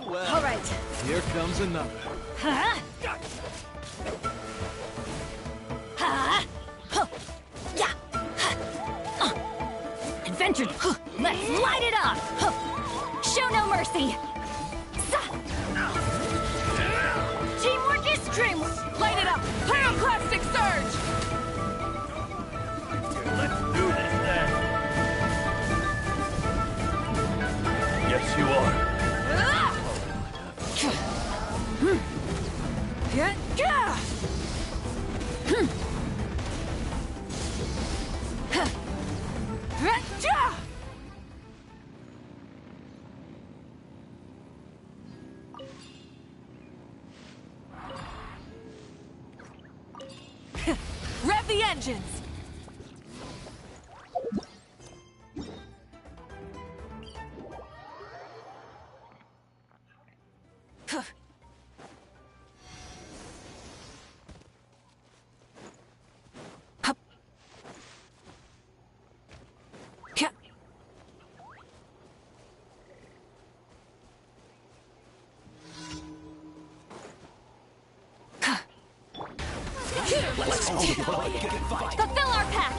Well, All right. here comes another. Huh? Ha! Huh. Yeah. Adventure. Let's light it up. Show no mercy. Teamwork is dreamwork. Light it up. Pyroclastic surge. Let's do this then. Yes, you are. Rev the engines. Fulfill our pact!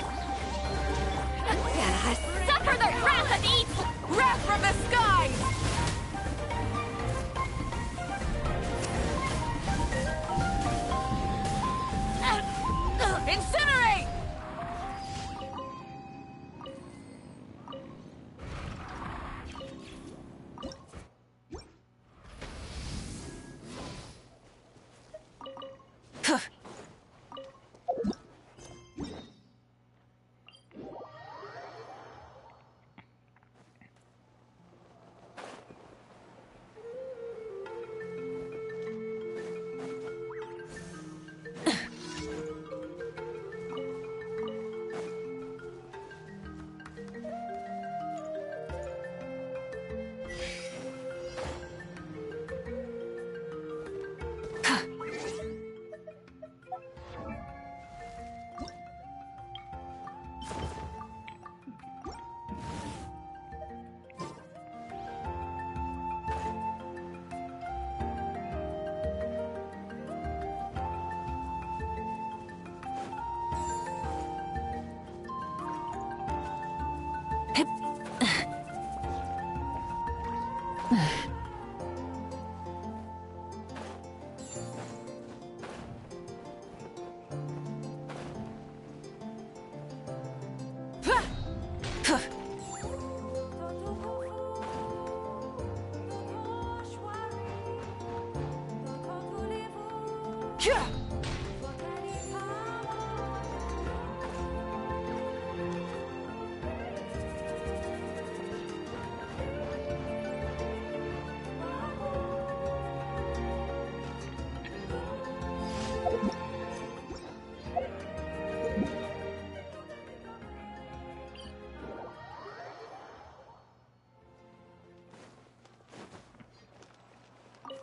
Suffer the wrath of evil! Wrath from the skies! Incinerate!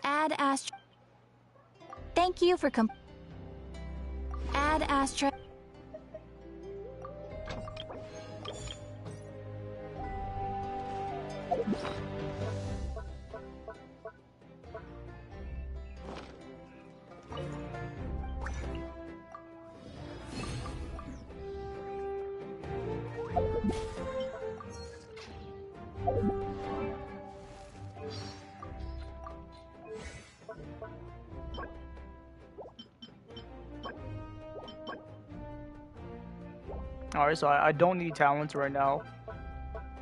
Add Astra. Thank you for Add Astra. Alright, so I don't need talents right now,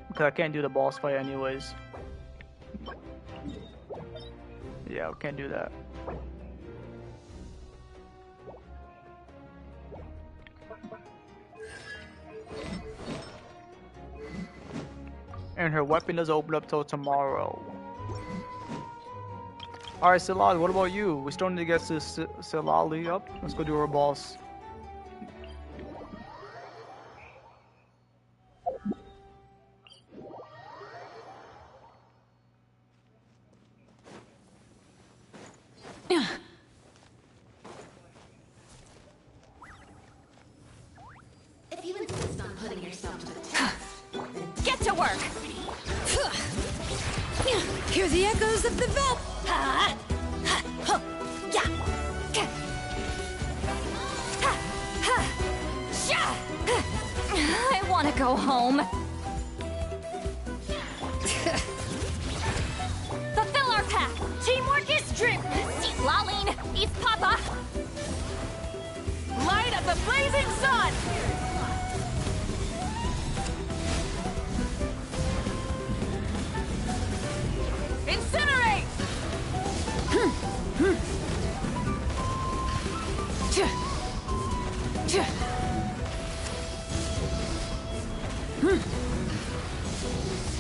because I can't do the boss fight anyways. Yeah, I can't do that. And her weapon doesn't open up till tomorrow. Alright, Silali, what about you? We still need to get this Silali up. Let's go do her boss. Get to work! Hear the echoes of the Vel. I want to go home. Fulfill our pact. Teamwork is dream. See Laline, East Papa. Light of the blazing sun. Incinerate.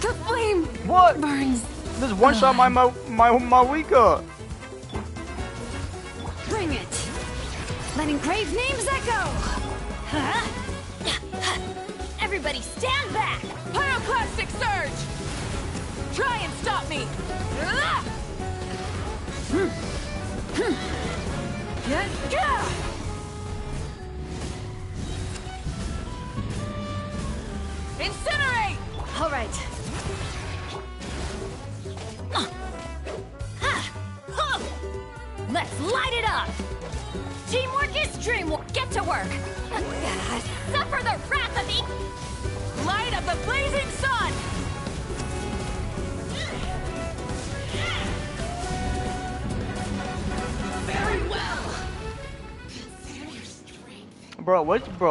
The flame What? burns. This one shot my Mawika. Bring it. Let engraved names echo. Everybody stand back. Pyroclastic surge! Try and stop me! Incinerate! All right. Let's light it up! Teamwork is dreamwork. Get to work! Suffer the wrath of the Light of the blazing sun! Very well.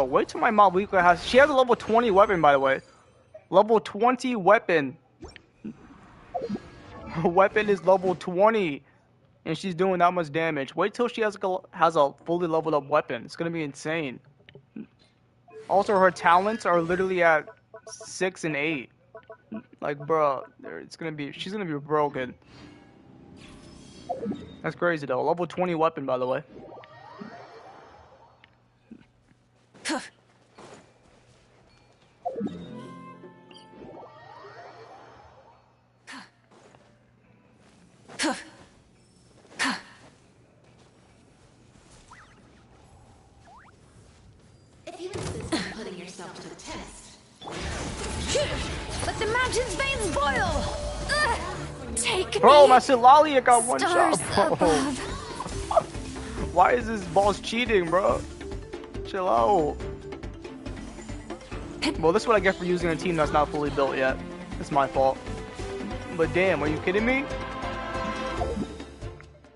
Wait till my Mawika has. She has a level 20 weapon, by the way. Level 20 weapon. Her weapon is level 20, and she's doing that much damage. Wait till she has a fully leveled up weapon. It's gonna be insane. Also, her talents are literally at 6 and 8. Like, bro, she's gonna be broken. That's crazy though. Level 20 weapon, by the way. If you insist on putting yourself to the test, let the mountain's veins boil. Take Bro, me. my Silalia got one Stars shot, bro. above. Why is this boss cheating, bro? Chill out. Well, this is what I get for using a team that's not fully built yet. It's my fault. But damn, are you kidding me?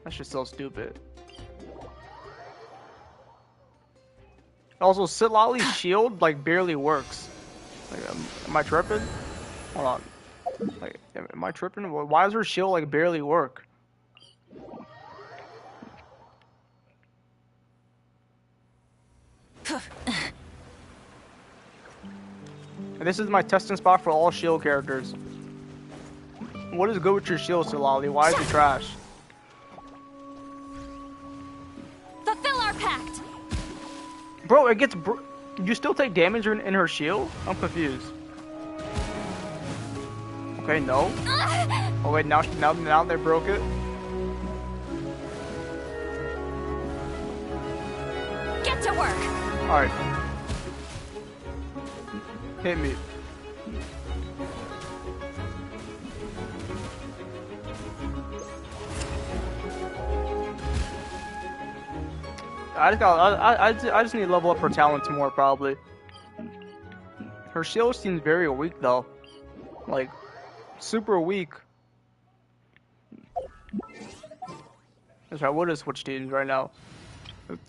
That's just so stupid. Also, Silali's shield like barely works. Like, am I tripping? Hold on. Like, am I tripping? Why does her shield like barely work? And this is my testing spot for all shield characters. What is good with your shield, Silali? Why is it trash? fulfill our pact. Bro, it gets. You still take damage in her shield? I'm confused. Okay, no. Oh wait, now they broke it. Get to work. All right. Hit me. I just need to level up her talents more, probably. Her shield seems very weak though, like super weak. That's right. We'll just switch teams right now,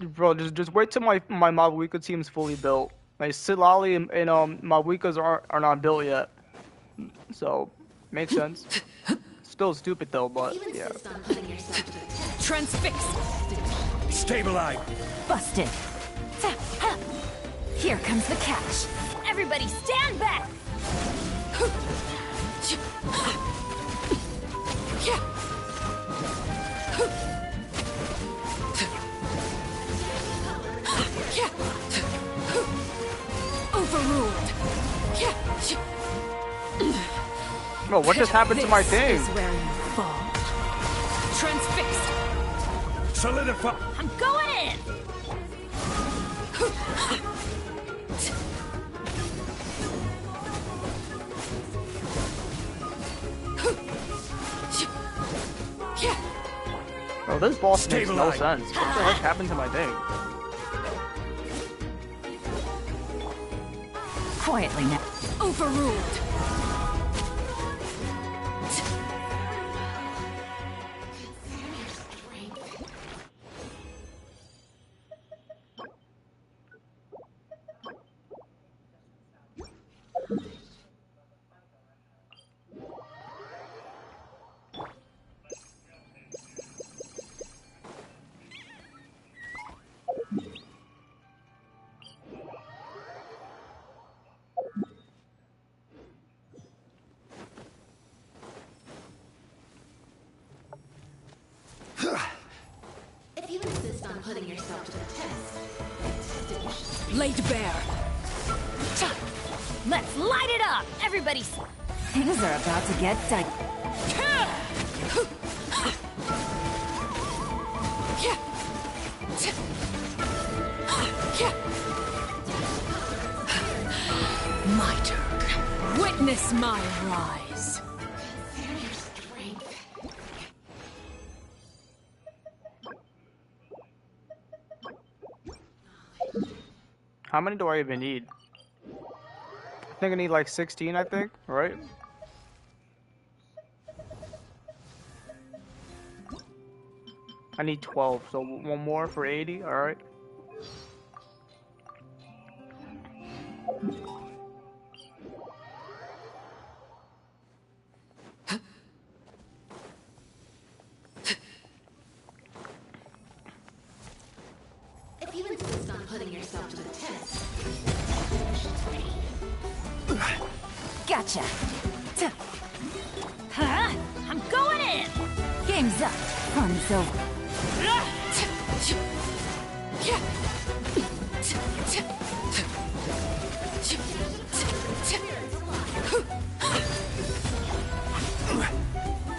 bro. Just wait till my Mawika team's fully built. Like Silali and Mawikas are not built yet, so makes sense. Still stupid though, but yeah. Transfix. Stabilize. Busted. Here comes the catch. Everybody stand back. Overruled. Bro, what just happened to my thing? This is where you fall. Transfixed. Solidify. I'm going in. this boss makes no Stabilize. sense. What the heck happened to my thing? Quietly now. Overruled. If you insist on putting yourself to the test, Laid bare. Let's light it up! Everybody's... Things are about to get tight. My turn. Witness my rise. consider your strength. How many do I even need? I think I need like 16, I think, right? I need 12, so one more for 80, alright. If you insist on putting yourself to the test, Gotcha. Huh? I'm going in! Game's up. Fun's over.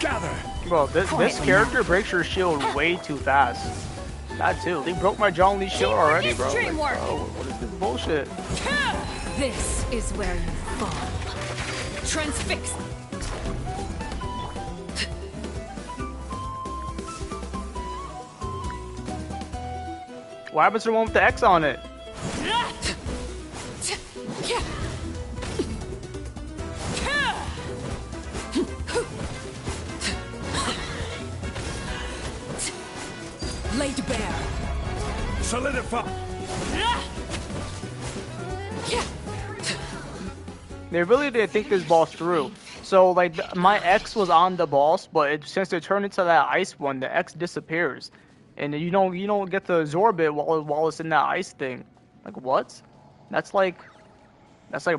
Gather. Bro, this character breaks your shield way too fast. That too. They broke my John Lee shield Teamwork already, is bro. Like, dreamwork. bro, what is this bullshit? This is where you fall. Transfix. What happens to the one with the X on it? Laid bare. Solidify. They really did think this boss through. So like my X was on the boss, but since it turned into that ice one, the X disappears, and you don't get to absorb it while it's in that ice thing. Like what? That's like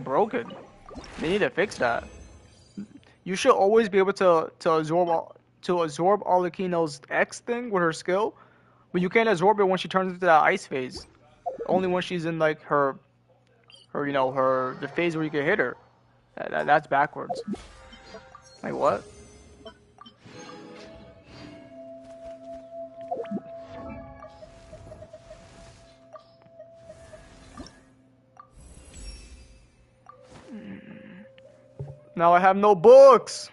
broken. They need to fix that. You should always be able to absorb Arlecchino's X thing with her skill, but you can't absorb it when she turns into that ice phase. Only when she's in like her the phase where you can hit her. That's backwards. Like what? Now I have no books.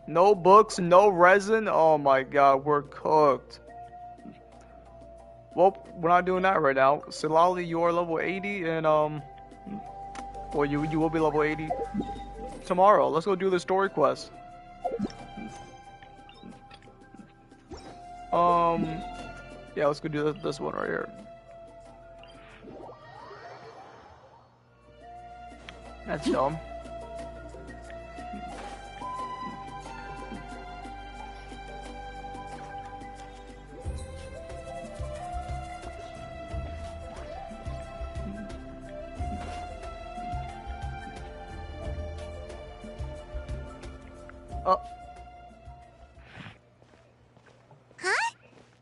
No books, no resin. Oh my god, we're cooked. Well, we're not doing that right now. Silali, you are level 80, and well, you will be level 80 tomorrow. Let's go do the story quest. Yeah, let's go do this one right here. That's dumb. Oh. Huh?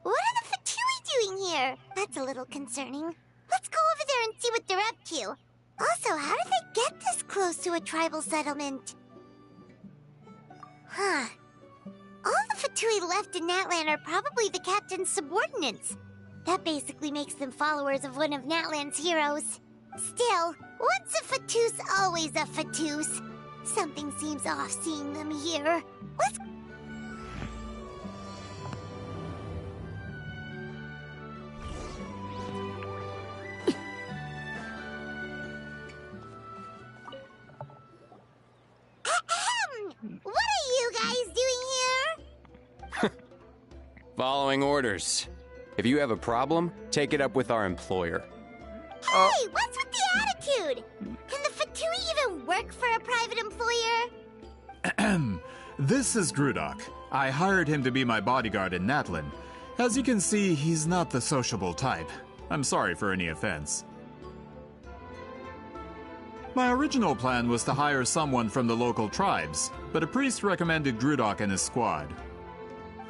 What are the Fatui doing here? That's a little concerning. Let's go over there and see what they're up to. Also, how did they get this close to a tribal settlement? Huh. All the Fatui left in Natlan are probably the captain's subordinates. That basically makes them followers of one of Natlan's heroes. Still, once a Fatoos, always a Fatoos. Something seems off seeing them here. Let's... Ahem! What are you guys doing here? Following orders. If you have a problem, take it up with our employer. Hey, what's with the attitude? Can the Fatui even work for a private employer? This is Grudok. I hired him to be my bodyguard in Natlan. As you can see, he's not the sociable type. I'm sorry for any offense. My original plan was to hire someone from the local tribes, but a priest recommended Grudok and his squad.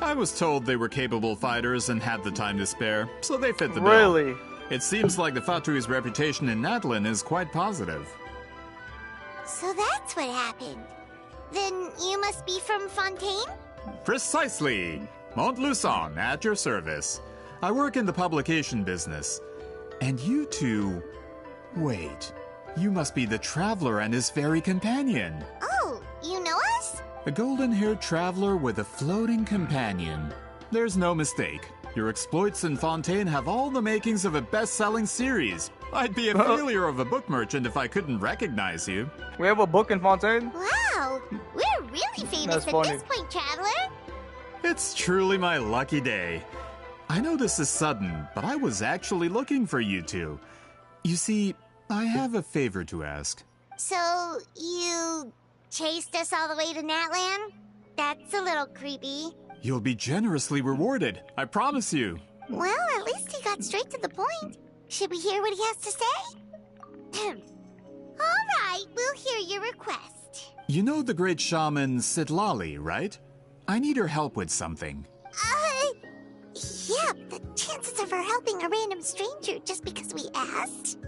I was told they were capable fighters and had the time to spare, so they fit the bill. Really? It seems like the Fatui's reputation in Natlan is quite positive. So that's what happened. Then you must be from Fontaine? Precisely! Montluçon, at your service. I work in the publication business. And you two... Wait, you must be the traveler and his fairy companion. Oh, you know us? A golden-haired traveler with a floating companion. There's no mistake. Your exploits in Fontaine have all the makings of a best-selling series. I'd be a failure of a book merchant if I couldn't recognize you. We have a book in Fontaine? Wow, we're really famous That's at funny. this point, Traveler. It's truly my lucky day. I know this is sudden, but I was actually looking for you two. You see, I have a favor to ask. So, you chased us all the way to Natlan? That's a little creepy. You'll be generously rewarded, I promise you. Well, at least he got straight to the point. Should we hear what he has to say? All right, we'll hear your request. You know the great shaman Sitlali, right? I need her help with something. Yeah, the chances of her helping a random stranger just because we asked?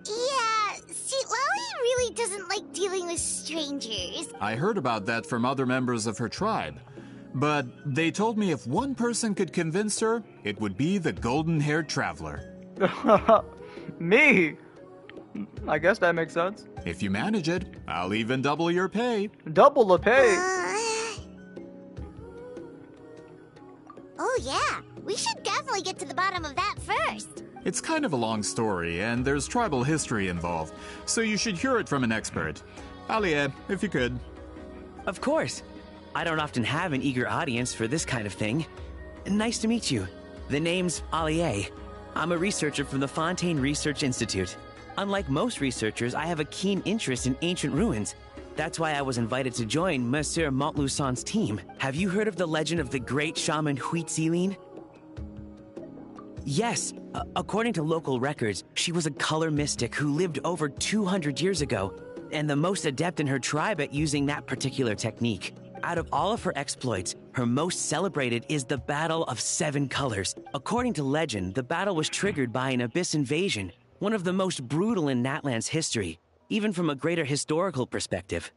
Yeah, Sitlali really doesn't like dealing with strangers. I heard about that from other members of her tribe. But they told me if one person could convince her, it would be the golden-haired traveler. Me? I guess that makes sense. If you manage it, I'll even double your pay. Double the pay. Oh yeah, we should definitely get to the bottom of that first. It's kind of a long story, and there's tribal history involved, so you should hear it from an expert. Alie, if you could. Of course. I don't often have an eager audience for this kind of thing. Nice to meet you. The name's Alie. I'm a researcher from the Fontaine Research Institute. Unlike most researchers, I have a keen interest in ancient ruins. That's why I was invited to join Monsieur Montluçon's team. Have you heard of the legend of the great shaman Huitziline? Yes, according to local records, she was a color mystic who lived over 200 years ago, and the most adept in her tribe at using that particular technique. Out of all of her exploits, her most celebrated is the Battle of Seven Colors. According to legend, the battle was triggered by an abyss invasion, one of the most brutal in Natlan's history, even from a greater historical perspective.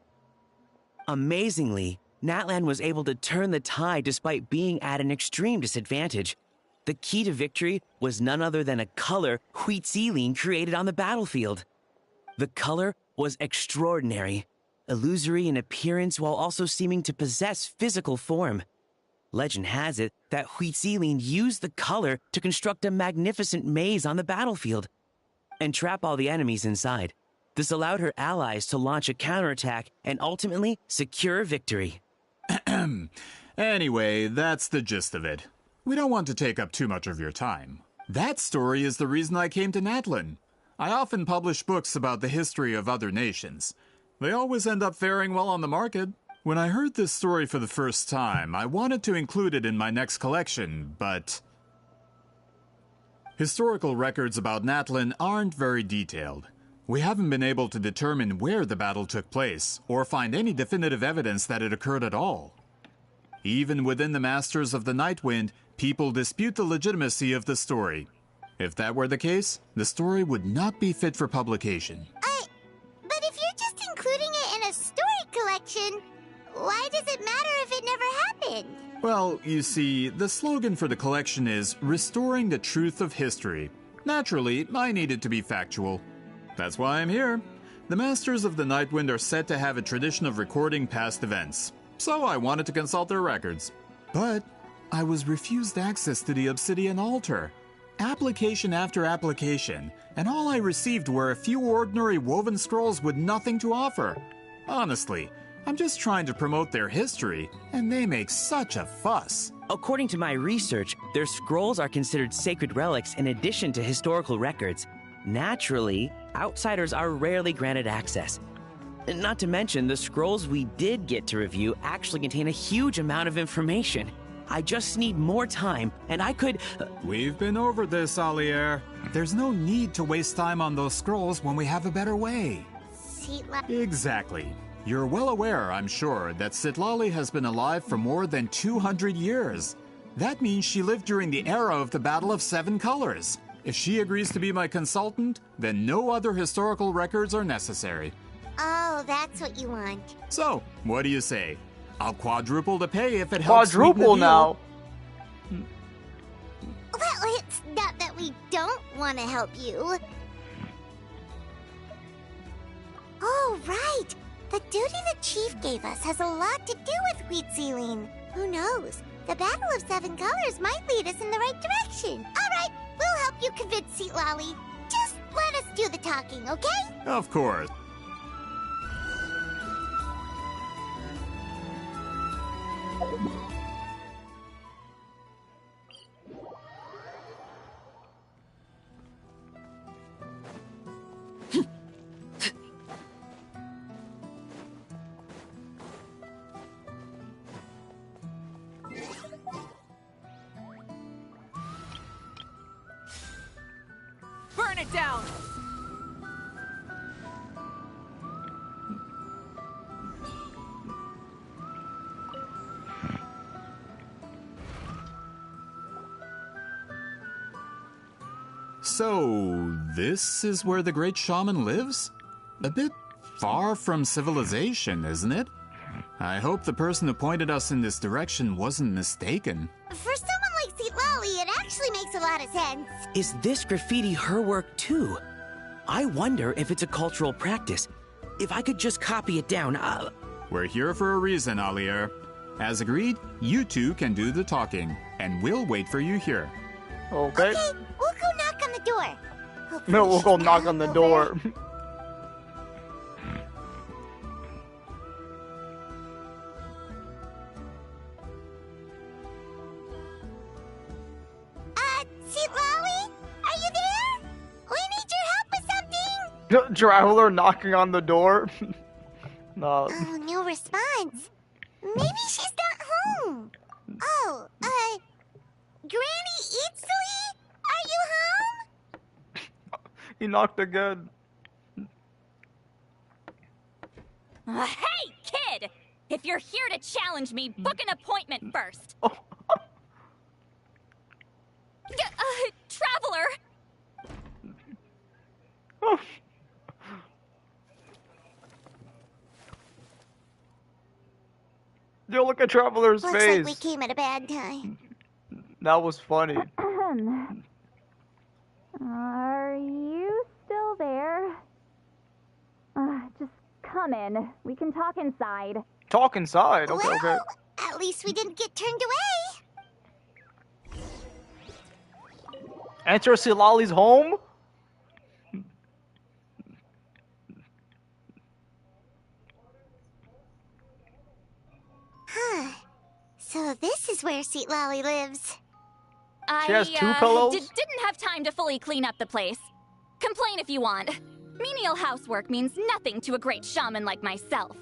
Amazingly, Natlan was able to turn the tide despite being at an extreme disadvantage. The key to victory was none other than a color Huitziline created on the battlefield. The color was extraordinary, illusory in appearance while also seeming to possess physical form. Legend has it that Huitziline used the color to construct a magnificent maze on the battlefield and trap all the enemies inside. This allowed her allies to launch a counterattack and ultimately secure victory. Anyway, that's the gist of it. We don't want to take up too much of your time. That story is the reason I came to Natlan. I often publish books about the history of other nations. They always end up faring well on the market. When I heard this story for the first time, I wanted to include it in my next collection, but... Historical records about Natlan aren't very detailed. We haven't been able to determine where the battle took place, or find any definitive evidence that it occurred at all. Even within the Masters of the Nightwind, people dispute the legitimacy of the story. If that were the case, the story would not be fit for publication. But if you're just including it in a story collection, why does it matter if it never happened? Well, you see, the slogan for the collection is Restoring the Truth of History. Naturally, I needed to be factual. That's why I'm here. The Masters of the Nightwind are said to have a tradition of recording past events, so I wanted to consult their records. But I was refused access to the Obsidian Altar. Application after application, and all I received were a few ordinary woven scrolls with nothing to offer. Honestly, I'm just trying to promote their history, and they make such a fuss. According to my research, their scrolls are considered sacred relics in addition to historical records. Naturally, outsiders are rarely granted access. Not to mention, the scrolls we did get to review actually contain a huge amount of information. I just need more time, and I could... We've been over this, Alier. There's no need to waste time on those scrolls when we have a better way. Exactly. You're well aware, I'm sure, that Citlali has been alive for more than 200 years. That means she lived during the era of the Battle of Seven Colors. If she agrees to be my consultant, then no other historical records are necessary. Oh, that's what you want. So, what do you say? I'll quadruple the pay if it helps. Quadruple now. Well, it's not that we don't want to help you. Oh, right. The duty the chief gave us has a lot to do with Wheat Sealing. Who knows? The Battle of Seven Colors might lead us in the right direction. All right, we'll help you convince Citlali. Just let us do the talking, okay? Of course. Burn it down! So, this is where the great shaman lives? A bit far from civilization, isn't it? I hope the person who pointed us in this direction wasn't mistaken. For someone like Citlali, it actually makes a lot of sense. Is this graffiti her work too? I wonder if it's a cultural practice. If I could just copy it down, We're here for a reason, Alier. As agreed, you two can do the talking, and we'll wait for you here. Okay. Okay, we'll go knock on the door. Hopefully No, we'll she's go not knock on the over. door. Citlali? Are you there? We need your help with something. Traveler knocking on the door. No. Oh, no response. Maybe she's not home. Oh, Granny Itsui? Are you home? He knocked again. Hey, kid! If you're here to challenge me, book an appointment first. Traveler! Yo, look at Traveler's Looks face. like we came at a bad time. That was funny. Are you still there? Just come in. We can talk inside. Talk inside. Okay, Well, okay. at least we didn't get turned away. Enter Citlali's home? Huh. So this is where Citlali lives. She has two pillows? Didn't have time to fully clean up the place. Complain if you want. Menial housework means nothing to a great shaman like myself.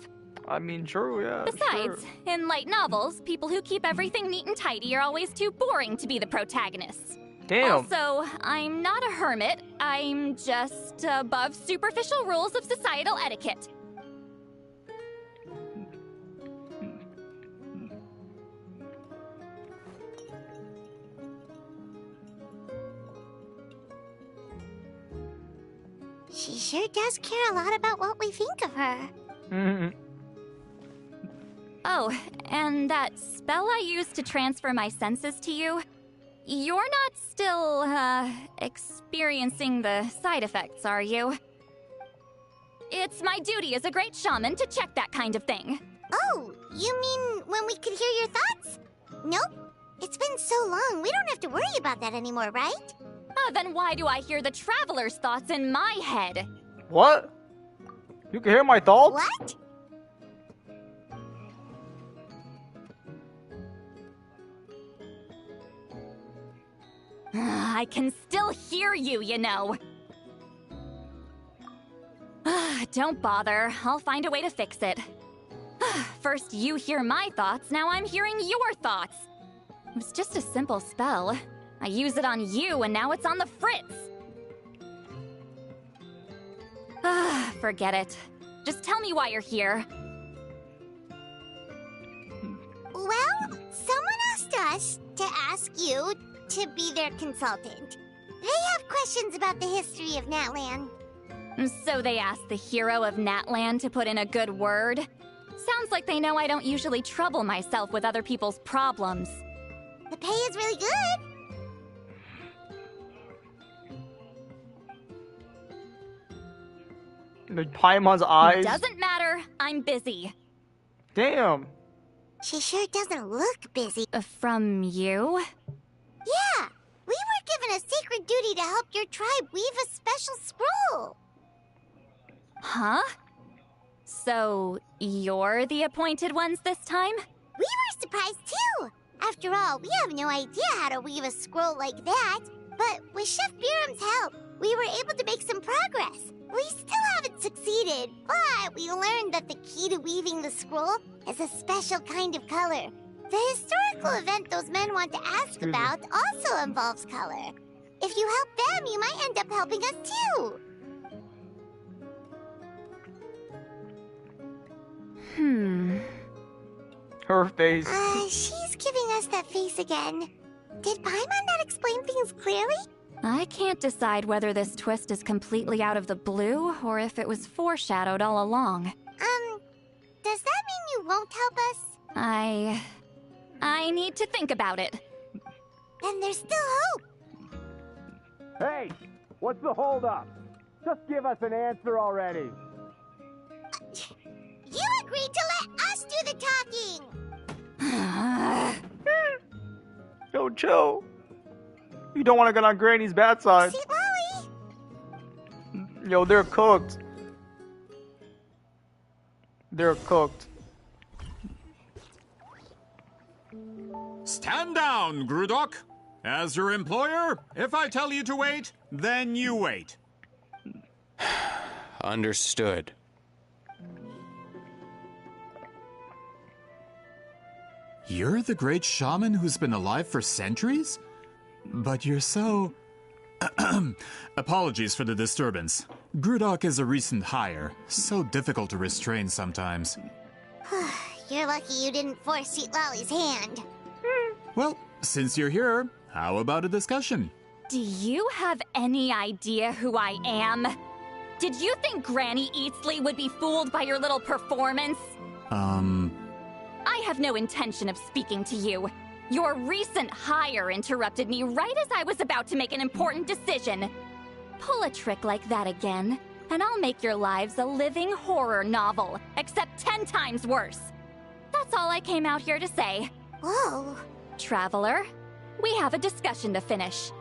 I mean, true, yeah. Besides, sure. in light novels, people who keep everything neat and tidy are always too boring to be the protagonists. Damn. Also, I'm not a hermit. I'm just above superficial rules of societal etiquette. She sure does care a lot about what we think of her. Mhm. Oh, And that spell I used to transfer my senses to you, you're not still, experiencing the side effects, are you? It's my duty as a great shaman to check that kind of thing. Oh, you mean when we could hear your thoughts? Nope. It's been so long, we don't have to worry about that anymore, right? Then why do I hear the traveler's thoughts in my head? What? You can hear my thoughts? What? I can still hear you, you know. Don't bother. I'll find a way to fix it. First you hear my thoughts, now I'm hearing your thoughts. It was just a simple spell. I use it on you, and now it's on the fritz. Forget it. Just tell me why you're here. Well, someone asked us to ask you to be their consultant. They have questions about the history of Natlan. So they asked the hero of Natlan to put in a good word? Sounds like they know I don't usually trouble myself with other people's problems. The pay is really good. The Paimon's eyes. Doesn't matter. I'm busy. Damn. She sure doesn't look busy. From you? Yeah, we were given a sacred duty to help your tribe weave a special scroll. Huh? So, you're the appointed ones this time? We were surprised too. After all, we have no idea how to weave a scroll like that. But with Chef Biram's help, we were able to make some progress. We still haven't succeeded, but we learned that the key to weaving the scroll is a special kind of color. The historical event those men want to ask about also involves color. If you help them, you might end up helping us too. Her face. She's giving us that face again. Did Paimon not explain things clearly? I can't decide whether this twist is completely out of the blue or if it was foreshadowed all along. Does that mean you won't help us? I need to think about it. Then there's still hope. Hey, what's the holdup? Just give us an answer already. You agreed to let us do the talking. Yo, chill. You don't want to get on Granny's bad side. See, Lolly? Yo, they're cooked. They're cooked. Stand down, Grudok. As your employer, if I tell you to wait, then you wait. Understood. You're the great shaman who's been alive for centuries? But you're so... Apologies for the disturbance. Grudok is a recent hire, so difficult to restrain sometimes. You're lucky you didn't force Sweet Lolly's hand. Well, since you're here, how about a discussion? Do you have any idea who I am? Did you think Granny Eatsley would be fooled by your little performance? I have no intention of speaking to you. Your recent hire interrupted me right as I was about to make an important decision. Pull a trick like that again, and I'll make your lives a living horror novel, except 10 times worse. That's all I came out here to say. Whoa. Traveler, we have a discussion to finish.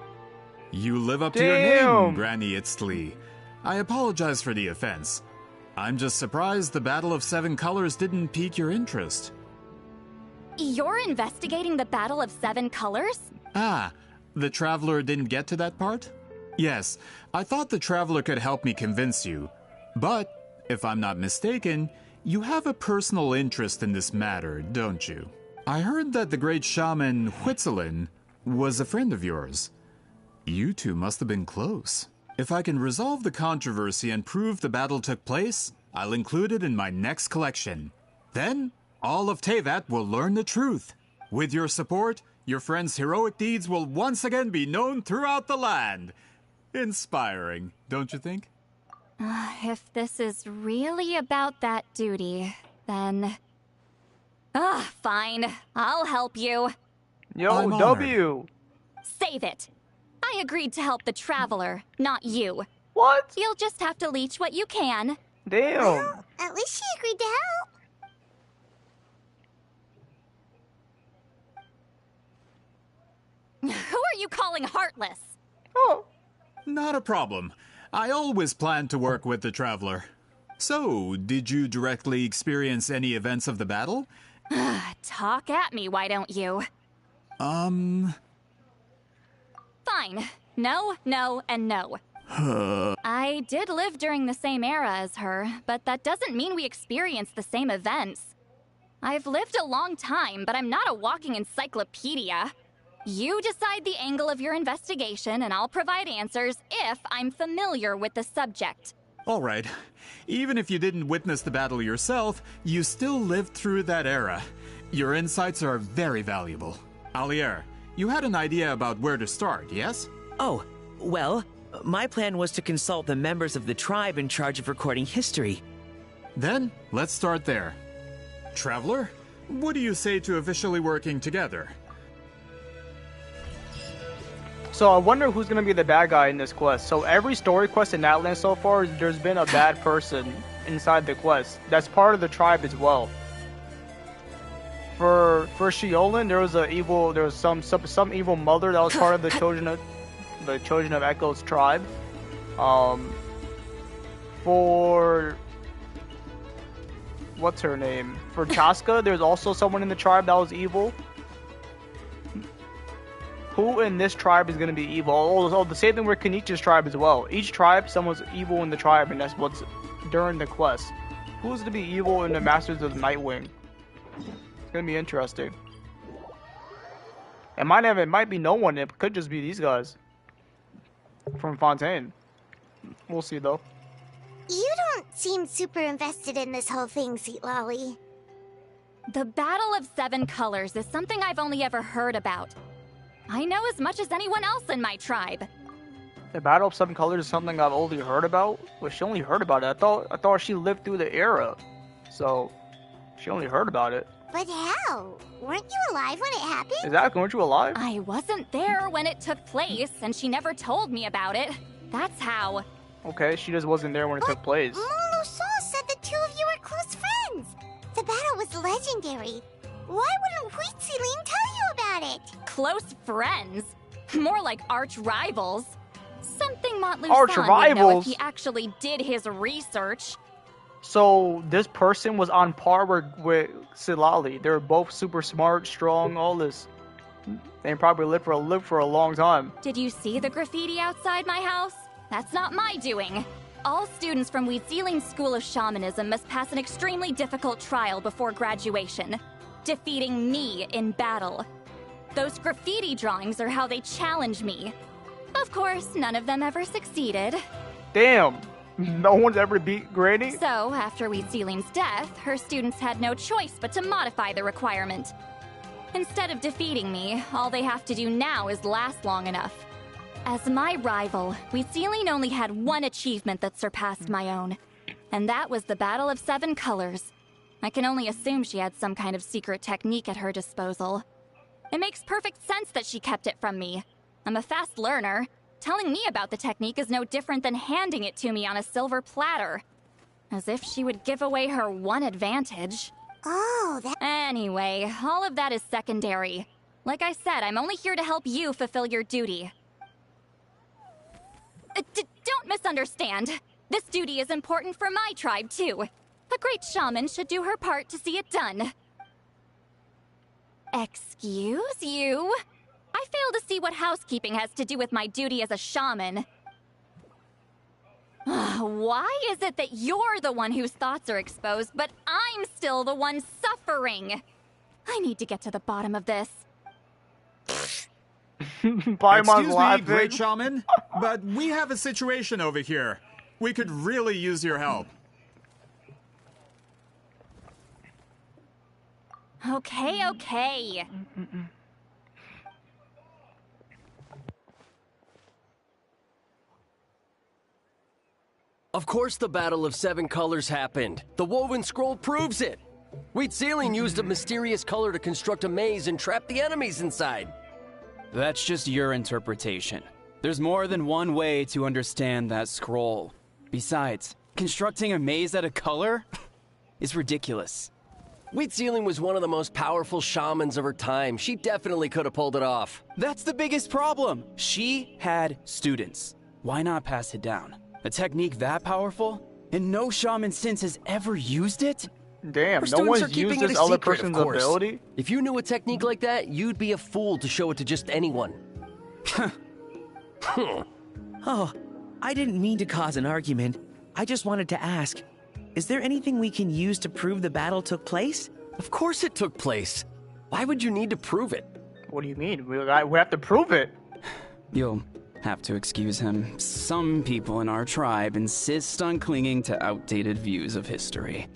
You live up to your name, Granny Itztli. I apologize for the offense. I'm just surprised the Battle of Seven Colors didn't pique your interest. You're investigating the Battle of Seven Colors? Ah, the Traveler didn't get to that part? Yes, I thought the Traveler could help me convince you. But, if I'm not mistaken, you have a personal interest in this matter, don't you? I heard that the great shaman Huitzilin was a friend of yours. You two must have been close. If I can resolve the controversy and prove the battle took place, I'll include it in my next collection. Then, all of Teyvat will learn the truth. With your support, your friend's heroic deeds will once again be known throughout the land. Inspiring, don't you think? If this is really about that duty, then... Fine. I'll help you. Yo, I'm honored. W. Save it. I agreed to help the Traveler, not you. What? You'll just have to leech what you can. Damn. Well, at least she agreed to help. Who are you calling heartless? Oh. Not a problem. I always planned to work with the Traveler. So, did you directly experience any events of the battle? Talk at me, why don't you? Fine. No, no, and no. I did live during the same era as her, but that doesn't mean we experienced the same events. I've lived a long time, but I'm not a walking encyclopedia. You decide the angle of your investigation, and I'll provide answers if I'm familiar with the subject. All right. Even if you didn't witness the battle yourself, you still lived through that era. Your insights are very valuable. Alier, you had an idea about where to start, yes? Oh, well, my plan was to consult the members of the tribe in charge of recording history. Then, let's start there. Traveler, what do you say to officially working together? So I wonder who's gonna be the bad guy in this quest. So every story quest in Natlan so far, there's been a bad person inside the quest. That's part of the tribe as well. For Sheolin, there was some evil mother that was part of the children of Echo's tribe. For what's her name? For Chaska, there's also someone in the tribe that was evil. Who in this tribe is going to be evil? Oh, the same thing with Kenichi's tribe as well. Each tribe, someone's evil in the tribe, and that's what's during the quest. Who's to be evil in the Masters of the Nightwing? It's going to be interesting. It might be no one. It could just be these guys from Fontaine. We'll see though. You don't seem super invested in this whole thing, Sweet Lolly. The Battle of Seven Colors is something I've only ever heard about. I know as much as anyone else in my tribe. The Battle of Seven Colors is something I've only heard about? Well, she only heard about it. I thought she lived through the era. So, she only heard about it. But how? Weren't you alive when it happened? Exactly, weren't you alive? I wasn't there when it took place, and she never told me about it. That's how. Okay, she just wasn't there when it took place. Mono Soul said the two of you were close friends. The battle was legendary. Why wouldn't Wheat Celine tell you about it? Close friends? More like arch rivals. Something Montlu Arch San would know if rivals? he actually did his research. So, this person was on par with Silali. They were both super smart, strong, all this. They probably lived for a long time. Did you see the graffiti outside my house? That's not my doing. All students from Weezeling School of Shamanism must pass an extremely difficult trial before graduation, defeating me in battle. Those graffiti drawings are how they challenge me. Of course, none of them ever succeeded. Damn! No one's ever beat Granny? So, after Weezeling's death, her students had no choice but to modify the requirement. Instead of defeating me, all they have to do now is last long enough. As my rival, Weezeling only had one achievement that surpassed my own, and that was the Battle of Seven Colors. I can only assume she had some kind of secret technique at her disposal. It makes perfect sense that she kept it from me. I'm a fast learner. Telling me about the technique is no different than handing it to me on a silver platter. As if she would give away her one advantage. Oh, that... Anyway, all of that is secondary. Like I said, I'm only here to help you fulfill your duty. Don't misunderstand. This duty is important for my tribe, too. A great shaman should do her part to see it done. Excuse you? I fail to see what housekeeping has to do with my duty as a shaman. Why is it that you're the one whose thoughts are exposed, but I'm still the one suffering? I need to get to the bottom of this. Excuse me, great shaman, but we have a situation over here. We could really use your help. Okay. Of course the Battle of Seven Colors happened. The Woven Scroll proves it. Wheat Ceiling used a mysterious color to construct a maze and trap the enemies inside. That's just your interpretation. There's more than one way to understand that scroll. Besides, constructing a maze out of color is ridiculous. Wheat Ceiling was one of the most powerful shamans of her time. She definitely could have pulled it off. That's the biggest problem. She had students. Why not pass it down? A technique that powerful? And no shaman since has ever used it? Damn, Her no students are one's keeping used it this a other secret, of person's course. ability? If you knew a technique like that, you'd be a fool to show it to just anyone. Oh, I didn't mean to cause an argument. I just wanted to ask, is there anything we can use to prove the battle took place? Of course it took place. Why would you need to prove it? What do you mean? We have to prove it. You'll have to excuse him. Some people in our tribe insist on clinging to outdated views of history.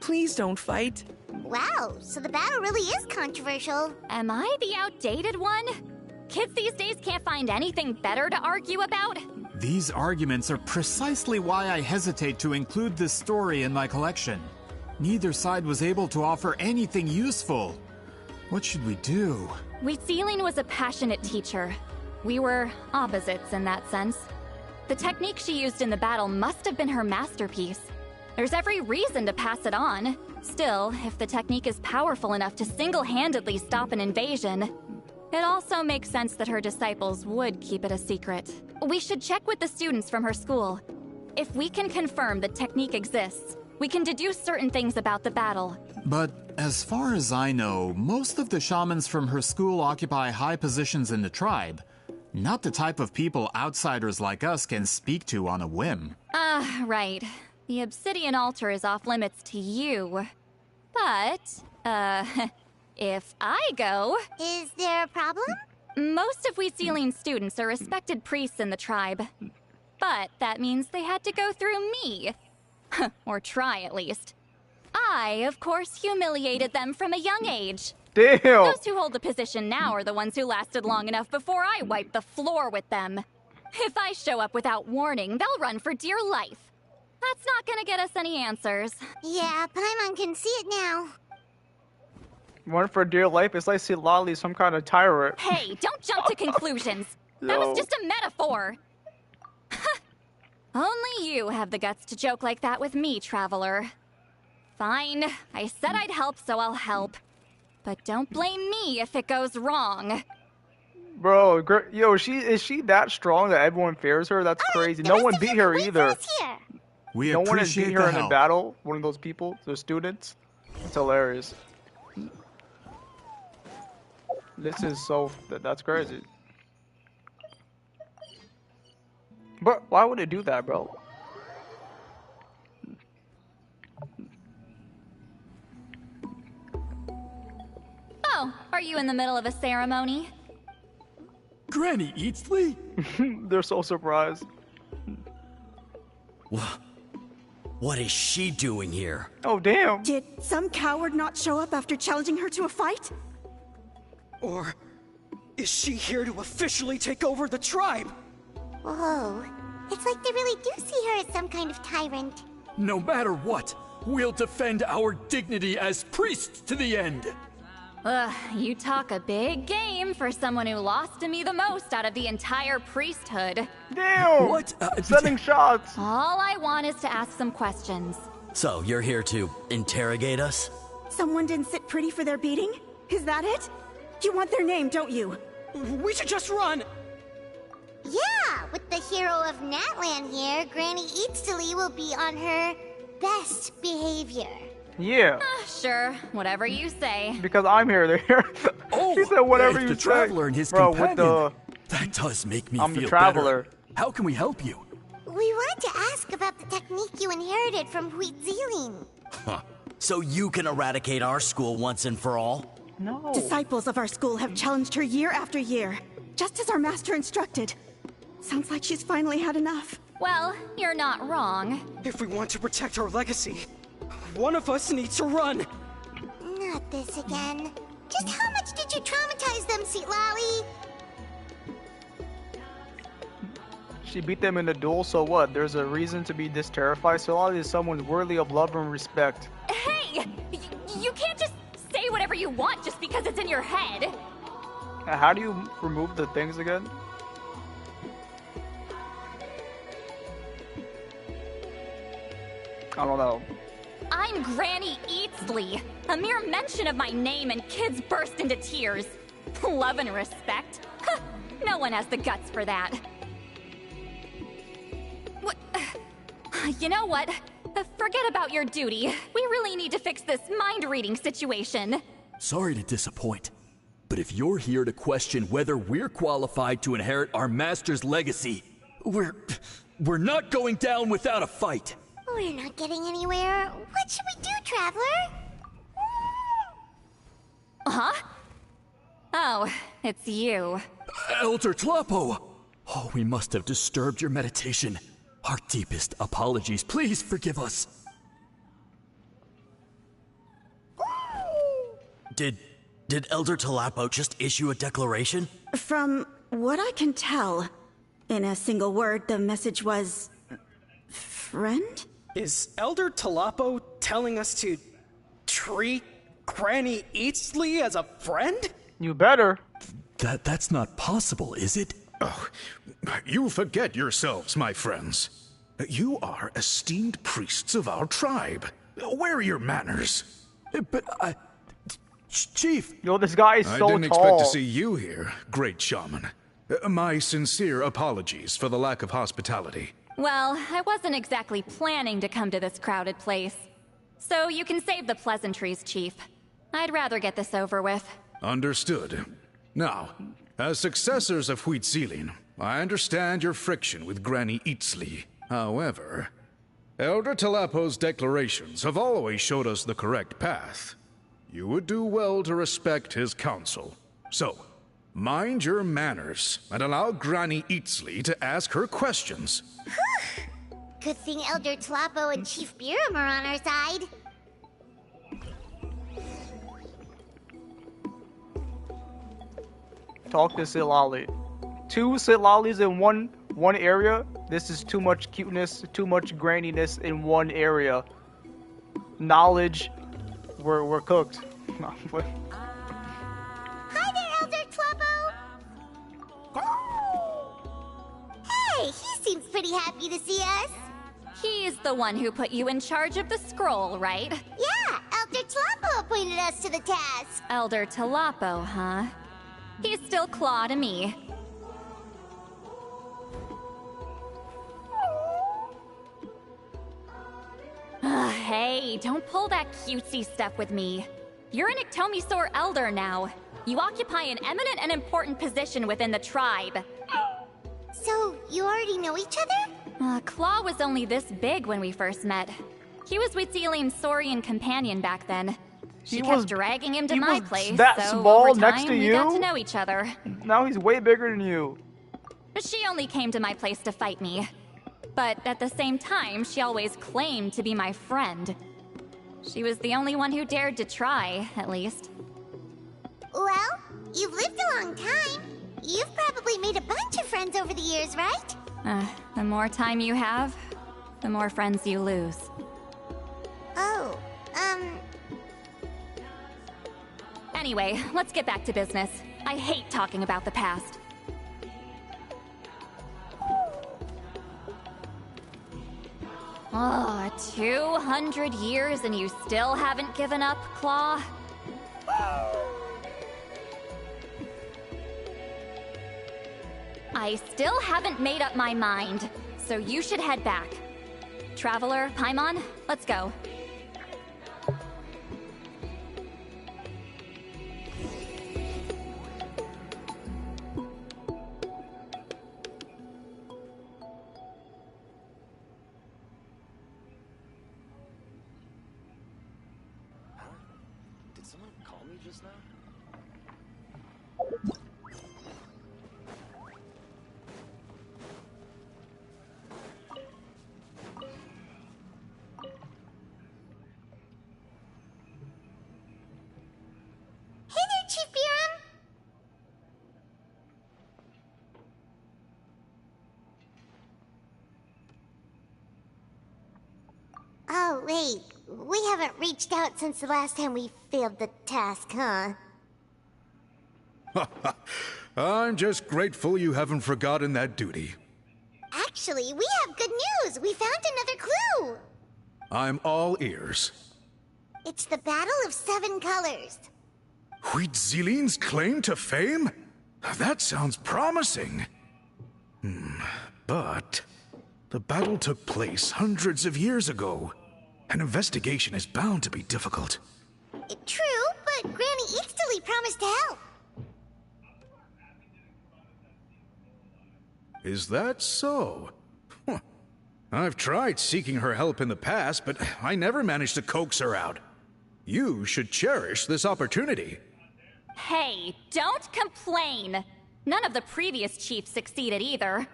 Please don't fight. Wow, so the battle really is controversial. Am I the outdated one? Kids these days can't find anything better to argue about? These arguments are precisely why I hesitate to include this story in my collection. Neither side was able to offer anything useful. What should we do? Wheat Ceiling was a passionate teacher. We were opposites in that sense. The technique she used in the battle must have been her masterpiece. There's every reason to pass it on. Still, if the technique is powerful enough to single-handedly stop an invasion, it also makes sense that her disciples would keep it a secret. We should check with the students from her school. If we can confirm the technique exists, we can deduce certain things about the battle. But as far as I know, most of the shamans from her school occupy high positions in the tribe. Not the type of people outsiders like us can speak to on a whim. Right. The obsidian altar is off limits to you. But, if I go... Is there a problem? Most of Wheat Ceiling's students are respected priests in the tribe. But that means they had to go through me. Or try, at least. I, of course, humiliated them from a young age. Damn! Those who hold the position now are the ones who lasted long enough before I wiped the floor with them. If I show up without warning, they'll run for dear life. That's not gonna get us any answers. Yeah, Paimon can see it now. Run for dear life? It's like Silali, some kind of tyrant. Hey, don't jump to conclusions. That was just a metaphor. Only you have the guts to joke like that with me, Traveler. Fine, I said I'd help, so I'll help. But don't blame me if it goes wrong. Bro, yo, is she that strong that everyone fears her? That's crazy. No one beat her either. We No one has beat appreciate her the in a help. battle. One of those people, the students. It's hilarious. This is so. That's crazy. But why would it do that, bro? Oh, are you in the middle of a ceremony? Granny Eatsley? They're so surprised. What is she doing here? Oh, damn. Did some coward not show up after challenging her to a fight? Or is she here to officially take over the tribe? Whoa. It's like they really do see her as some kind of tyrant. No matter what, we'll defend our dignity as priests to the end. Ugh, you talk a big game for someone who lost to me the most out of the entire priesthood. Damn! What? Sending shots! All I want is to ask some questions. So, you're here to interrogate us? Someone didn't sit pretty for their beating? Is that it? You want their name, don't you? We should just run! Yeah, with the hero of Natlan here, Granny Eatsley will be on her best behavior. Yeah. Sure, whatever you say. Because I'm here, they're here. Oh, she said whatever it's you the say. traveler and his Bro, companion. with That does make me I'm feel the traveler. better. How can we help you? We wanted to ask about the technique you inherited from Wheat Ceiling. Huh. So you can eradicate our school once and for all? No. Disciples of our school have challenged her year after year, just as our master instructed. Sounds like she's finally had enough. Well, you're not wrong. If we want to protect our legacy, one of us needs to run. Not this again. Just how much did you traumatize them, Seatlali? She beat them in a duel, so what? There's a reason to be this terrified. Silali is someone worthy of love and respect. Hey! you want just because it's in your head. How do you remove the things again? I don't know. I'm Granny Eatsley. A mere mention of my name and kids burst into tears. Love and respect? Huh, no one has the guts for that. What? You know what? Forget about your duty. We really need to fix this mind-reading situation. Sorry to disappoint, but if you're here to question whether we're qualified to inherit our master's legacy, we're not going down without a fight. We're not getting anywhere. What should we do, Traveler? Huh? Oh, it's you. Elder Tlapo! Oh, we must have disturbed your meditation. Our deepest apologies. Please forgive us. Did Elder Tlapo just issue a declaration? From what I can tell, in a single word, the message was... friend? Is Elder Tlapo telling us to treat Granny Eatsley as a friend? You better. That's not possible, is it? Oh, you forget yourselves, my friends. You are esteemed priests of our tribe. Where are your manners? But Chief! Yo, this guy is so tall. I didn't expect to see you here, great shaman. My sincere apologies for the lack of hospitality. Well, I wasn't exactly planning to come to this crowded place. So you can save the pleasantries, Chief. I'd rather get this over with. Understood. Now, as successors of Huitzilin, I understand your friction with Granny Eatsley. However, Elder Tlapo's declarations have always showed us the correct path. You would do well to respect his counsel. So, mind your manners and allow Granny Eatsley to ask her questions. Good thing Elder Tlapo and Chief Biram are on our side. Talk to Silali. 2 Silalis in one area? This is too much cuteness, too much graininess in one area. Knowledge, we're cooked. Hi there, Elder Tlapo! Hey, he seems pretty happy to see us. He's the one who put you in charge of the scroll, right? Yeah, Elder Tlapo appointed us to the task. Elder Tlapo, huh? He's still Claw to me. Hey, don't pull that cutesy stuff with me. You're an Iktomisaur Elder now. You occupy an eminent and important position within the tribe. So, you already know each other? Claw was only this big when we first met. He was Huitzilin's Saurian companion back then. She kept dragging him to my place, that so small over time, next to we you? got to know each other. Now he's way bigger than you. She only came to my place to fight me. But at the same time, she always claimed to be my friend. She was the only one who dared to try, at least. Well, you've lived a long time. You've probably made a bunch of friends over the years, right? The more time you have, the more friends you lose. Oh, Anyway, let's get back to business. I hate talking about the past. Oh, 200 years and you still haven't given up, Claw? I still haven't made up my mind, so you should head back. Traveler, Paimon, let's go. Did someone call me just now? Hey there, Chief Biram! Oh, wait. We haven't reached out since the last time we failed the task, huh? I'm just grateful you haven't forgotten that duty. Actually, we have good news! We found another clue! I'm all ears. It's the Battle of Seven Colors. Huitzilin's claim to fame? That sounds promising. But the battle took place hundreds of years ago. An investigation is bound to be difficult. True, but Granny Easterly promised to help. Is that so? I've tried seeking her help in the past, but I never managed to coax her out. You should cherish this opportunity. Hey, don't complain. None of the previous chiefs succeeded either.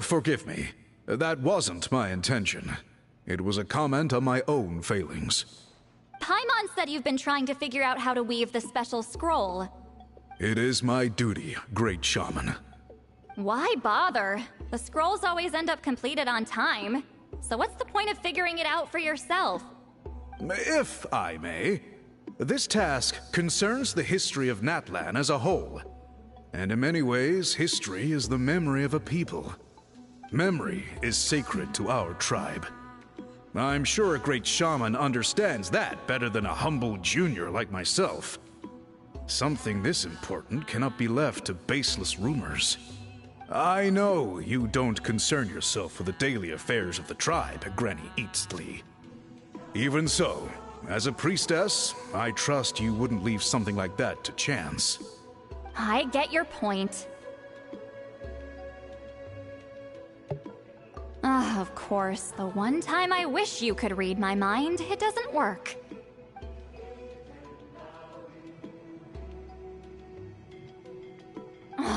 Forgive me. That wasn't my intention. It was a comment on my own failings. Paimon said you've been trying to figure out how to weave the special scroll. It is my duty, great shaman. Why bother? The scrolls always end up completed on time. So what's the point of figuring it out for yourself? If I may, this task concerns the history of Natlan as a whole. And in many ways, history is the memory of a people. Memory is sacred to our tribe. I'm sure a great shaman understands that better than a humble junior like myself. Something this important cannot be left to baseless rumors. I know you don't concern yourself with the daily affairs of the tribe, Granny Easterly. Even so, as a priestess, I trust you wouldn't leave something like that to chance. I get your point. Of course, the one time I wish you could read my mind, it doesn't work.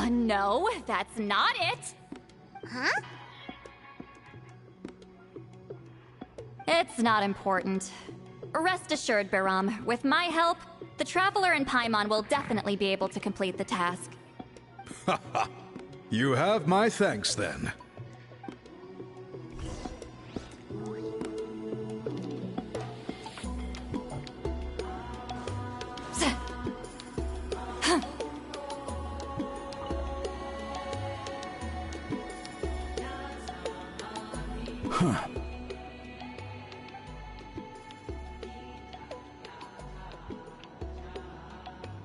No, that's not it. Huh? It's not important. Rest assured, Biram, with my help, the Traveler and Paimon will definitely be able to complete the task. You have my thanks, then. Huh.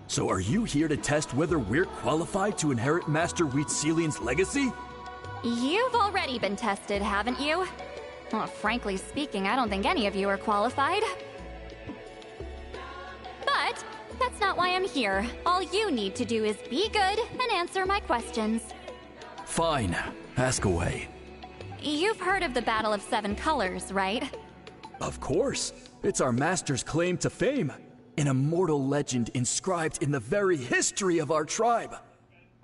So are you here to test whether we're qualified to inherit Master Huitzilin's legacy? You've already been tested, haven't you? Well, frankly speaking, I don't think any of you are qualified. But that's not why I'm here. All you need to do is be good and answer my questions. Fine. Ask away. You've heard of the Battle of Seven Colors, right? Of course. It's our master's claim to fame. An immortal legend inscribed in the very history of our tribe.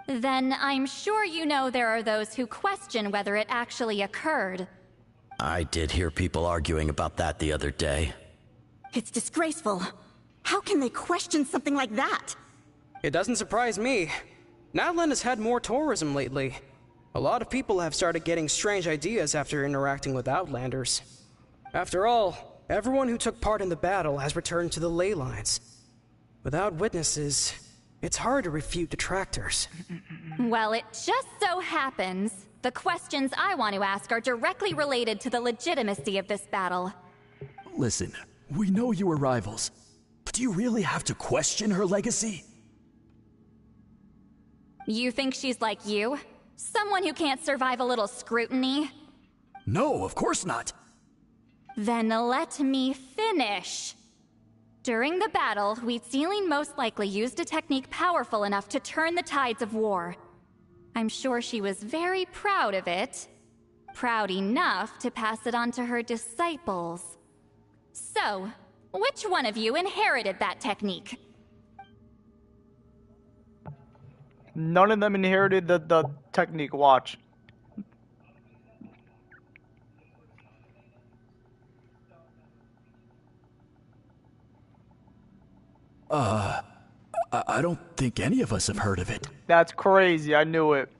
Then I'm sure you know there are those who question whether it actually occurred. I did hear people arguing about that the other day. It's disgraceful. How can they question something like that? It doesn't surprise me. Natlan has had more tourism lately. A lot of people have started getting strange ideas after interacting with Outlanders. After all, everyone who took part in the battle has returned to the ley lines. Without witnesses, it's hard to refute detractors. Well, it just so happens the questions I want to ask are directly related to the legitimacy of this battle. Listen, we know you were rivals, but do you really have to question her legacy? You think she's like you? Someone who can't survive a little scrutiny? No, of course not. Then let me finish. During the battle, Huitzilin most likely used a technique powerful enough to turn the tides of war. I'm sure she was very proud of it. Proud enough to pass it on to her disciples. So, which one of you inherited that technique? None of them inherited the technique. Watch. I don't think any of us have heard of it. That's crazy. I knew it.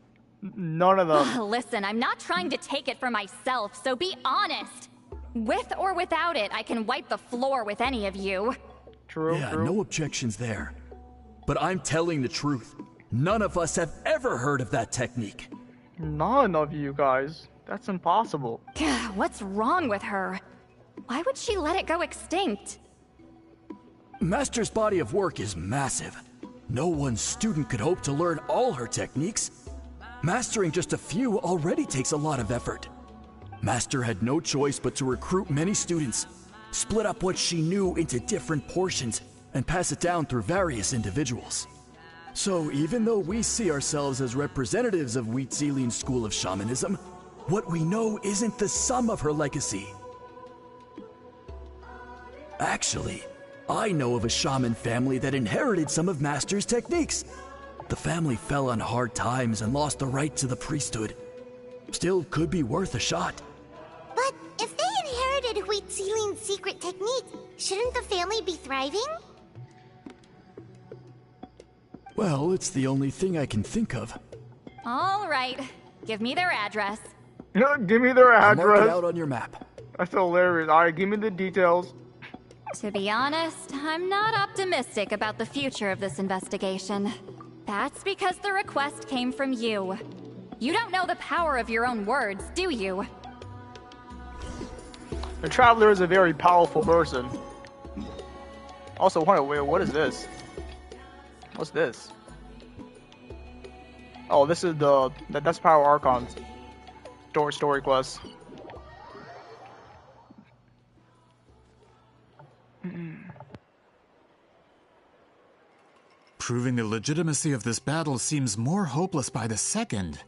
None of them. Listen, I'm not trying to take it for myself, so be honest. With or without it, I can wipe the floor with any of you. True, yeah, true. no objections there. But I'm telling the truth. None of us have ever heard of that technique. None of you guys. That's impossible. What's wrong with her? Why would she let it go extinct? Master's body of work is massive. No one student could hope to learn all her techniques. Mastering just a few already takes a lot of effort. Master had no choice but to recruit many students, split up what she knew into different portions, and pass it down through various individuals. So even though we see ourselves as representatives of Wheat Zealin's school of shamanism, what we know isn't the sum of her legacy. Actually, I know of a shaman family that inherited some of Master's techniques. The family fell on hard times and lost the right to the priesthood. Still could be worth a shot. But if they inherited Wheat Zealin's secret technique, shouldn't the family be thriving? Well, it's the only thing I can think of. All right, give me their address. Give me their I'll mark it address. out on your map. That's hilarious. Alright, give me the details. To be honest, I'm not optimistic about the future of this investigation. That's because the request came from you. You don't know the power of your own words, do you? The Traveler is a very powerful person. Also, wait, what is this? What's this? Oh, this is that's Power Archon's story quest. Proving the legitimacy of this battle seems more hopeless by the second.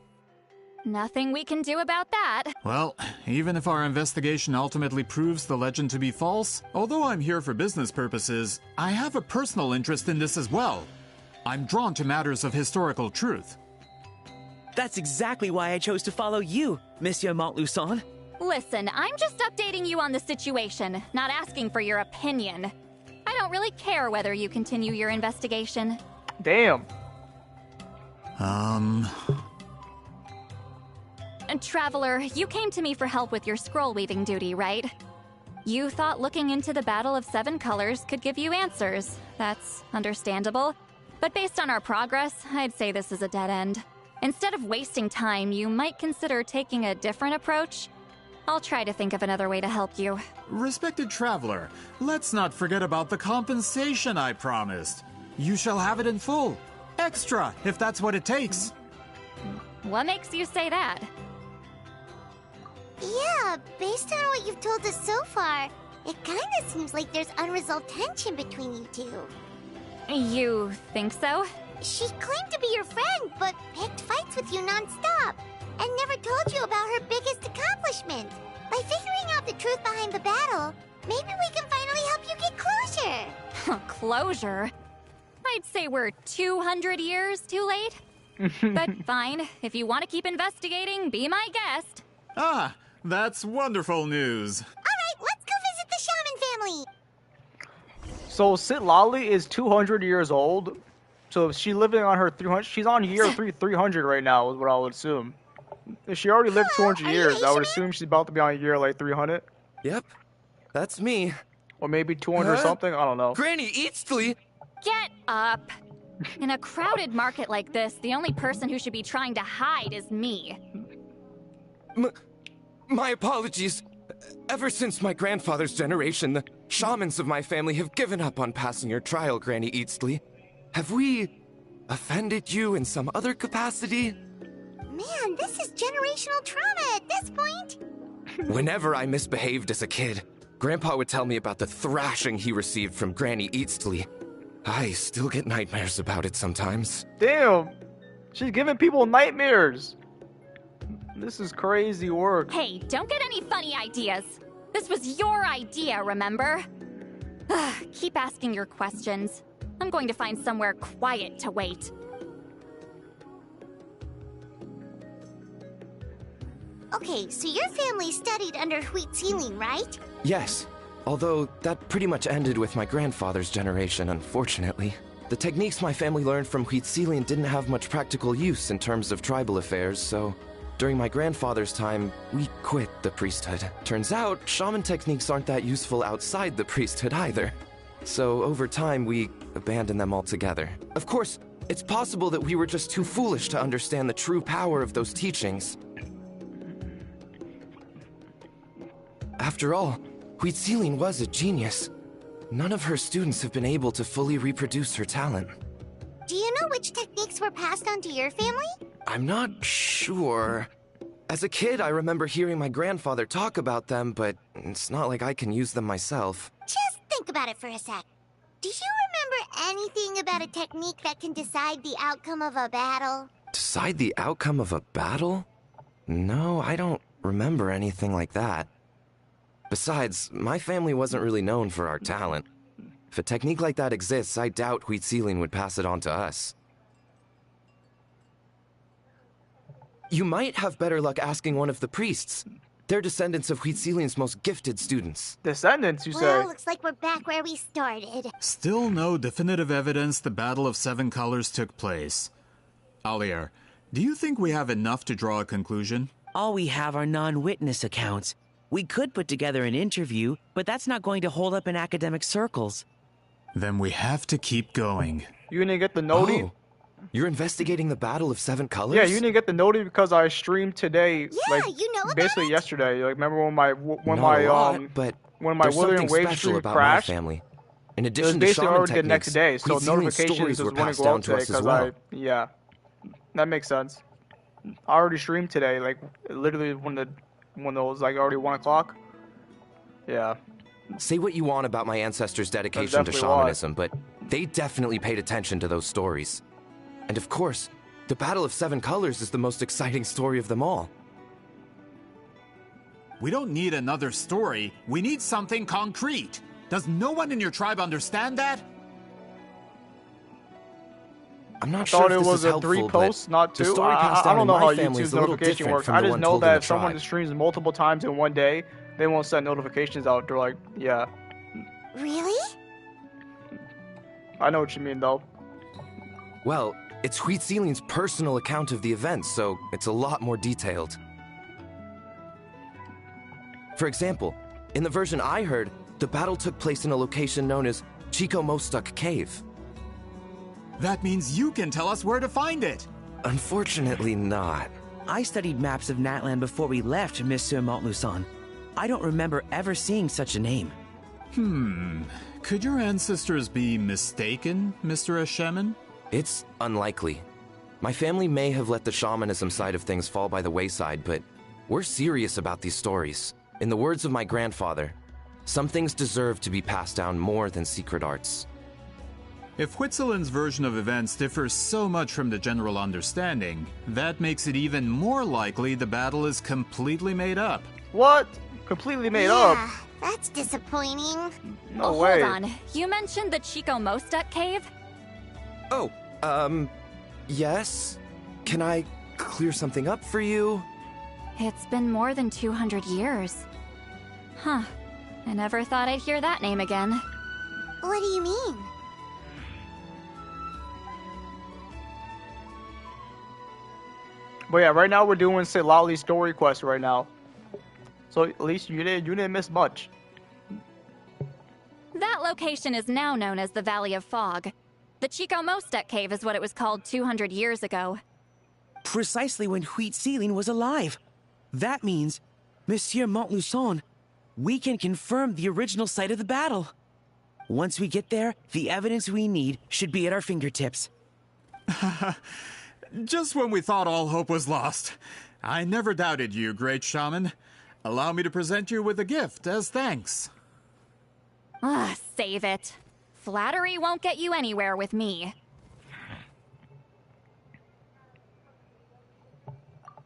Nothing we can do about that. Well, even if our investigation ultimately proves the legend to be false, although I'm here for business purposes, I have a personal interest in this as well. I'm drawn to matters of historical truth. That's exactly why I chose to follow you, Monsieur Montluçon. Listen, I'm just updating you on the situation, not asking for your opinion. I don't really care whether you continue your investigation. Damn. Traveler, you came to me for help with your scroll weaving duty, right? You thought looking into the Battle of Seven Colors could give you answers. That's understandable. But based on our progress, I'd say this is a dead end. Instead of wasting time, you might consider taking a different approach. I'll try to think of another way to help you. Respected Traveler, let's not forget about the compensation I promised. You shall have it in full. Extra, if that's what it takes. What makes you say that? Yeah, based on what you've told us so far, it kinda seems like there's unresolved tension between you two. You think so? She claimed to be your friend, but picked fights with you non-stop, and never told you about her biggest accomplishment. By figuring out the truth behind the battle, maybe we can finally help you get closure. Closure? I'd say we're 200 years too late. But fine, if you want to keep investigating, be my guest. Ah, that's wonderful news. Alright, let's go visit the shaman family. So Citlali is 200 years old. So if she's living on her 300, she's on year 300 right now, is what I would assume. If she already lived 200 years, I would assume she's about to be on year like 300. Yep, that's me. Or maybe 200 something, I don't know. Granny Eatsley! Get up! In a crowded market like this, the only person who should be trying to hide is me. My apologies. Ever since my grandfather's generation, the shamans of my family have given up on passing your trial, Granny Eatsley. Have we offended you in some other capacity? Man, this is generational trauma at this point. Whenever I misbehaved as a kid, Grandpa would tell me about the thrashing he received from Granny Eatsley. I still get nightmares about it sometimes. Damn! She's giving people nightmares! This is crazy work. Hey, don't get any funny ideas. This was your idea, remember? Keep asking your questions. I'm going to find somewhere quiet to wait. Okay, so your family studied under Wheat Zealing, right? Yes, although that pretty much ended with my grandfather's generation, unfortunately. The techniques my family learned from Wheat Zealing didn't have much practical use in terms of tribal affairs, so During my grandfather's time, we quit the priesthood. Turns out, shaman techniques aren't that useful outside the priesthood either. So over time, we abandoned them altogether. Of course, it's possible that we were just too foolish to understand the true power of those teachings. After all, Huitziling was a genius. None of her students have been able to fully reproduce her talent. Do you know which techniques were passed on to your family? I'm not sure. As a kid, I remember hearing my grandfather talk about them, but it's not like I can use them myself. Just think about it for a sec. Do you remember anything about a technique that can decide the outcome of a battle? Decide the outcome of a battle? No, I don't remember anything like that. Besides, my family wasn't really known for our talent. If a technique like that exists, I doubt Huitziling would pass it on to us. You might have better luck asking one of the priests. They're descendants of Huitziling's most gifted students. Descendants, you say? Well, looks like we're back where we started. Still no definitive evidence the Battle of Seven Colors took place. Alier, do you think we have enough to draw a conclusion? All we have are non-witness accounts. We could put together an interview, but that's not going to hold up in academic circles. Then we have to keep going. You didn't get the noti? Oh, you're investigating the Battle of Seven Colors? Yeah, you didn't get the noti because I streamed today. Yeah, like, you know about basically it? yesterday. Like, remember when my but when my there's Withering something Wave special stream about crashed? my family. In It was addition to basically shaman already the next techniques, day, so Huitziling's notifications stories was were going to passed go down out to today us as because well. yeah, that makes sense. I already streamed today, like literally when it was like already 1 o'clock. Yeah. Say what you want about my ancestors' dedication to definitely why. shamanism, but they definitely paid attention to those stories. And of course, the Battle of Seven Colors is the most exciting story of them all. We don't need another story. We need something concrete. Does no one in your tribe understand that? I'm not I sure thought if it this was is a 3 helpful, posts, but not the 2. story passed I down don't in know my how family YouTube's is a little notification different works. from I the just one know told in that the if someone tribe. streams multiple times in one day, they won't send notifications out. They're like, yeah. Really? I know what you mean, though. Well, it's Huitziling's personal account of the event, so it's a lot more detailed. For example, in the version I heard, the battle took place in a location known as Chico Mostuk Cave. That means you can tell us where to find it. Unfortunately not. I studied maps of Natlan before we left, Monsieur Montluçon. I don't remember ever seeing such a name. Could your ancestors be mistaken, Mr. Shaman? It's unlikely. My family may have let the shamanism side of things fall by the wayside, but we're serious about these stories. In the words of my grandfather, some things deserve to be passed down more than secret arts. If Huitzilin's version of events differs so much from the general understanding, that makes it even more likely the battle is completely made up. What? Completely made up? That's disappointing. No way. Hold on. You mentioned the Chico Mostuk cave? Oh, yes? Can I clear something up for you? It's been more than 200 years. Huh. I never thought I'd hear that name again. What do you mean? But yeah, right now we're doing Lolly's story quest right now. So at least you didn't miss much. That location is now known as the Valley of Fog. The Chico Mostuk cave is what it was called 200 years ago. Precisely when Huitziling was alive. That means, Monsieur Montluçon, we can confirm the original site of the battle. Once we get there, the evidence we need should be at our fingertips. Just when we thought all hope was lost. I never doubted you, great shaman. Allow me to present you with a gift as thanks. Save it. Flattery won't get you anywhere with me.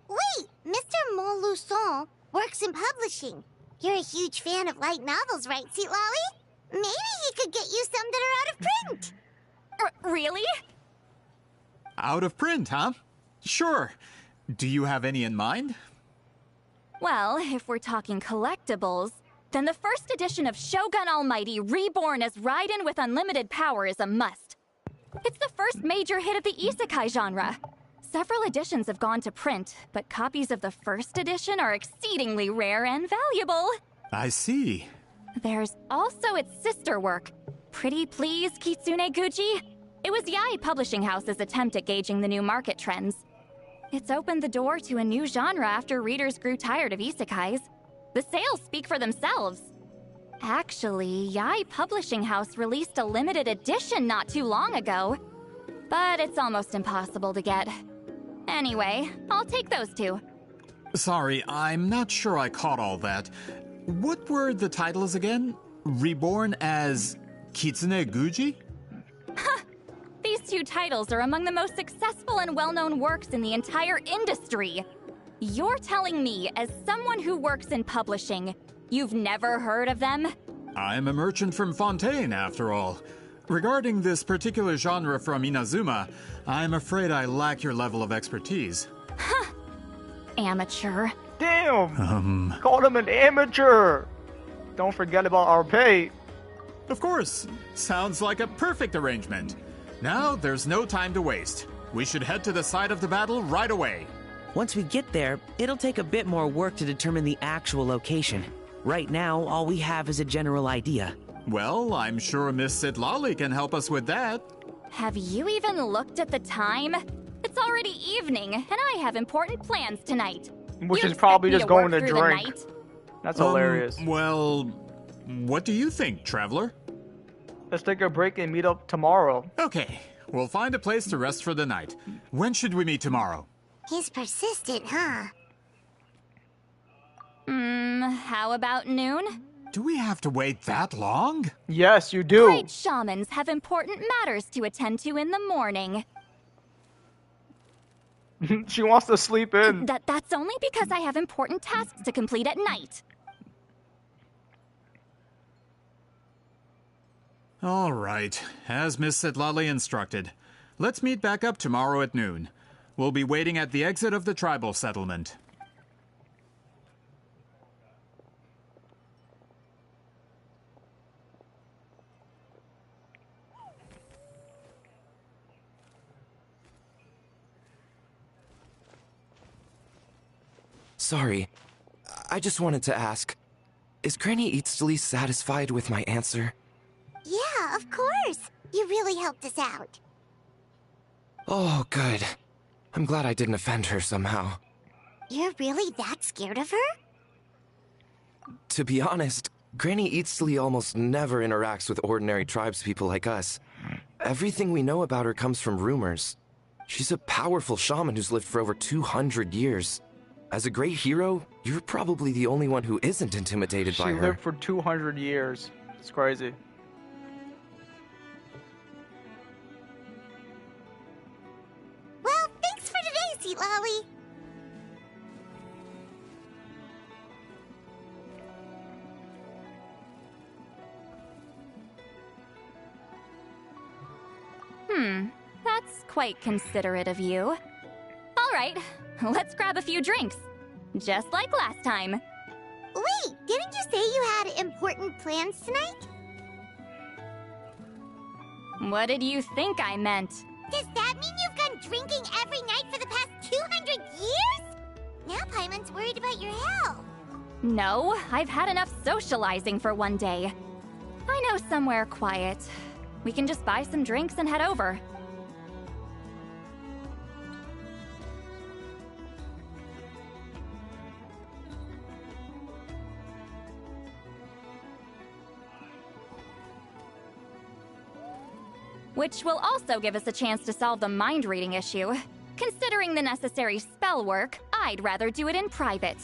Wait, Mr. Montluçon works in publishing. You're a huge fan of light novels, right, Sweet Lolly? Maybe he could get you some that are out of print. Really? Out of print, huh? Sure. Do you have any in mind? Well, if we're talking collectibles, then the first edition of Shogun Almighty Reborn as Raiden with Unlimited Power is a must. It's the first major hit of the isekai genre. Several editions have gone to print, but copies of the first edition are exceedingly rare and valuable. I see. There's also its sister work, Pretty Please Kitsune Guji. It was Yae Publishing House's attempt at gauging the new market trends. It's opened the door to a new genre after readers grew tired of isekais. The sales speak for themselves. Actually, Yae Publishing House released a limited edition not too long ago, but it's almost impossible to get. Anyway, I'll take those two. Sorry, I'm not sure I caught all that. What were the titles again? Reborn as Kitsune Guji? These two titles are among the most successful and well-known works in the entire industry. You're telling me, as someone who works in publishing, you've never heard of them? I'm a merchant from Fontaine, after all. Regarding this particular genre from Inazuma, I'm afraid I lack your level of expertise. Amateur. Damn! Called him an amateur! Don't forget about our pay. Of course. Sounds like a perfect arrangement. Now, there's no time to waste. We should head to the site of the battle right away. Once we get there, it'll take a bit more work to determine the actual location. Right now, all we have is a general idea. Well, I'm sure Miss Sitlali can help us with that. Have you even looked at the time? It's already evening, and I have important plans tonight. Which is probably just going to drink. That's hilarious. Well, what do you think, Traveler? Let's take a break and meet up tomorrow. Okay, we'll find a place to rest for the night. When should we meet tomorrow? He's persistent, huh? How about noon? Do we have to wait that long? Yes, you do. Great shamans have important matters to attend to in the morning. She wants to sleep in. That's only because I have important tasks to complete at night. All right, as Miss Sitlali instructed. Let's meet back up tomorrow at noon. We'll be waiting at the exit of the tribal settlement. Sorry, I just wanted to ask, is Granny Eatsley satisfied with my answer? Yeah, of course. You really helped us out. Oh, good. I'm glad I didn't offend her somehow. You're really that scared of her? To be honest, Granny Eatsley almost never interacts with ordinary tribespeople like us. Everything we know about her comes from rumors. She's a powerful shaman who's lived for over 200 years. As a great hero, you're probably the only one who isn't intimidated by her. She lived for 200 years. It's crazy. Well, thanks for today, Sweet Lolly. That's quite considerate of you. All right, let's grab a few drinks. Just like last time. Wait, didn't you say you had important plans tonight? What did you think I meant? Does that mean you've gone drinking every night for the past 200 years? Now Paimon's worried about your health. No, I've had enough socializing for one day. I know somewhere quiet. We can just buy some drinks and head over. Which will also give us a chance to solve the mind-reading issue. Considering the necessary spell work, I'd rather do it in private.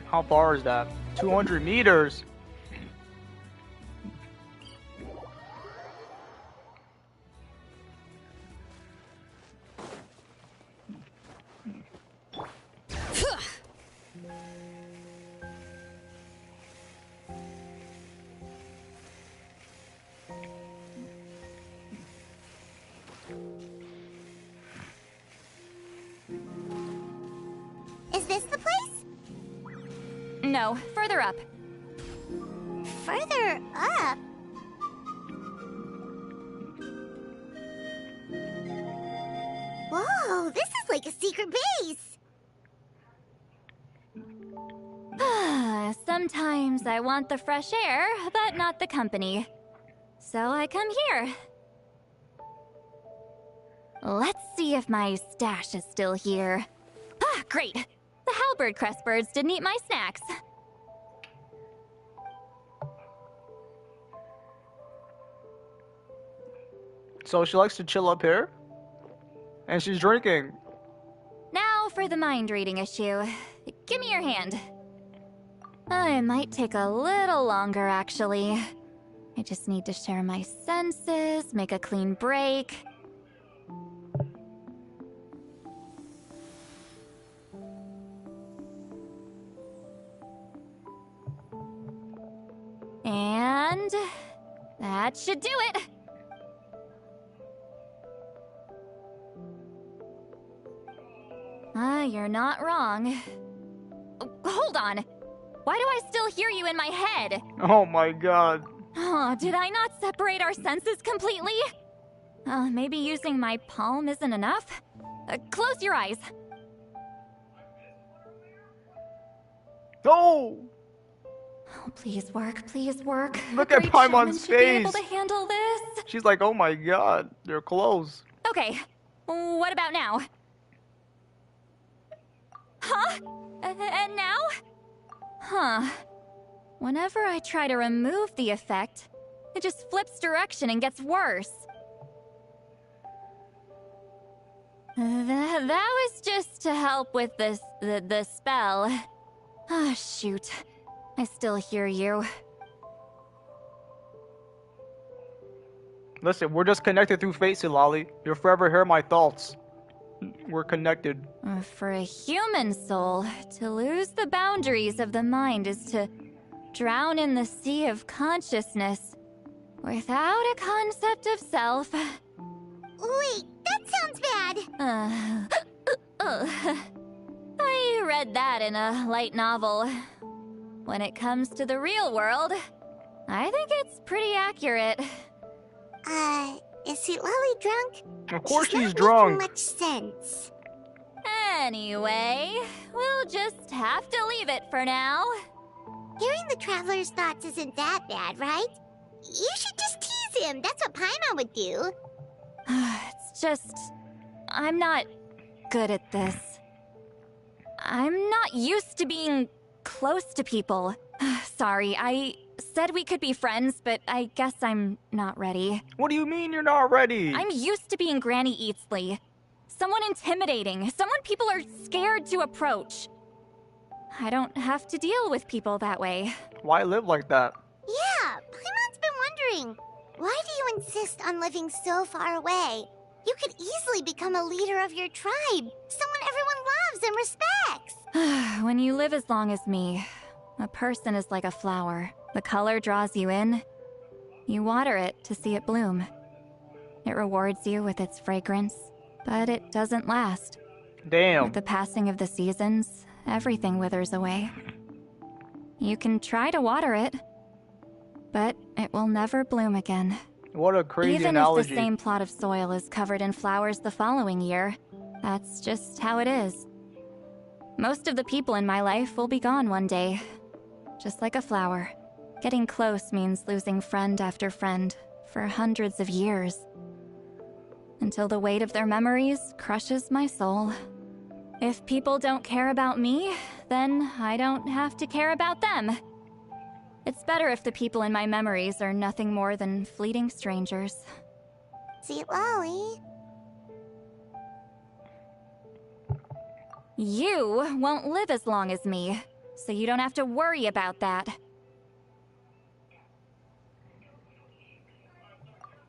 How far is that? 200 meters. Is this the place? No, further up. Further up? Whoa, this is like a secret base. Sometimes I want the fresh air, but not the company. So I come here. Let's see if my stash is still here. Ah, great! The halberd crest birds didn't eat my snacks. So she likes to chill up here? And she's drinking. Now for the mind reading issue. Give me your hand. It might take a little longer, actually. I just need to share my senses, make a clean break. And that should do it. You're not wrong. Hold on. Why do I still hear you in my head? Oh my god. Oh, did I not separate our senses completely? Maybe using my palm isn't enough? Close your eyes. No! Oh, please work, please work. Look at Paimon's Be able face. to handle this. She's like, oh my god, they're close. Okay, what about now? Huh? And now? Huh. Whenever I try to remove the effect, it just flips direction and gets worse. That was just to help with the spell. Ah, shoot. I still hear you. Listen, we're just connected through fate, Silali. You'll forever hear my thoughts. We're connected. For a human soul, to lose the boundaries of the mind is to drown in the sea of consciousness without a concept of self. Wait, that sounds bad. I read that in a light novel. When it comes to the real world, I think it's pretty accurate. Is Silali drunk? Of course she's not drunk. making much sense. Anyway, we'll just have to leave it for now. Hearing the traveler's thoughts isn't that bad, right? You should just tease him. That's what Paimon would do. It's just... I'm not good at this. I'm not used to being close to people. Sorry, I said we could be friends, but I guess I'm not ready. What do you mean you're not ready? I'm used to being Granny Eatsley. Someone intimidating, someone people are scared to approach. I don't have to deal with people that way. Why live like that? Yeah, Paimon's been wondering. Why do you insist on living so far away? You could easily become a leader of your tribe. Someone everyone loves and respects. When you live as long as me, a person is like a flower. The color draws you in. You water it to see it bloom. It rewards you with its fragrance, but it doesn't last. Damn. With the passing of the seasons, everything withers away. You can try to water it, but it will never bloom again. What a crazy Even analogy. if the same plot of soil is covered in flowers the following year, that's just how it is. Most of the people in my life will be gone one day. Just like a flower. Getting close means losing friend after friend for hundreds of years. Until the weight of their memories crushes my soul. If people don't care about me, then I don't have to care about them. It's better if the people in my memories are nothing more than fleeting strangers. See, Lolly. You won't live as long as me, so you don't have to worry about that.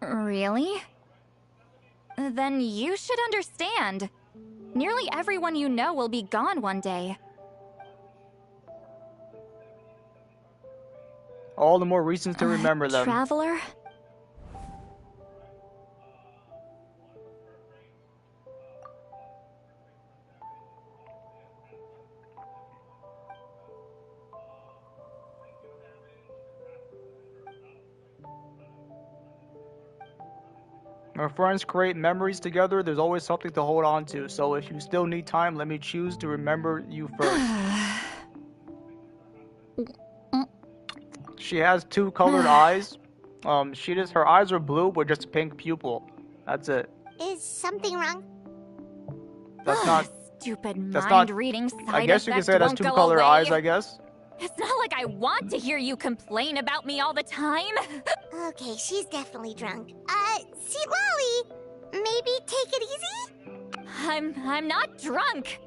Really? Then you should understand. Nearly everyone you know will be gone one day. All the more reasons to remember them. Traveler? When friends create memories together, there's always something to hold on to. So if you still need time, let me choose to remember you first. She has two colored eyes. Her eyes are blue with just a pink pupil. That's it. Is something wrong? That's not... Stupid That's mind-reading not... side I guess you could say it has two colored eyes, I guess. It's not like I want to hear you complain about me all the time. Okay, she's definitely drunk. See, Lolly, maybe take it easy? I'm not drunk.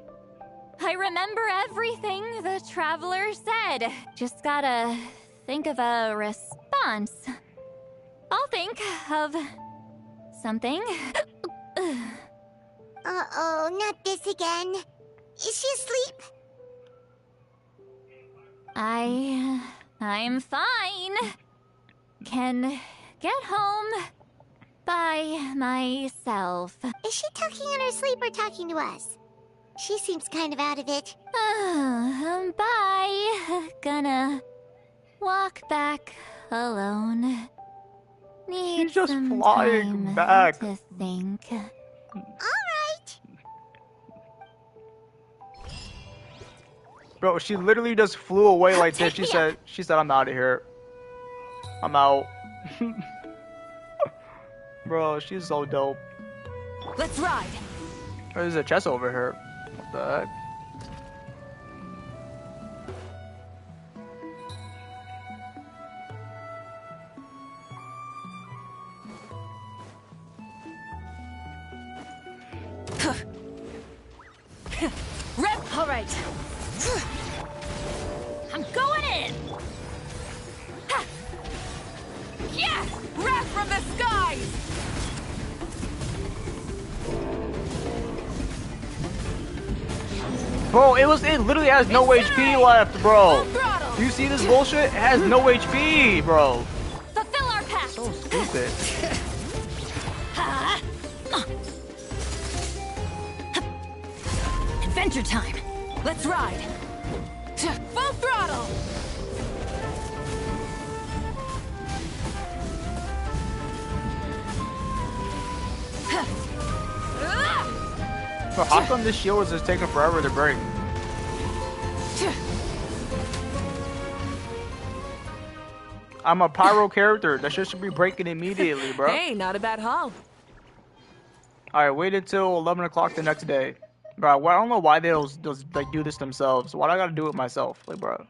I remember everything the traveler said. Just gotta think of a response. I'll think of something. Uh-oh, not this again. Is she asleep? I'm fine. Can get home by myself. Is she talking in her sleep or talking to us? She seems kind of out of it. Bye. Gonna walk back alone. Need She's just some flying time back. to think. Alright. Bro, she literally just flew away like this. She said, I'm out of here. I'm out. Bro, she's so dope. Let's ride. There's a chest over here. What the heck? Rep. All right. I'm going in. Ha. Yeah, wrath from the skies. Bro, it literally has no HP left, bro. Do you see this bullshit? It has no HP, bro. Fulfill our pact. So stupid. Adventure time. Let's ride. Full throttle. Bro, how come this shield is just taking forever to break? I'm a pyro character. That shit should be breaking immediately, bro. Hey, not a bad haul. Alright, wait until 11 o'clock the next day. Bro, I don't know why they'll like do this themselves. Why do I gotta do it myself? Like, bro.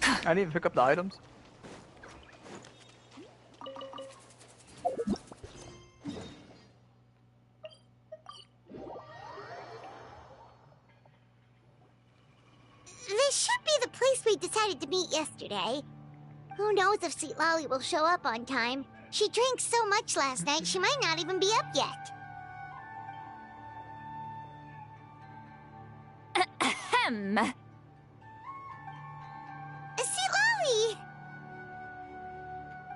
I didn't even pick up the items. This should be the place we decided to meet yesterday. Who knows if Sweet Lolly will show up on time. She drank so much last night, she might not even be up yet. Ahem. Sweet Lolly!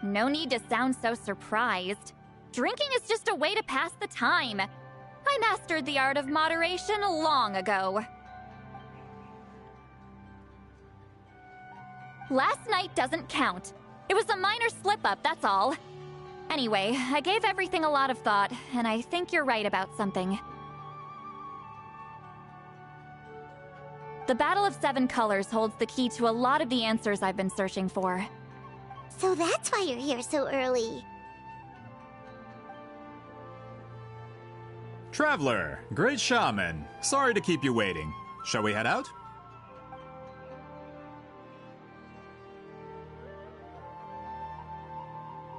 No need to sound so surprised. Drinking is just a way to pass the time. I mastered the art of moderation long ago. Last night doesn't count. It was a minor slip-up, that's all. Anyway, I gave everything a lot of thought, and I think you're right about something. The Battle of Seven Colors holds the key to a lot of the answers I've been searching for. So that's why you're here so early. Traveler, great shaman. Sorry to keep you waiting. Shall we head out?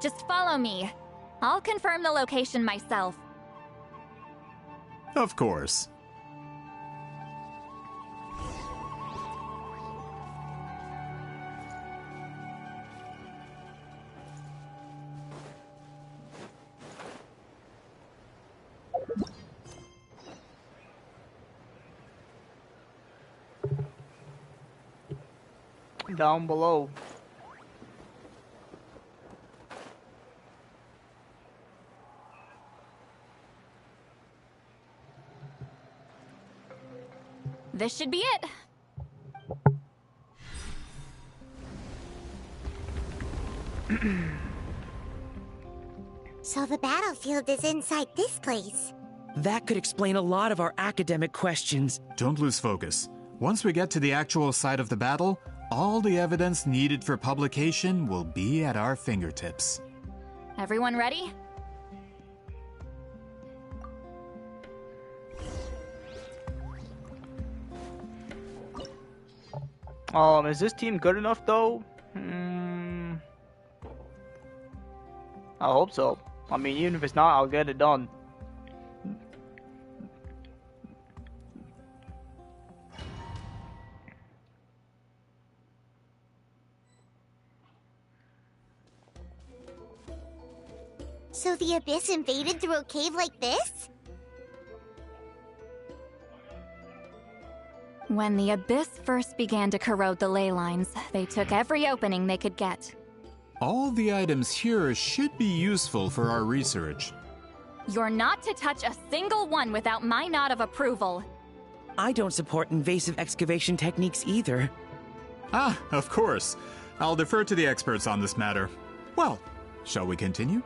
Just follow me. I'll confirm the location myself. Of course. Down below. this should be it. So the battlefield is inside this place. That could explain a lot of our academic questions. Don't lose focus. Once we get to the actual site of the battle, all the evidence needed for publication will be at our fingertips. Everyone ready? Is this team good enough though? I hope so. I mean, even if it's not, I'll get it done. So the Abyss invaded through a cave like this? When the Abyss first began to corrode the ley lines, they took every opening they could get. All the items here should be useful for our research. You're not to touch a single one without my nod of approval. I don't support invasive excavation techniques either. Ah, of course. I'll defer to the experts on this matter. Well, shall we continue?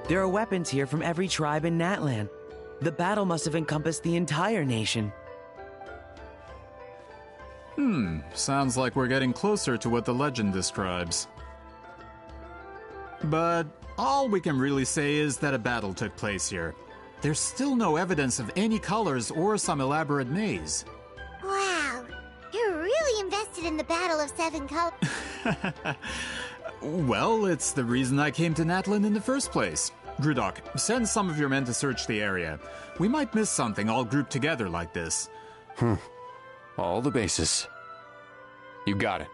There are weapons here from every tribe in Natlan. The battle must have encompassed the entire nation. Sounds like we're getting closer to what the legend describes. But all we can really say is that a battle took place here. There's still no evidence of any colors or some elaborate maze. Wow, you're really invested in the Battle of Seven Colors. Well, it's the reason I came to Natlan in the first place. Grudok, send some of your men to search the area. We might miss something all grouped together like this. All the bases. You got it.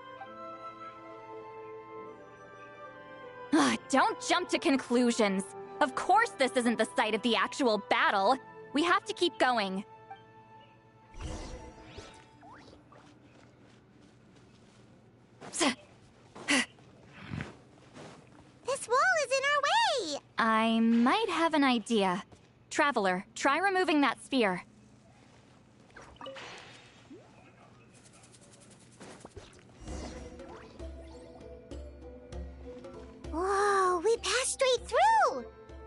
Don't jump to conclusions. Of course this isn't the site of the actual battle. We have to keep going. This wall is in our way! I might have an idea. Traveler, try removing that sphere. Whoa, we passed straight through!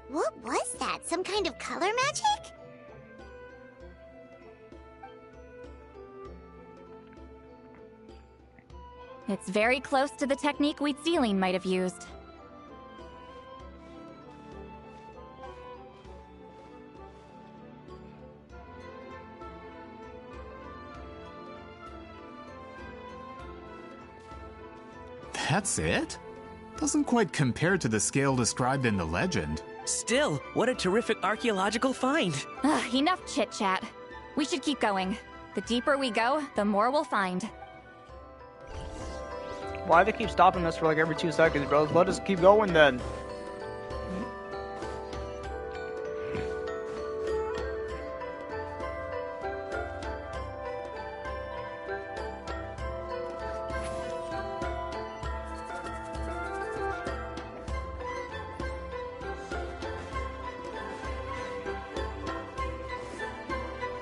What was that? Some kind of color magic? It's very close to the technique Wheatsealing might have used. That's it? Doesn't quite compare to the scale described in the legend. Still, what a terrific archaeological find. Enough chit-chat. We should keep going. The deeper we go, the more we'll find. Why do they keep stopping us for like every 2 seconds, bros? Let us keep going then.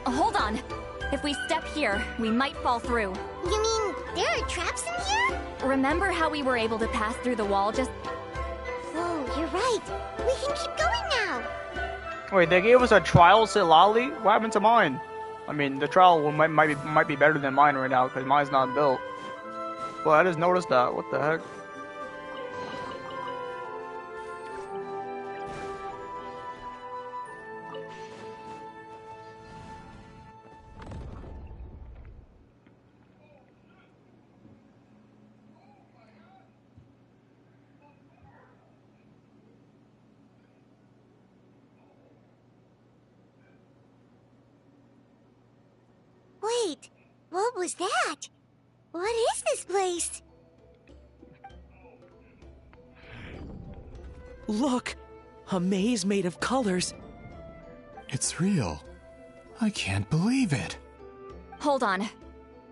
Hold on. If we step here, we might fall through. You mean there are traps in here? Remember how we were able to pass through the wall just... Whoa, you're right. We can keep going now. Wait, they gave us a trial Silali? What happened to mine? I mean, the trial might be better than mine right now, because mine's not built. Well, I just noticed that. What the heck? Wait, what was that? What is this place? Look! A maze made of colors. It's real. I can't believe it. Hold on.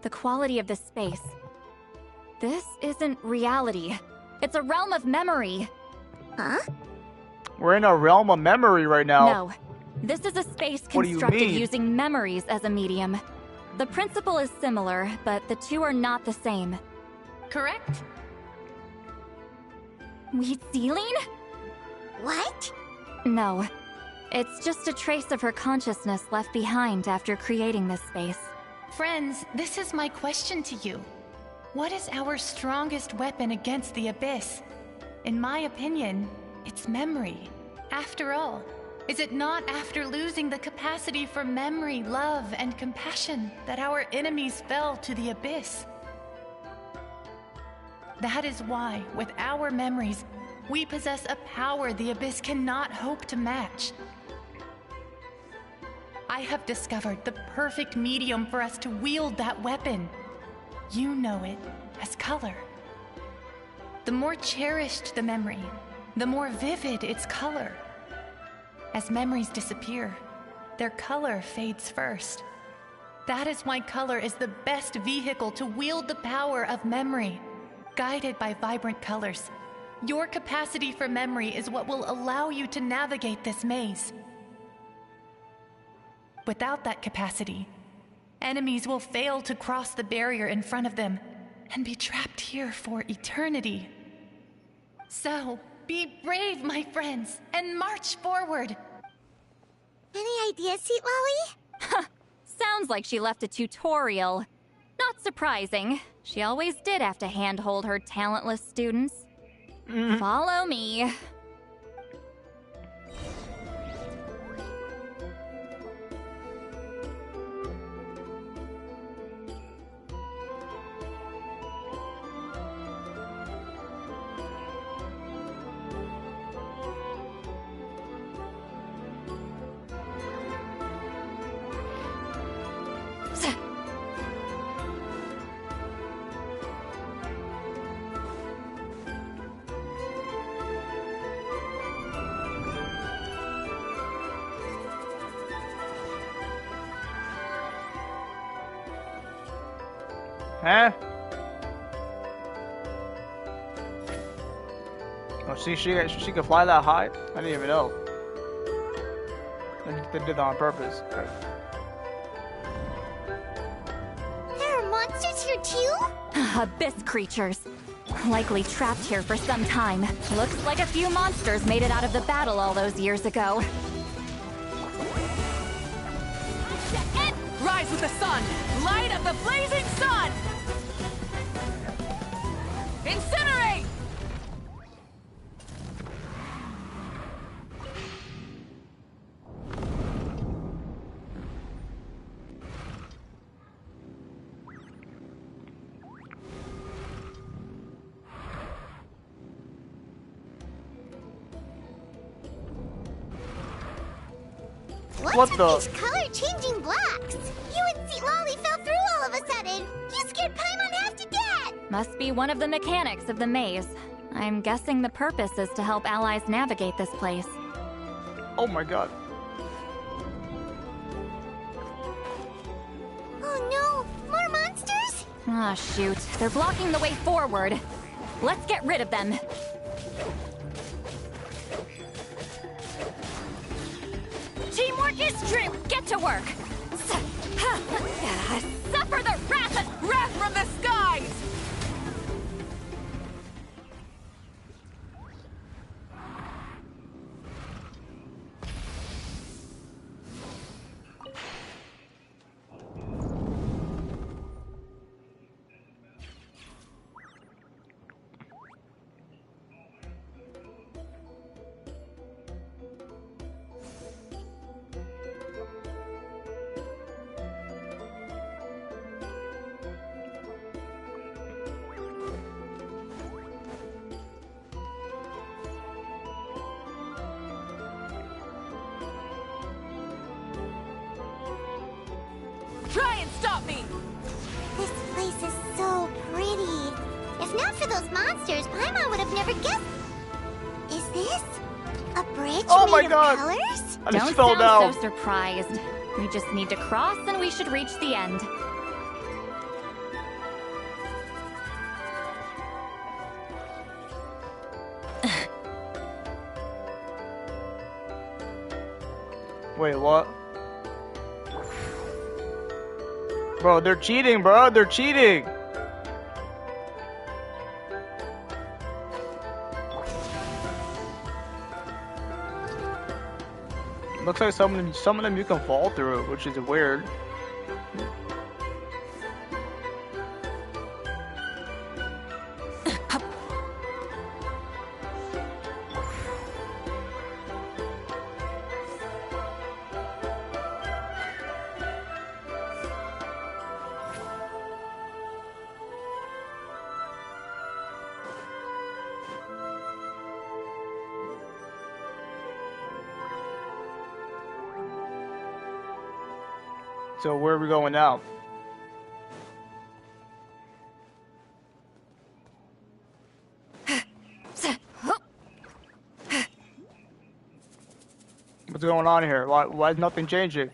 The quality of this space. This isn't reality. It's a realm of memory. Huh? We're in a realm of memory right now. No. This is a space What do you constructed mean? using memories as a medium. The principle is similar, but the two are not the same. Correct? Wheat ceiling? What? No. It's just a trace of her consciousness left behind after creating this space. Friends, this is my question to you. What is our strongest weapon against the Abyss? In my opinion, it's memory. After all, is it not after losing the capacity for memory, love, and compassion that our enemies fell to the Abyss? That is why, with our memories, we possess a power the Abyss cannot hope to match. I have discovered the perfect medium for us to wield that weapon. You know it as color. The more cherished the memory, the more vivid its color. As memories disappear, their color fades first. That is why color is the best vehicle to wield the power of memory. Guided by vibrant colors, your capacity for memory is what will allow you to navigate this maze. Without that capacity, enemies will fail to cross the barrier in front of them and be trapped here for eternity. So, be brave, my friends, and march forward. Any ideas, Sweet Lolly? Sounds like she left a tutorial. Not surprising. She always did have to handhold her talentless students. Follow me. Huh? Oh, she could fly that high? I didn't even know. They did that on purpose. There are monsters here too? Abyss creatures. Likely trapped here for some time. Looks like a few monsters made it out of the battle all those years ago. Rise with the sun! Light of the blazing sun! Incinerate! What the? These color-changing blocks? You and Sweet Lolly fell through all of a sudden. You scared Paimon half to death. Must be one of the mechanics of the maze. I'm guessing the purpose is to help allies navigate this place. Oh my god. Oh no, more monsters? Ah, shoot. They're blocking the way forward. Let's get rid of them. Teamwork is true. Get to work. Suffer the wrath from the skies! Try and stop me! This place is so pretty. If not for those monsters, Paimon would have never guessed. Is this a bridge Oh made my of god! colors? I just Don't fell sound down. so surprised. We just need to cross and we should reach the end. Wait, what? Bro, they're cheating, bro. They're cheating. Looks like some of them you can fall through, which is weird. So where are we going now? What's going on here? Why is nothing changing?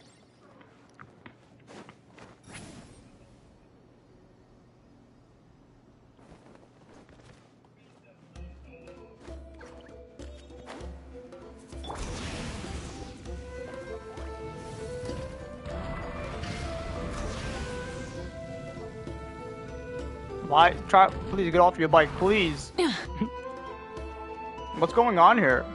Why? Please get off your bike, please. What's going on here?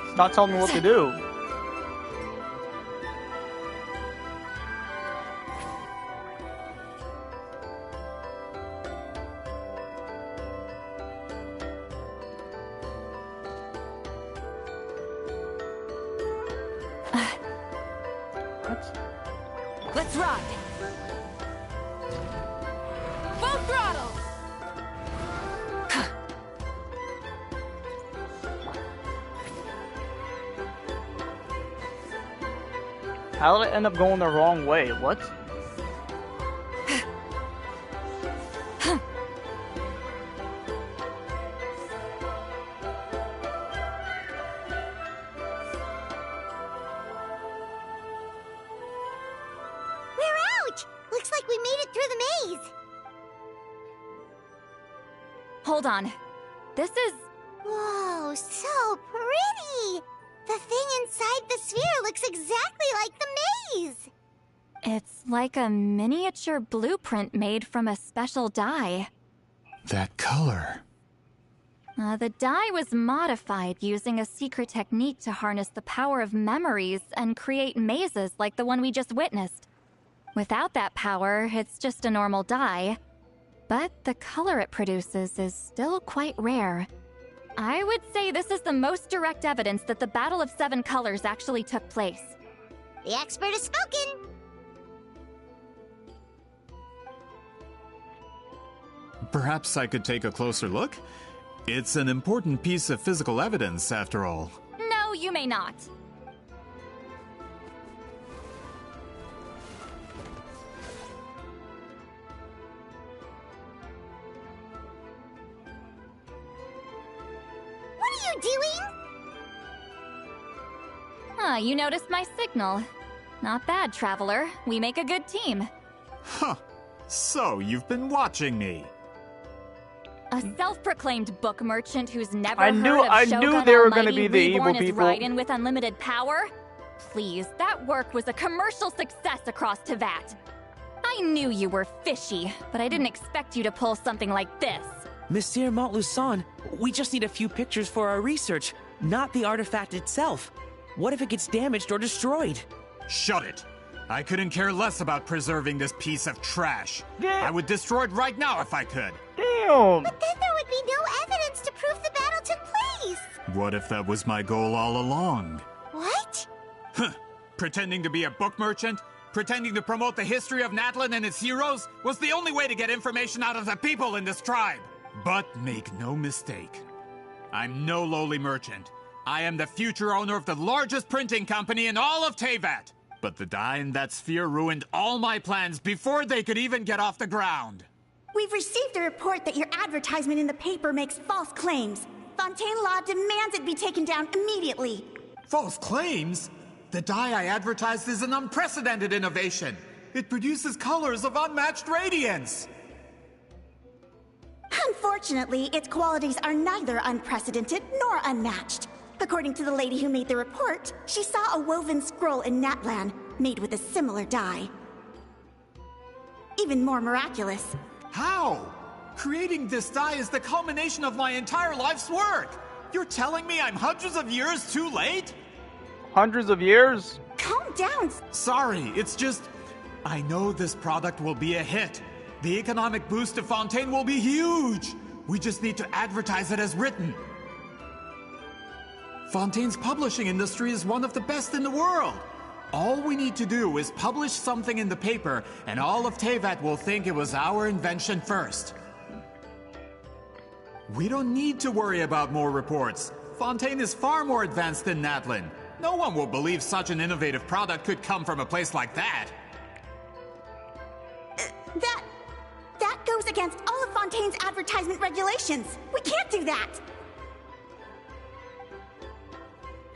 It's not telling me what to do. Let's ride! Full throttle! How did it end up going the wrong way? What? Looks like we made it through the maze. Hold on. This is... Whoa, so pretty! The thing inside the sphere looks exactly like the maze! It's like a miniature blueprint made from a special dye. That color. The dye was modified using a secret technique to harness the power of memories and create mazes like the one we just witnessed. Without that power, it's just a normal dye. But the color it produces is still quite rare. I would say this is the most direct evidence that the Battle of Seven Colors actually took place. The expert has spoken! Perhaps I could take a closer look? It's an important piece of physical evidence, after all. No, you may not. What are you doing? Huh, you noticed my signal. Not bad, Traveler. We make a good team. Huh. So, you've been watching me. A self-proclaimed book merchant who's never I heard knew of Shogun they were Almighty gonna be the evil reborn as people. Raiden with unlimited power? Please, that work was a commercial success across Teyvat. I knew you were fishy, but I didn't expect you to pull something like this. Monsieur Montluçon, we just need a few pictures for our research, not the artifact itself. What if it gets damaged or destroyed? Shut it! I couldn't care less about preserving this piece of trash. I would destroy it right now if I could. Damn! But then there would be no evidence to prove the battle took place! What if that was my goal all along? What? Huh. Pretending to be a book merchant? Pretending to promote the history of Natlan and its heroes was the only way to get information out of the people in this tribe. But make no mistake, I'm no lowly merchant. I am the future owner of the largest printing company in all of Teyvat. But the dye in that sphere ruined all my plans before they could even get off the ground. We've received a report that your advertisement in the paper makes false claims. Fontaine Law demands it be taken down immediately. False claims? The dye I advertised is an unprecedented innovation. It produces colors of unmatched radiance. Unfortunately, its qualities are neither unprecedented nor unmatched. According to the lady who made the report, she saw a woven scroll in Natlan made with a similar dye. Even more miraculous. How? Creating this dye is the culmination of my entire life's work. You're telling me I'm hundreds of years too late? Hundreds of years? Calm down. Sorry, it's just... I know this product will be a hit. The economic boost to Fontaine will be huge. We just need to advertise it as written. Fontaine's publishing industry is one of the best in the world. All we need to do is publish something in the paper, and all of Teyvat will think it was our invention first. We don't need to worry about more reports. Fontaine is far more advanced than Natlan. No one will believe such an innovative product could come from a place like that. That goes against all of Fontaine's advertisement regulations. We can't do that.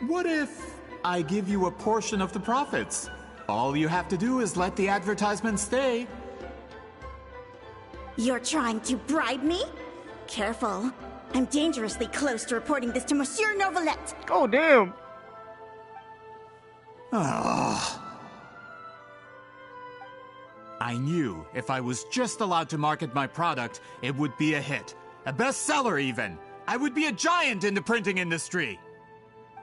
What if I give you a portion of the profits? All you have to do is let the advertisement stay. You're trying to bribe me? Careful. I'm dangerously close to reporting this to Monsieur Novelette. Oh, damn. I knew if I was just allowed to market my product, it would be a hit. A bestseller, even. I would be a giant in the printing industry.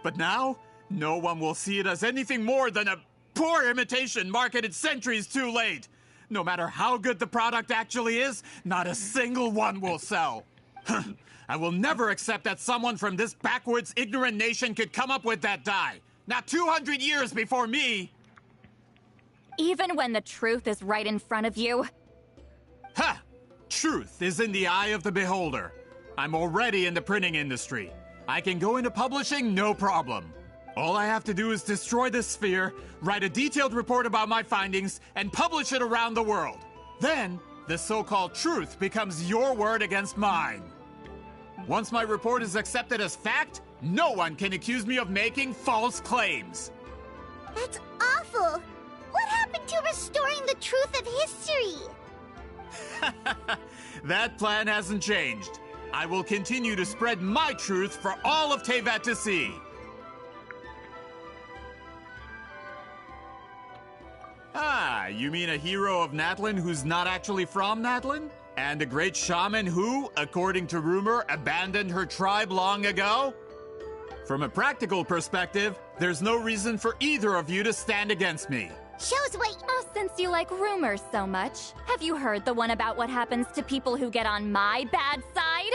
But now, no one will see it as anything more than a poor imitation marketed centuries too late. No matter how good the product actually is, not a single one will sell. I will never accept that someone from this backwards, ignorant nation could come up with that dye. Not 200 years before me! Even when the truth is right in front of you? Ha! Truth is in the eye of the beholder. I'm already in the printing industry. I can go into publishing, no problem. All I have to do is destroy this sphere, write a detailed report about my findings, and publish it around the world. Then, the so-called truth becomes your word against mine. Once my report is accepted as fact, no one can accuse me of making false claims. That's awful. What happened to restoring the truth of history? That plan hasn't changed. I will continue to spread my truth for all of Teyvat to see. Ah, you mean a hero of Natlan who's not actually from Natlan? And a great shaman who, according to rumor, abandoned her tribe long ago? From a practical perspective, there's no reason for either of you to stand against me. Shows what... Oh, since you like rumors so much, have you heard the one about what happens to people who get on my bad side?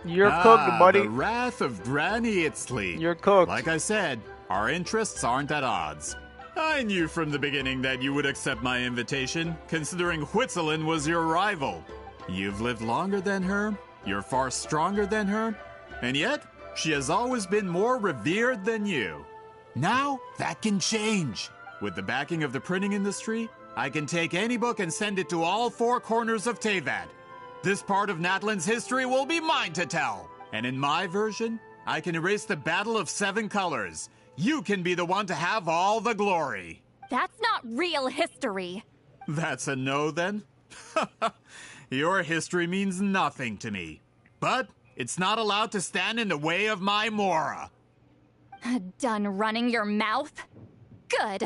You're cooked, buddy. The wrath of Granny Itzley. You're cooked. Like I said, our interests aren't at odds. I knew from the beginning that you would accept my invitation, considering Huitzilin was your rival. You've lived longer than her, you're far stronger than her, and yet, she has always been more revered than you. Now, that can change. With the backing of the printing industry, I can take any book and send it to all four corners of Teyvat. This part of Natlan's history will be mine to tell. And in my version, I can erase the Battle of Seven Colors. You can be the one to have all the glory. That's not real history. That's a no, then? Your history means nothing to me. But it's not allowed to stand in the way of my Mora. Done running your mouth? Good.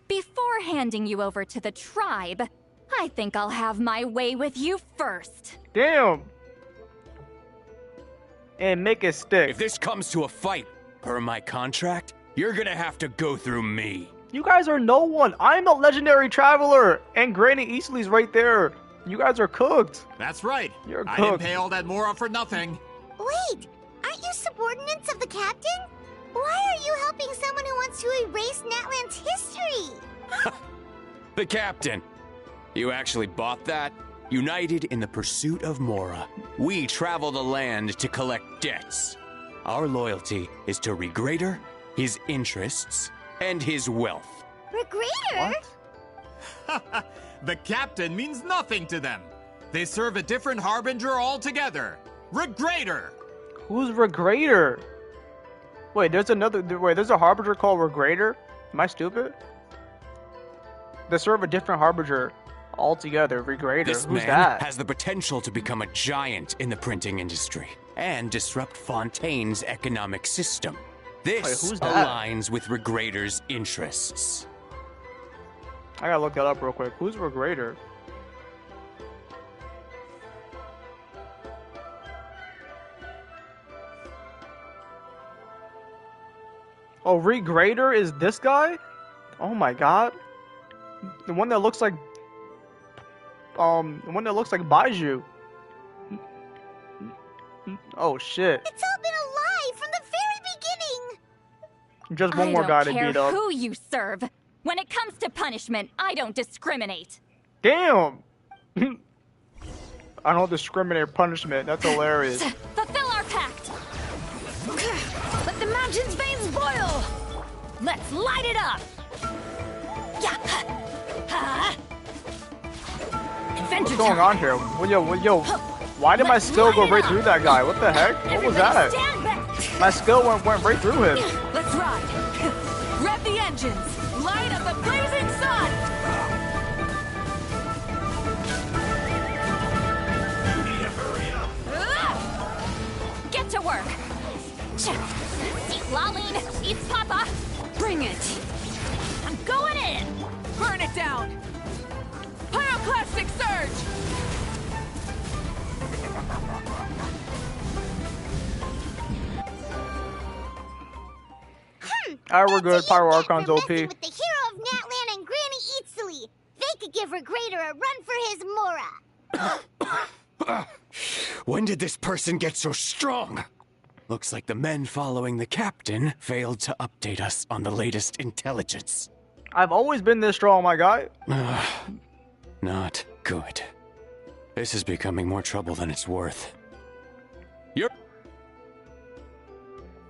Before handing you over to the tribe, I think I'll have my way with you first. Damn. And make it stick. If this comes to a fight, per my contract, you're gonna have to go through me. You guys are no one. I'm the legendary traveler. And Granny Eastley's right there. You guys are cooked. That's right. You're cooked. I didn't pay all that Mora for nothing. Wait, aren't you subordinates of the captain? Why are you helping someone who wants to erase Natlan's history? The captain. You actually bought that? United in the pursuit of Mora, we travel the land to collect debts. Our loyalty is to Regrader, his interests, and his wealth. Regrader? The captain means nothing to them. They serve a different harbinger altogether. Regrader! Who's Regrader? Wait, there's a harbinger called Regrader? Am I stupid? They serve a different harbinger altogether. Regrader. This Who's man that? has the potential to become a giant in the printing industry and disrupt Fontaine's economic system. This Wait, who's that? aligns with Regrader's interests. I gotta look that up real quick. Who's Regrader? Oh, Regrader is this guy? Oh my god. The one that looks like Baiju. Oh shit. It's all been a lie from the very beginning! Just one more guy to beat I up. don't care who you serve. When it comes to punishment, I don't discriminate. Damn! I don't discriminate punishment. That's hilarious. Fulfill our pact! Let the mountain's veins boil! Let's light it up! What's going on here? Yo, why did my skill go right through that guy? What the heck? What was that? My skill went right through him. Let's ride! Rev the engines! Light up the blazing sun! Get to work! Eat Laline! Eat Papa! Bring it! I'm going in! Burn it down! Pyroclastic surge! Alright, we're good. Pyro Archon's OP. With the hero of Natlan and Granny Eatsley. They could give Regrader a run for his Mora. When did this person get so strong? Looks like the men following the captain failed to update us on the latest intelligence. I've always been this strong, my guy. Not good. This is becoming more trouble than it's worth. You're...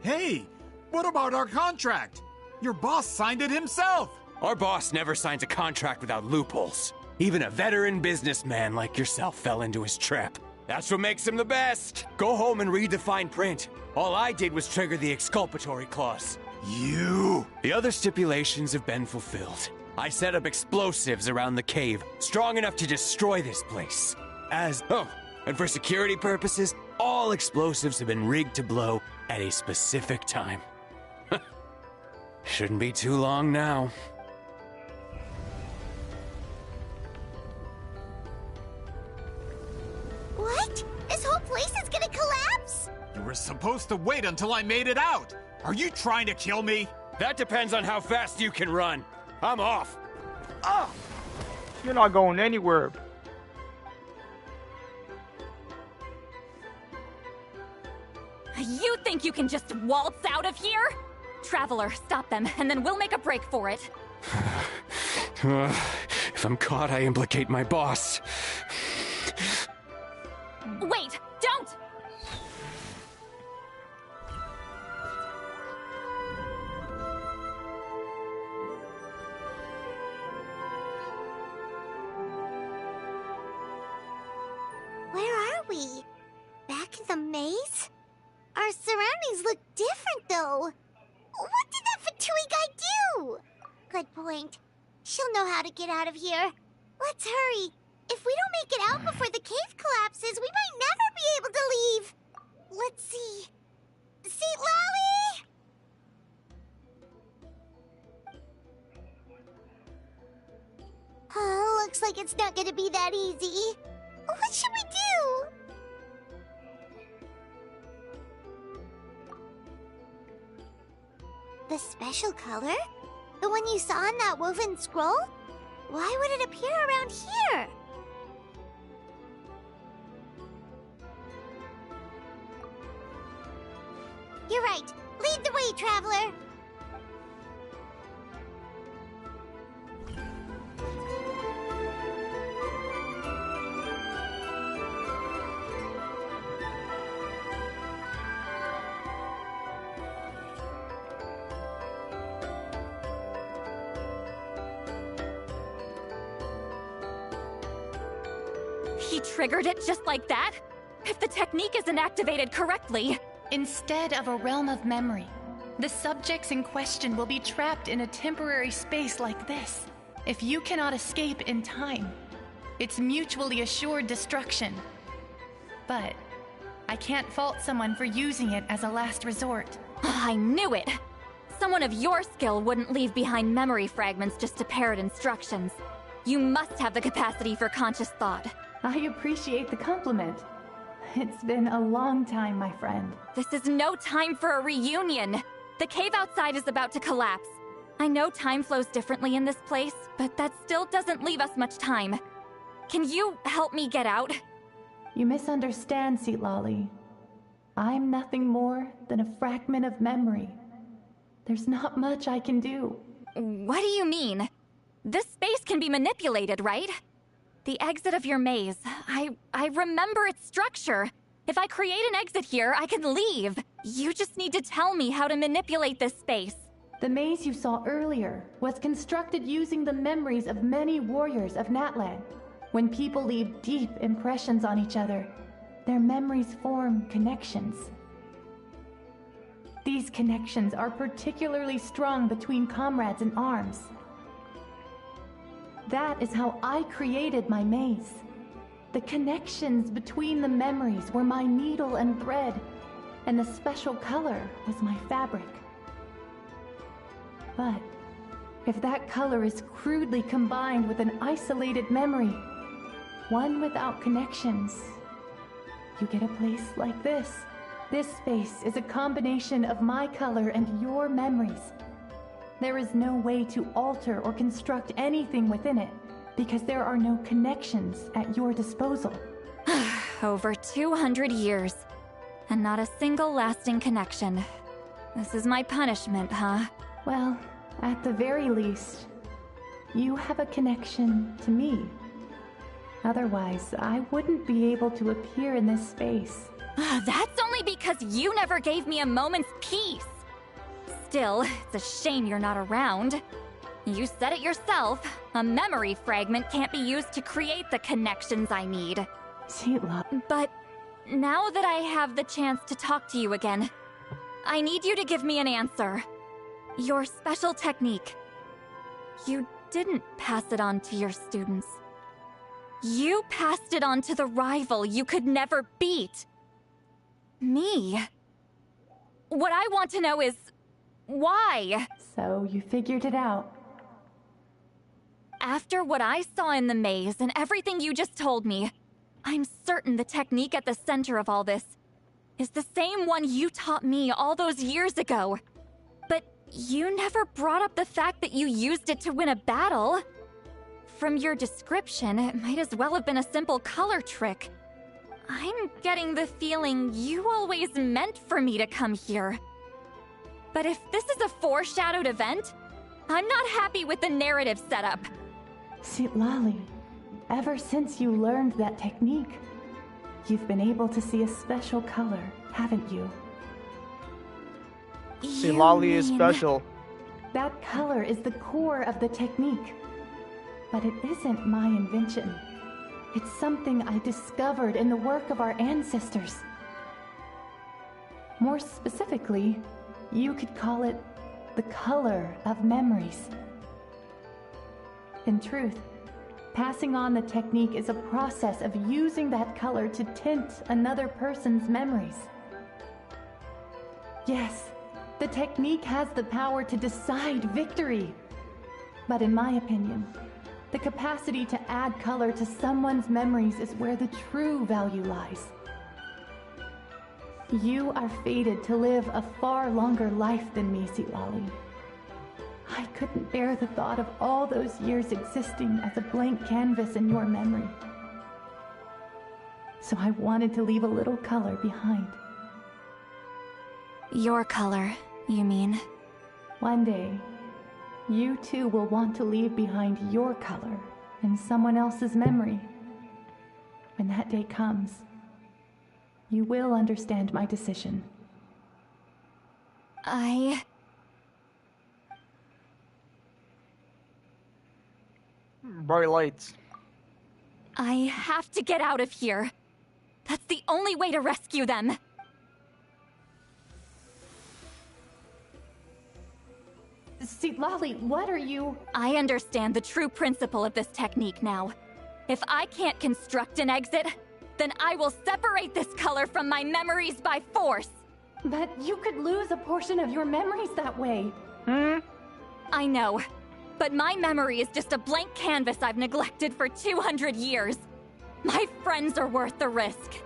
Hey, what about our contract? Your boss signed it himself. Our boss never signs a contract without loopholes. Even a veteran businessman like yourself fell into his trap. That's what makes him the best. Go home and read the fine print. All I did was trigger the exculpatory clause. You! The other stipulations have been fulfilled. I set up explosives around the cave, strong enough to destroy this place. And for security purposes, all explosives have been rigged to blow at a specific time. Shouldn't be too long now. What? This whole place is gonna collapse? You were supposed to wait until I made it out. Are you trying to kill me? That depends on how fast you can run. I'm off. Ah! You're not going anywhere. You think you can just waltz out of here? Traveler, stop them, and then we'll make a break for it. If I'm caught, I implicate my boss. Wait, don't! Where are we? Back in the maze? Our surroundings look different, though. What did that Fatui guy do? Good point. She'll know how to get out of here. Let's hurry. If we don't make it out before the cave collapses, we might never be able to leave. Let's see. See, Lally? Looks like it's not gonna be that easy. What should we do? The special color? The one you saw in that woven scroll? Why would it appear around here? You're right. Lead the way, traveler. she triggered it just like that? If the technique isn't activated correctly... Instead of a realm of memory, the subjects in question will be trapped in a temporary space like this. If you cannot escape in time, it's mutually assured destruction. But I can't fault someone for using it as a last resort. I knew it! Someone of your skill wouldn't leave behind memory fragments just to parrot instructions. You must have the capacity for conscious thought. I appreciate the compliment. It's been a long time, my friend. This is no time for a reunion. The cave outside is about to collapse. I know time flows differently in this place, but that still doesn't leave us much time. Can you help me get out? You misunderstand, Lolly. I'm nothing more than a fragment of memory. There's not much I can do. What do you mean? This space can be manipulated, right? The exit of your maze. I remember its structure. If I create an exit here, I can leave. You just need to tell me how to manipulate this space. The maze you saw earlier was constructed using the memories of many warriors of Natlan. When people leave deep impressions on each other, their memories form connections. These connections are particularly strong between comrades in arms. That is how I created my maze. The connections between the memories were my needle and thread, and the special color was my fabric. But if that color is crudely combined with an isolated memory, one without connections, you get a place like this. This space is a combination of my color and your memories. There is no way to alter or construct anything within it, because there are no connections at your disposal. Over 200 years, and not a single lasting connection. This is my punishment, huh? Well, at the very least, you have a connection to me. Otherwise, I wouldn't be able to appear in this space. That's only because you never gave me a moment's peace. Still, it's a shame you're not around. You said it yourself. A memory fragment can't be used to create the connections I need. But now that I have the chance to talk to you again, I need you to give me an answer. Your special technique. You didn't pass it on to your students. You passed it on to the rival you could never beat. Me. What I want to know is, why? So you figured it out. After what I saw in the maze and everything you just told me, I'm certain the technique at the center of all this is the same one you taught me all those years ago. But you never brought up the fact that you used it to win a battle. From your description, it might as well have been a simple color trick. I'm getting the feeling you always meant for me to come here. But if this is a foreshadowed event, I'm not happy with the narrative setup. Lolly, ever since you learned that technique, you've been able to see a special color, haven't you? Lolly is special. That color is the core of the technique. But it isn't my invention. It's something I discovered in the work of our ancestors. More specifically, you could call it the color of memories. In truth, passing on the technique is a process of using that color to tint another person's memories. Yes, the technique has the power to decide victory. But in my opinion, the capacity to add color to someone's memories is where the true value lies. You are fated to live a far longer life than me, Lolly. I couldn't bear the thought of all those years existing as a blank canvas in your memory. So I wanted to leave a little color behind. Your color, you mean? One day, you too will want to leave behind your color in someone else's memory. When that day comes, you will understand my decision. Bright lights. I have to get out of here. That's the only way to rescue them. Citlali, what are you... I understand the true principle of this technique now. If I can't construct an exit, then I will separate this color from my memories by force. But you could lose a portion of your memories that way. I know, but my memory is just a blank canvas I've neglected for 200 years. My friends are worth the risk.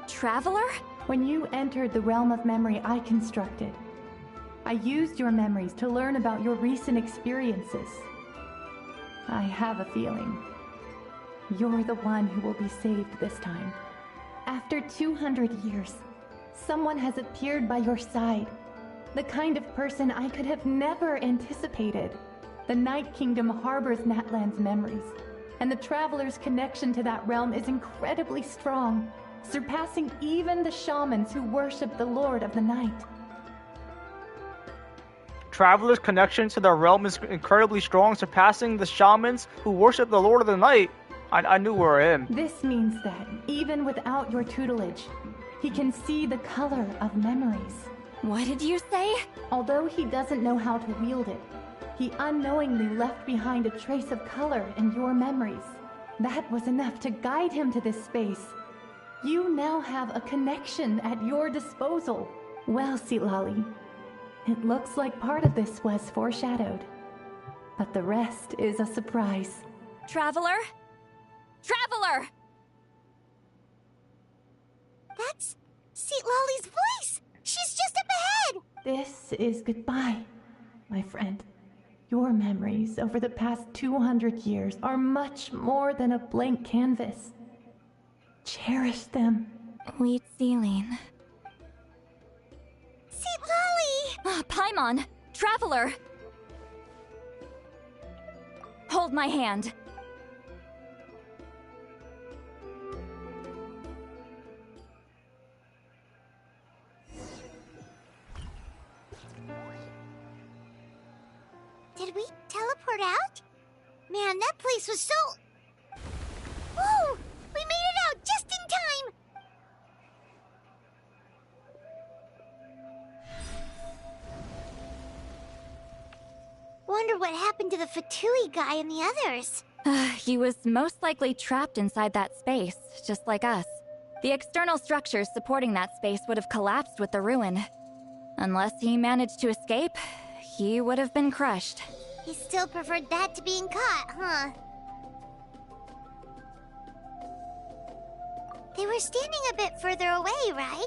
Traveler? When you entered the realm of memory I constructed, I used your memories to learn about your recent experiences. I have a feeling you're the one who will be saved this time. After 200 years, someone has appeared by your side. The kind of person I could have never anticipated. The Night Kingdom harbors Natlan's memories, and the Traveler's connection to that realm is incredibly strong, surpassing even the shamans who worship the Lord of the Night. Traveler's connection to the realm is incredibly strong, surpassing the shamans who worship the Lord of the Night. I knew we were in. This means that, even without your tutelage, he can see the color of memories. What did you say? Although he doesn't know how to wield it, he unknowingly left behind a trace of color in your memories. That was enough to guide him to this space. You now have a connection at your disposal. Well, Citlali, it looks like part of this was foreshadowed, but the rest is a surprise. Traveler? Traveler! That's Citlali's voice! She's just up ahead! This is goodbye, my friend. Your memories over the past 200 years are much more than a blank canvas. Cherish them. Wheat ceiling. Citlali! Paimon! Traveler! Hold my hand. Did we teleport out? Man, that place was so... Whoa! We made it out just in time! Wonder what happened to the Fatui guy and the others. He was most likely trapped inside that space, just like us. The external structures supporting that space would have collapsed with the ruin. Unless he managed to escape, he would have been crushed. He still preferred that to being caught, huh? They were standing a bit further away, right?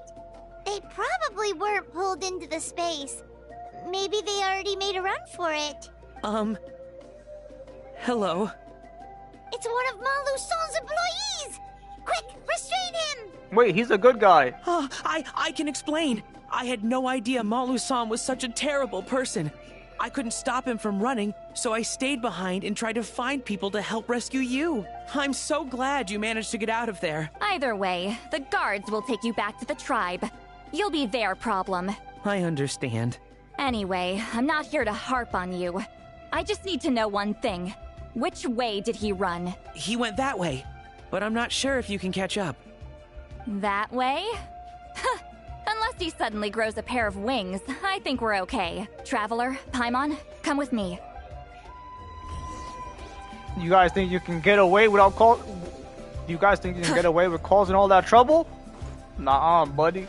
They probably weren't pulled into the space. Maybe they already made a run for it. Hello? It's one of Malu Son's employees! Quick, restrain him! Wait, he's a good guy. I can explain. I had no idea Malu-san was such a terrible person. I couldn't stop him from running, so I stayed behind and tried to find people to help rescue you. I'm so glad you managed to get out of there. Either way, the guards will take you back to the tribe. You'll be their problem. I understand. Anyway, I'm not here to harp on you. I just need to know one thing. Which way did he run? He went that way, but I'm not sure if you can catch up. That way? Huh. Unless he suddenly grows a pair of wings, I think we're okay. Traveler, Paimon, come with me. You guys think you can get away without You guys think you can get away with causing all that trouble? Nah, buddy.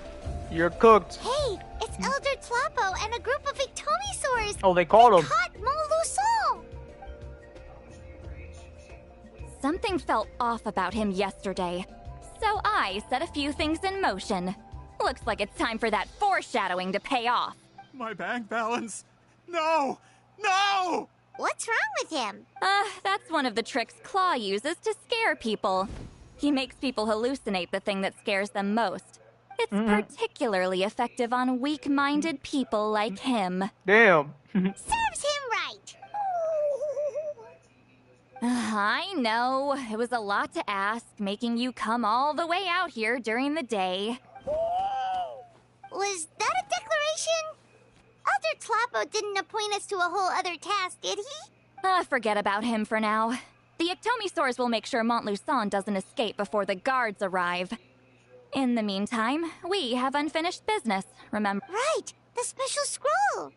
You're cooked. Hey, it's Elder Tlapo and a group of Victomisaurs! Oh, they caught him. Caught Malu Son! Something felt off about him yesterday, so I set a few things in motion. Looks like it's time for that foreshadowing to pay off. My bank balance. No! No! What's wrong with him? That's one of the tricks Claw uses to scare people. He makes people hallucinate the thing that scares them most. It's particularly effective on weak-minded people like him. Damn. Serves him right! I know. It was a lot to ask, making you come all the way out here during the day. Was that a declaration? Elder Tlapo didn't appoint us to a whole other task, did he? Forget about him for now. The Ectomisaurs will make sure Montluçon doesn't escape before the guards arrive. In the meantime, we have unfinished business, remember? Right! The special scroll!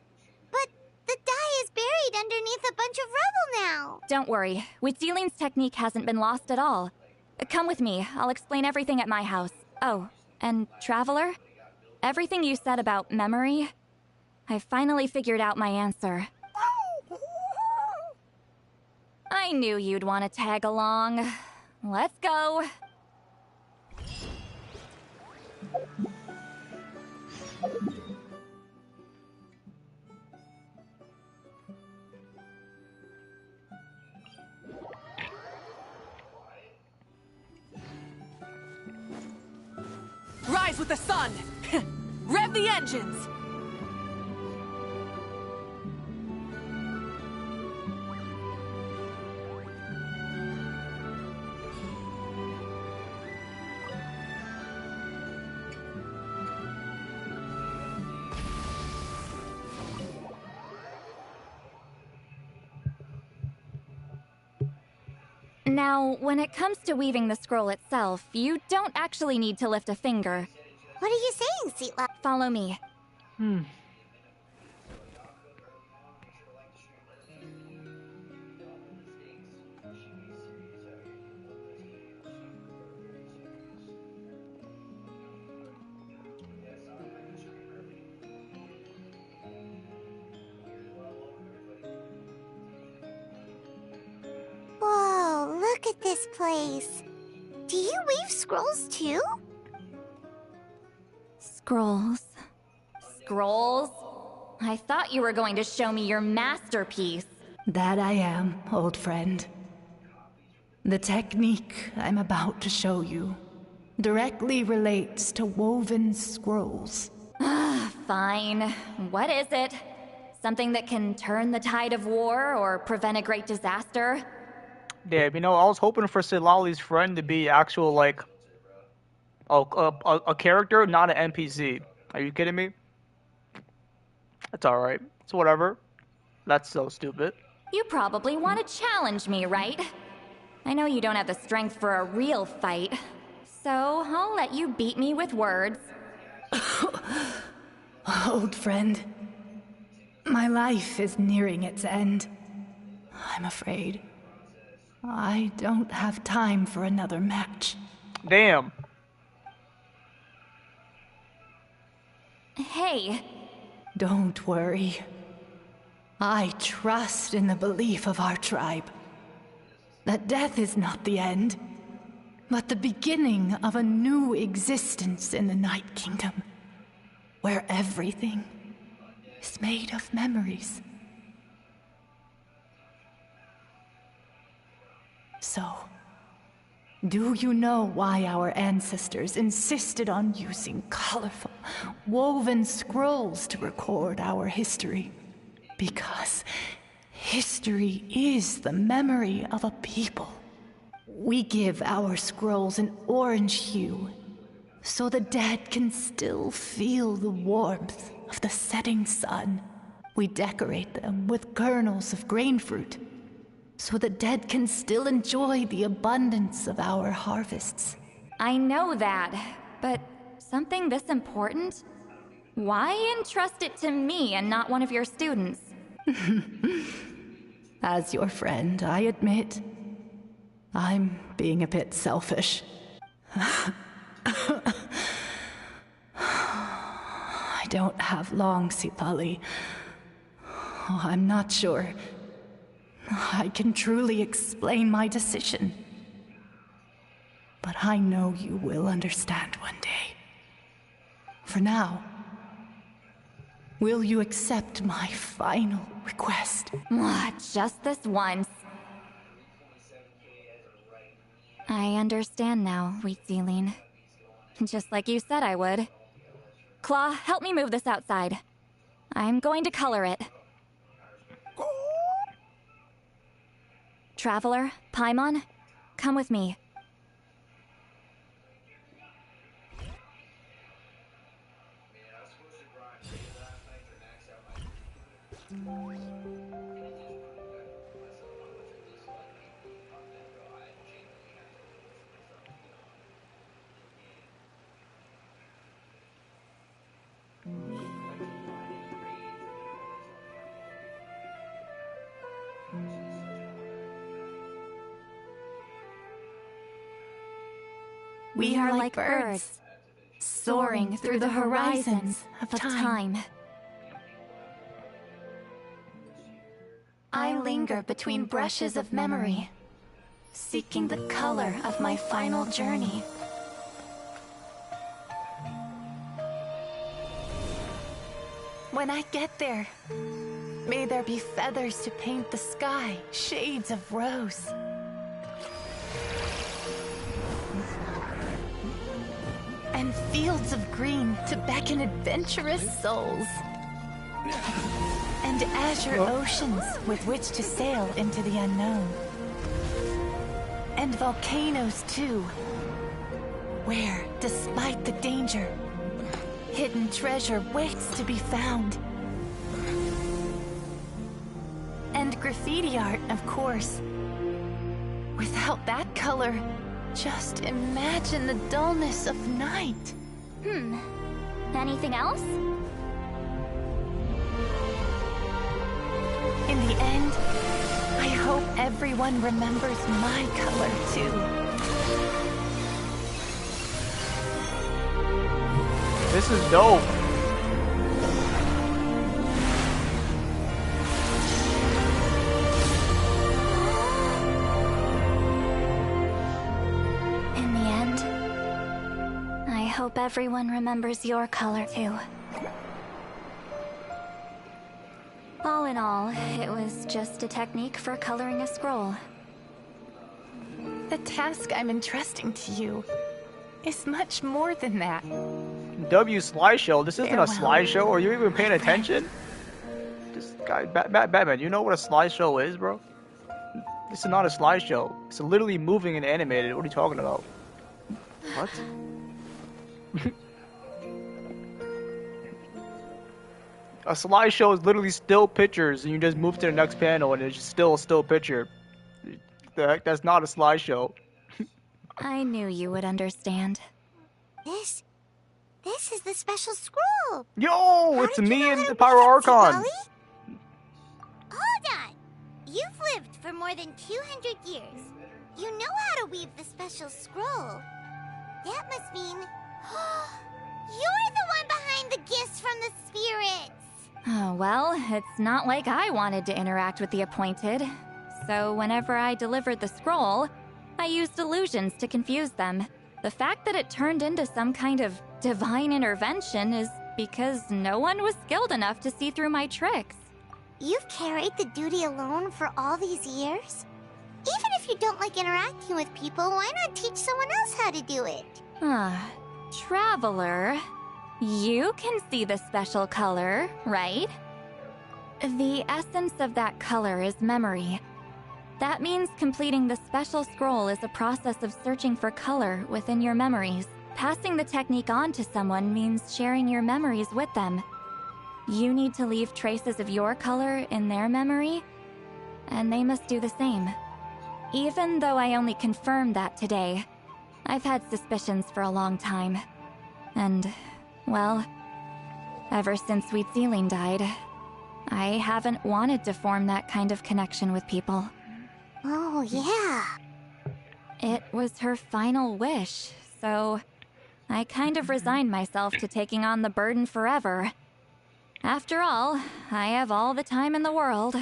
But the die is buried underneath a bunch of rubble now! Don't worry, Witzeline's technique hasn't been lost at all. Come with me, I'll explain everything at my house. Oh, and Traveler? Everything you said about memory, I finally figured out my answer. I knew you'd want to tag along. Let's go. Rise with the sun! Rev the engines! Now, when it comes to weaving the scroll itself, you don't actually need to lift a finger. What are you saying, Seatla? Follow me. Whoa, look at this place. Do you weave scrolls too? Scrolls. Scrolls? I thought you were going to show me your masterpiece. That I am, old friend. The technique I'm about to show you directly relates to woven scrolls. Fine. What is it? Something that can turn the tide of war or prevent a great disaster? Damn, you know, I was hoping for Silali's friend to be actual, like, a character, not an NPC. Are you kidding me? That's alright. It's whatever. That's so stupid. You probably want to challenge me, right? I know you don't have the strength for a real fight, so I'll let you beat me with words. Old friend, my life is nearing its end. I'm afraid I don't have time for another match. Damn. Hey. Don't worry. I trust in the belief of our tribe that death is not the end, but the beginning of a new existence in the Night Kingdom, where everything is made of memories. So, do you know why our ancestors insisted on using colorful, woven scrolls to record our history? Because history is the memory of a people. We give our scrolls an orange hue, so the dead can still feel the warmth of the setting sun. We decorate them with kernels of grain fruit, so the dead can still enjoy the abundance of our harvests. I know that, but something this important? Why entrust it to me and not one of your students? As your friend, I admit, I'm being a bit selfish. I don't have long, Sipali. Oh, I'm not sure I can truly explain my decision. But I know you will understand one day. For now, will you accept my final request? Just this once. I understand now, Wietzeline. Just like you said I would. Claw, help me move this outside. I'm going to color it. Traveler, Paimon, come with me. We are like birds, soaring through the horizons of time. I linger between brushes of memory, seeking the color of my final journey. When I get there, may there be feathers to paint the sky, shades of rose. And fields of green to beckon adventurous souls. And azure oceans with which to sail into the unknown. And volcanoes too, where, despite the danger, hidden treasure waits to be found. And graffiti art, of course. Without that color, just imagine the dullness of night. Anything else? In the end, I hope everyone remembers my color too. This is dope. In the end, I hope everyone remembers your color too. All in all, it was just a technique for coloring a scroll. The task I'm entrusting to you is much more than that. W slideshow? This isn't a slideshow. Are you even paying attention? This guy, Batman, you know what a slideshow is, bro? This is not a slideshow. It's literally moving and animated. What are you talking about? What? A slideshow is literally still pictures, and you just move to the next panel, and it's just still a still picture. That's not a slideshow. I knew you would understand. This is the special scroll. Yo, it's me and the Pyro Archon. Hold on. You've lived for more than 200 years. You know how to weave the special scroll. That must mean you're the one behind the gifts from the spirits. Oh, well, it's not like I wanted to interact with the appointed. So whenever I delivered the scroll, I used illusions to confuse them. The fact that it turned into some kind of divine intervention is because no one was skilled enough to see through my tricks. You've carried the duty alone for all these years? Even if you don't like interacting with people, why not teach someone else how to do it? Traveler, you can see the special color, right? The essence of that color is memory. That means completing the special scroll is a process of searching for color within your memories. Passing the technique on to someone means sharing your memories with them. You need to leave traces of your color in their memory, and they must do the same. Even though I only confirmed that today, I've had suspicions for a long time. And, well, ever since Sweet Celine died, I haven't wanted to form that kind of connection with people. Oh, yeah. It was her final wish, so I kind of resigned myself to taking on the burden forever. After all, I have all the time in the world.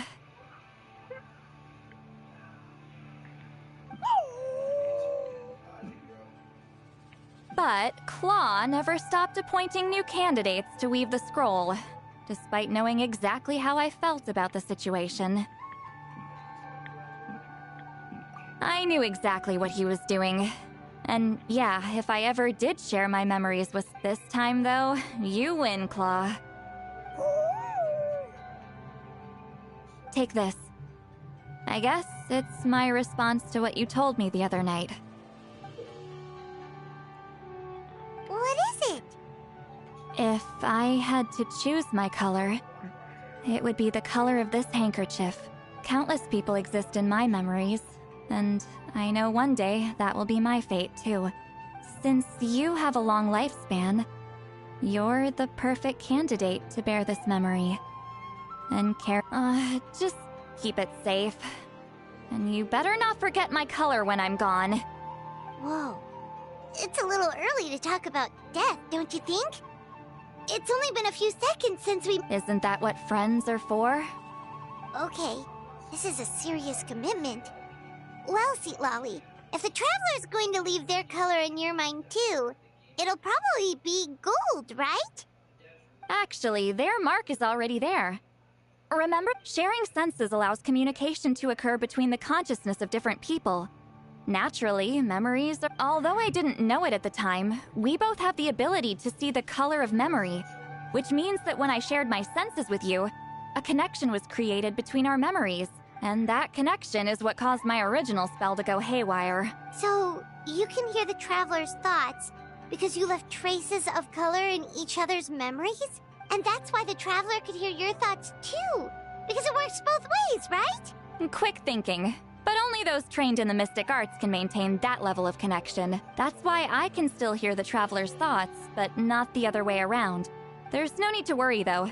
But Claw never stopped appointing new candidates to weave the scroll, despite knowing exactly how I felt about the situation. I knew exactly what he was doing. And yeah, if I ever did share my memories with this time, though, you win, Claw. Take this. I guess it's my response to what you told me the other night. What is it? If I had to choose my color, it would be the color of this handkerchief. Countless people exist in my memories, and I know one day that will be my fate too. Since you have a long lifespan, you're the perfect candidate to bear this memory. And just keep it safe. And you better not forget my color when I'm gone. Whoa. It's a little early to talk about death, don't you think? It's only been a few seconds since we... Isn't that what friends are for? Okay, this is a serious commitment. Well, Sweet Lolly, if the Traveler's going to leave their color in your mind too, it'll probably be gold, right? Actually, their mark is already there. Remember, sharing senses allows communication to occur between the consciousness of different people. Naturally, memories, although I didn't know it at the time, we both have the ability to see the color of memory, which means that when I shared my senses with you, a connection was created between our memories, and that connection is what caused my original spell to go haywire. So, you can hear the Traveler's thoughts because you left traces of color in each other's memories? And that's why the Traveler could hear your thoughts too, because it works both ways, right? Quick thinking. But only those trained in the mystic arts can maintain that level of connection. That's why I can still hear the Traveler's thoughts, but not the other way around. There's no need to worry, though.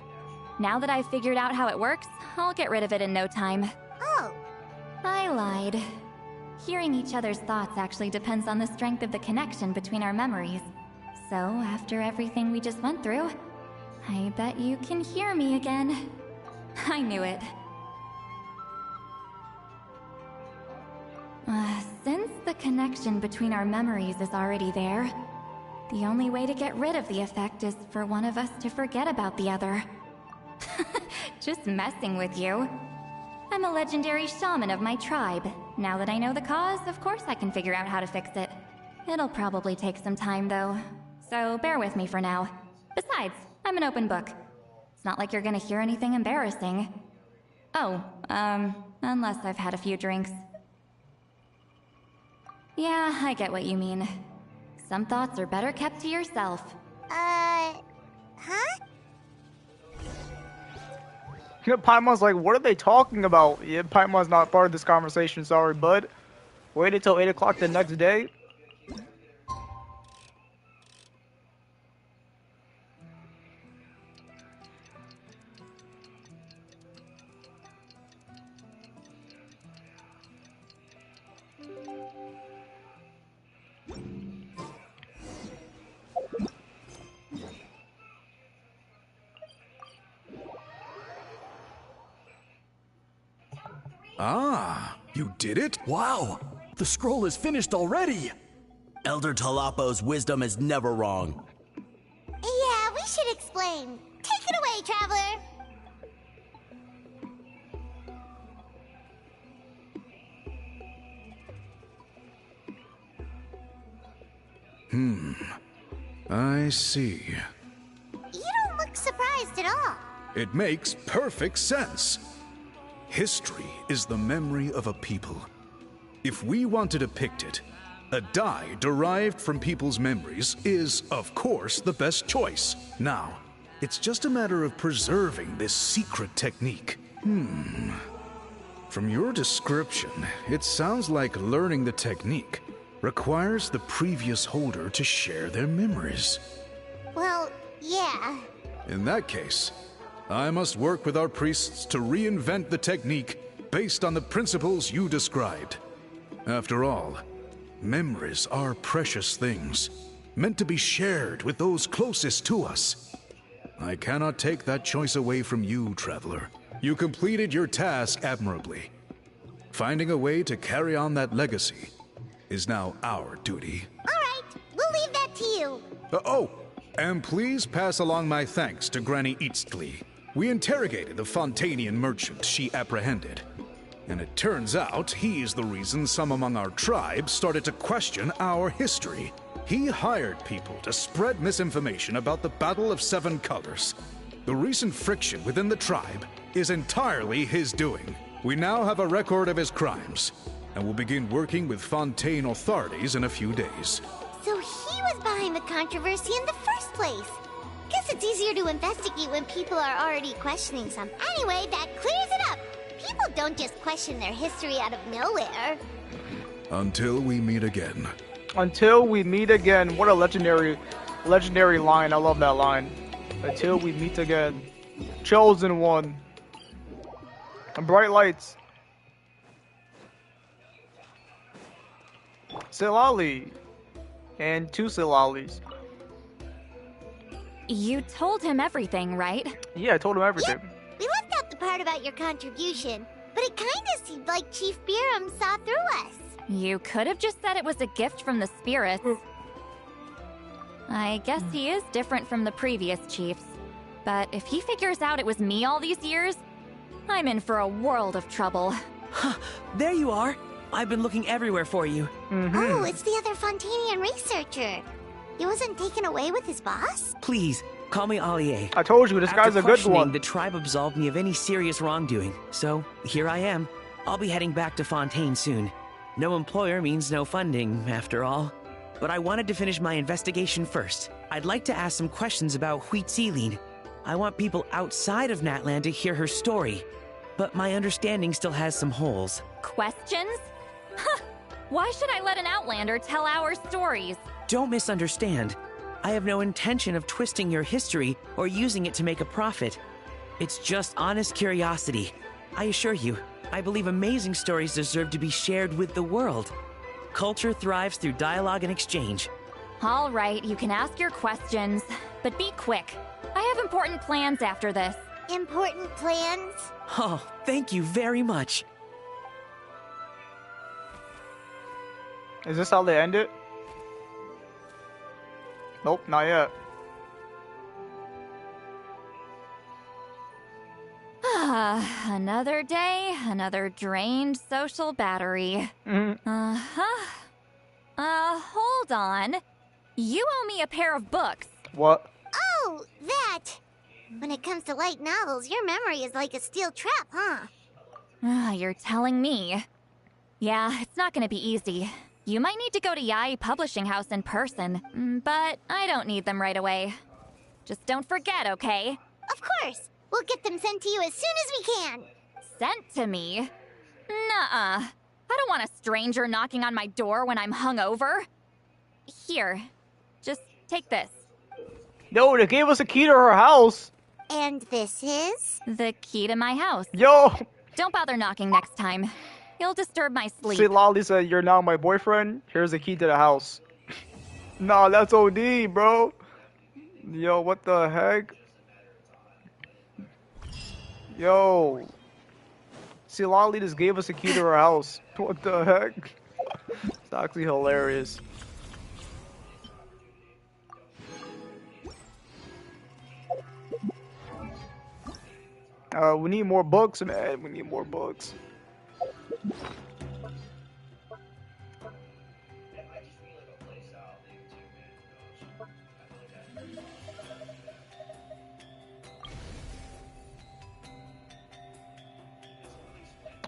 Now that I've figured out how it works, I'll get rid of it in no time. Oh. I lied. Hearing each other's thoughts actually depends on the strength of the connection between our memories. So, after everything we just went through, I bet you can hear me again. I knew it. Since the connection between our memories is already there, the only way to get rid of the effect is for one of us to forget about the other. Just messing with you. I'm a legendary shaman of my tribe. Now that I know the cause, of course I can figure out how to fix it. It'll probably take some time, though, so bear with me for now. Besides, I'm an open book. It's not like you're gonna hear anything embarrassing. Oh, unless I've had a few drinks. Yeah, I get what you mean. Some thoughts are better kept to yourself. Huh? You know, Paimon's like, what are they talking about? Yeah, Paimon's not part of this conversation, sorry, bud. Wait until 8 o'clock the next day. Ah, you did it? Wow, the scroll is finished already. Elder Talapo's wisdom is never wrong. Yeah, we should explain. Take it away, Traveler. I see. You don't look surprised at all. It makes perfect sense. History is the memory of a people. If we want to depict it, a dye derived from people's memories is, of course, the best choice. Now, it's just a matter of preserving this secret technique. From your description, it sounds like learning the technique requires the previous holder to share their memories. Well, yeah. In that case, I must work with our priests to reinvent the technique based on the principles you described. After all, memories are precious things, meant to be shared with those closest to us. I cannot take that choice away from you, Traveler. You completed your task admirably. Finding a way to carry on that legacy is now our duty. All right, we'll leave that to you. And please pass along my thanks to Granny Eastly. We interrogated the Fontanian merchant she apprehended, and it turns out he's the reason some among our tribe started to question our history. He hired people to spread misinformation about the Battle of Seven Colors. The recent friction within the tribe is entirely his doing. We now have a record of his crimes, and will begin working with Fontaine authorities in a few days. So he was behind the controversy in the first place. Guess it's easier to investigate when people are already questioning something. Anyway, that clears it up. People don't just question their history out of nowhere. Until we meet again. Until we meet again. What a legendary line. I love that line. Until we meet again. Chosen one. And bright lights. Silali. and 2 Silalis. You told him everything, right? Yeah, I told him everything. Yep. We left out the part about your contribution, but it kinda seemed like Chief Biram saw through us. You could have just said it was a gift from the spirits. I guess he is different from the previous chiefs. But if he figures out it was me all these years, I'm in for a world of trouble. There you are. I've been looking everywhere for you. Oh, it's the other Fontanian researcher. He wasn't taken away with his boss? Please, call me Allier. I told you, this guy's a good one. The tribe absolved me of any serious wrongdoing. So, here I am. I'll be heading back to Fontaine soon. No employer means no funding, after all. But I wanted to finish my investigation first. I'd like to ask some questions about Huitzilin. I want people outside of Natlan to hear her story. But my understanding still has some holes. Questions? Why should I let an Outlander tell our stories? Don't misunderstand. I have no intention of twisting your history or using it to make a profit. It's just honest curiosity. I assure you, I believe amazing stories deserve to be shared with the world. Culture thrives through dialogue and exchange. All right, you can ask your questions, but be quick. I have important plans after this. Important plans? Oh, thank you very much. Is this how they end it? Nope, not yet. Another day, another drained social battery. Hold on. You owe me a pair of books. What? Oh, that! When it comes to light novels, your memory is like a steel trap, huh? You're telling me. Yeah, it's not gonna be easy. You might need to go to Yai Publishing House in person, but I don't need them right away. Just don't forget, okay? Of course! We'll get them sent to you as soon as we can! Sent to me? Nuh-uh. I don't want a stranger knocking on my door when I'm hungover. Here, just take this. Yo, they gave us a key to her house! And this is? The key to my house. Yo! Don't bother knocking next time. You'll disturb my sleep. See, Lolly said, you're now my boyfriend. Here's the key to the house. Nah, that's OD, bro. Yo, what the heck? Yo. See, Lolly just gave us a key to her house. What the heck? It's actually hilarious. We need more books, man. We need more books.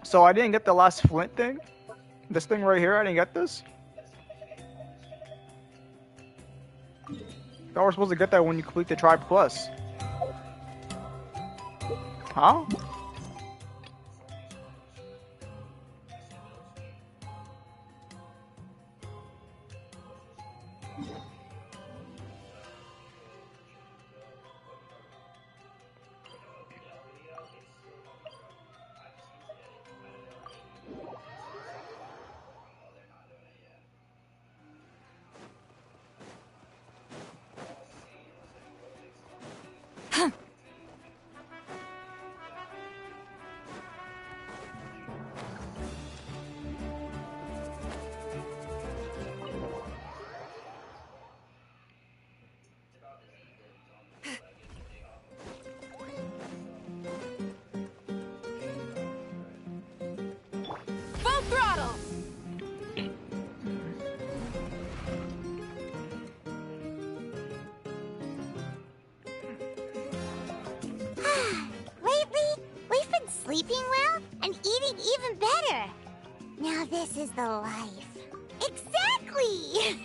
So I didn't get the last flint thing? This thing right here, I didn't get this? Thought we're supposed to get that when you complete the tribe quest. Huh? Sleeping well and eating even better. Now this is the life. Exactly!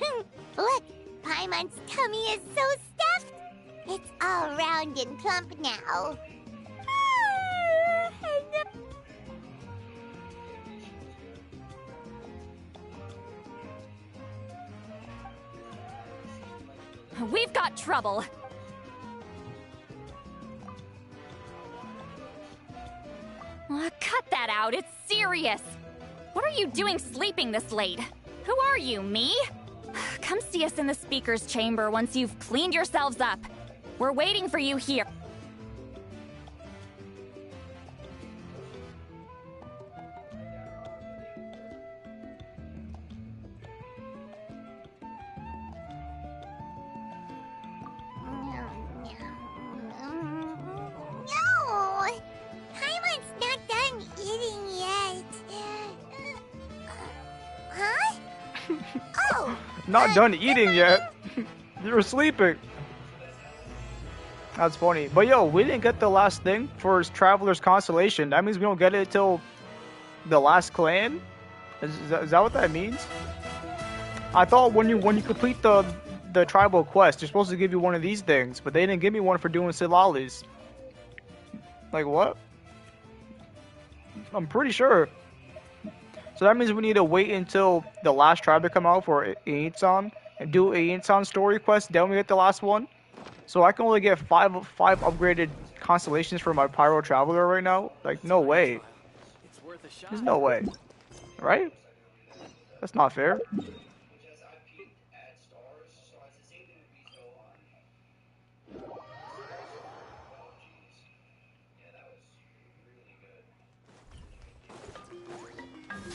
Look, Paimon's tummy is so stuffed. It's all round and plump now. We've got trouble. Cut that out, it's serious. What are you doing sleeping this late? Who are you, me? come see us in the speaker's chamber once you've cleaned yourselves up. We're waiting for you here. No! Paimon's not done eating yet. Huh? Oh! Not done eating yet. You're sleeping. That's funny. But yo, we didn't get the last thing for Traveler's Constellation. That means we don't get it till the last clan? Is that what that means? I thought when you complete the tribal quest, they're supposed to give you one of these things, but they didn't give me one for doing Silalis. Like what? I'm pretty sure. So that means we need to wait until the last tribe to come out for Ainsan and do Ainsan story quest, then we get the last one. So I can only get five upgraded constellations for my Pyro Traveler right now? Like, no way. There's no way. Right? That's not fair.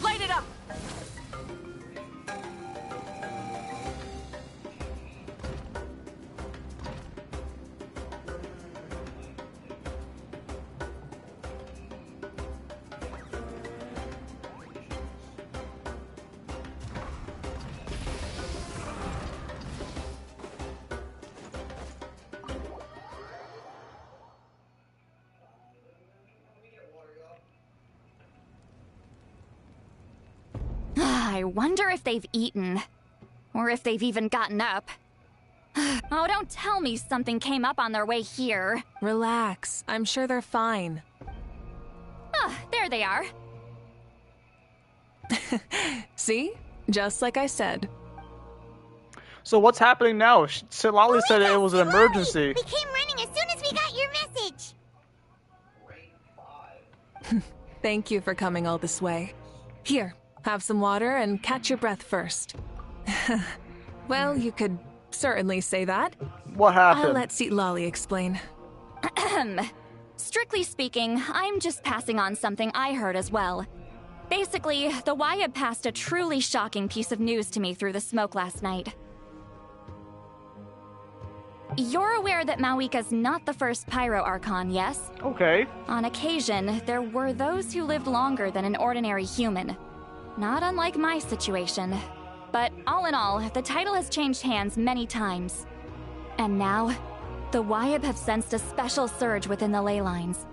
Light it up! I wonder if they've eaten. Or if they've even gotten up. Oh, don't tell me something came up on their way here. Relax. I'm sure they're fine. Ah, there they are. See? Just like I said. So what's happening now? Silali said it was an emergency. We came running as soon as we got your message. Thank you for coming all this way. Here, have some water and catch your breath first. Well, you could certainly say that. What happened? I'll let Lolly explain. Strictly speaking, I'm just passing on something I heard as well. Basically, the Wyab passed a truly shocking piece of news to me through the smoke last night. You're aware that Mawika's not the first Pyro Archon, yes? Okay. On occasion, there were those who lived longer than an ordinary human. Not unlike my situation. But all in all, the title has changed hands many times. And now, the Wyab have sensed a special surge within the ley lines.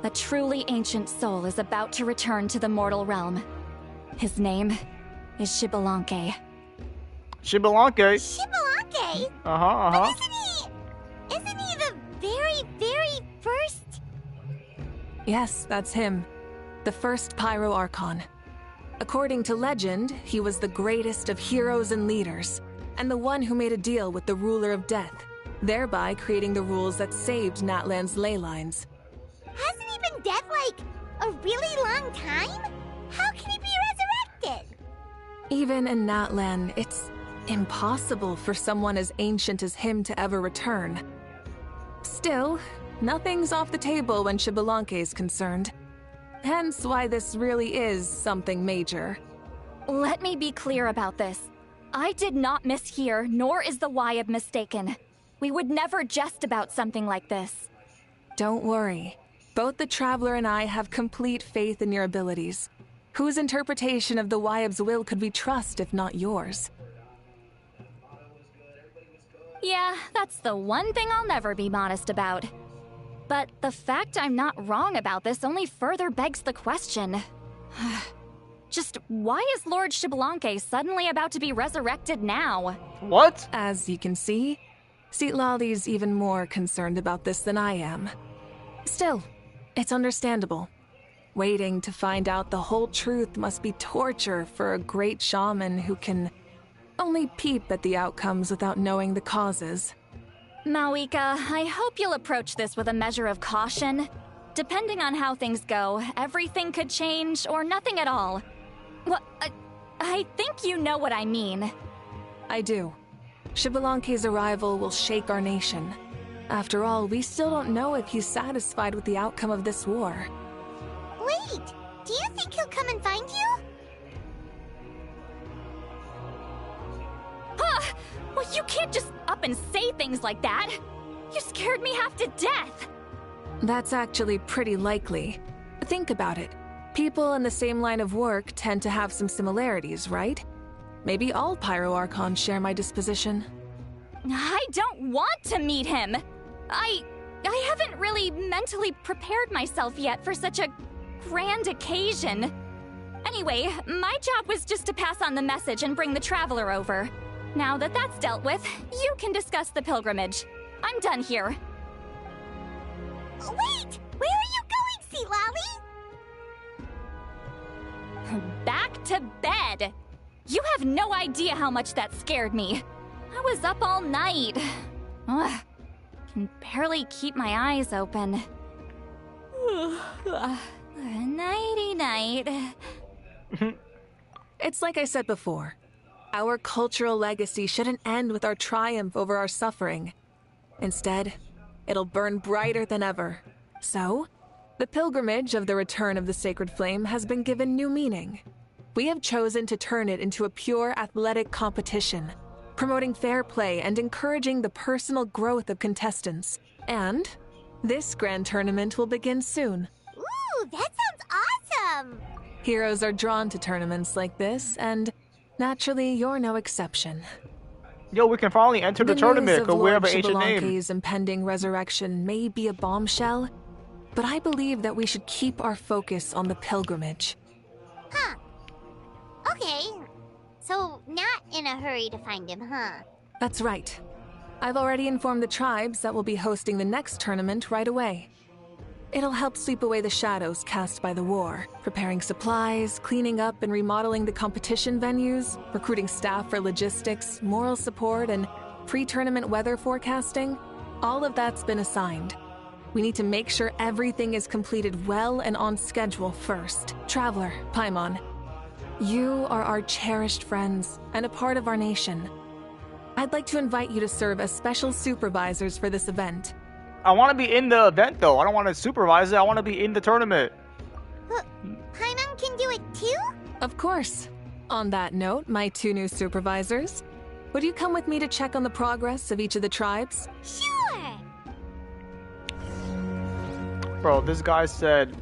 A truly ancient soul is about to return to the mortal realm. His name is Xbalanque. Xbalanque? Xbalanque? Uh-huh. But isn't he the very, very first? Yes, that's him. The first Pyro Archon. According to legend, he was the greatest of heroes and leaders, and the one who made a deal with the ruler of death, thereby creating the rules that saved Natlan's ley lines. Hasn't he been dead like a really long time? How can he be resurrected? Even in Natlan, it's impossible for someone as ancient as him to ever return. Still, nothing's off the table when Xbalanque is concerned. Hence why this really is something major. Let me be clear about this. I did not mishear, nor is the Wyab mistaken. We would never jest about something like this. Don't worry. Both the Traveler and I have complete faith in your abilities. Whose interpretation of the Wyab's will could we trust if not yours? Yeah, that's the one thing I'll never be modest about. But the fact I'm not wrong about this only further begs the question. Just why is Lord Xbalanque suddenly about to be resurrected now? What? As you can see, Lolly's even more concerned about this than I am. Still, it's understandable. Waiting to find out the whole truth must be torture for a great shaman who can only peep at the outcomes without knowing the causes. Mawika, I hope you'll approach this with a measure of caution. Depending on how things go, everything could change or nothing at all. Well, I think you know what I mean. I do. Xbalanque's arrival will shake our nation. After all, we still don't know if he's satisfied with the outcome of this war. Wait, do you think he'll come and find you? Well, you can't just up and say things like that. You scared me half to death. That's actually pretty likely. Think about it. People in the same line of work tend to have some similarities, right? Maybe all Pyroarchons share my disposition. I don't want to meet him. I haven't really mentally prepared myself yet for such a grand occasion. Anyway, my job was just to pass on the message and bring the Traveler over. Now that that's dealt with, you can discuss the pilgrimage. I'm done here. Wait! Where are you going, Sea Lolly? Back to bed. You have no idea how much that scared me. I was up all night. Ugh. Can barely keep my eyes open. Nighty-night. It's like I said before. Our cultural legacy shouldn't end with our triumph over our suffering. Instead, it'll burn brighter than ever. So, the pilgrimage of the return of the sacred flame has been given new meaning. We have chosen to turn it into a pure athletic competition, promoting fair play and encouraging the personal growth of contestants. And this grand tournament will begin soon. Ooh, that sounds awesome! Heroes are drawn to tournaments like this, and naturally, you're no exception. Yo, we can finally enter the tournament because we have an ancient name. Xbalanque's impending resurrection may be a bombshell, but I believe that we should keep our focus on the pilgrimage. Huh. Okay. So, not in a hurry to find him, huh? That's right. I've already informed the tribes that we'll be hosting the next tournament right away. It'll help sweep away the shadows cast by the war, preparing supplies, cleaning up and remodeling the competition venues, recruiting staff for logistics, moral support, and pre-tournament weather forecasting. All of that's been assigned. We need to make sure everything is completed well and on schedule first. Traveler, Paimon, you are our cherished friends and a part of our nation. I'd like to invite you to serve as special supervisors for this event. I want to be in the event, though. I don't want to supervise it. I want to be in the tournament. Paimon can do it too? Of course. On that note, my two new supervisors, would you come with me to check on the progress of each of the tribes? Sure! Bro, this guy said,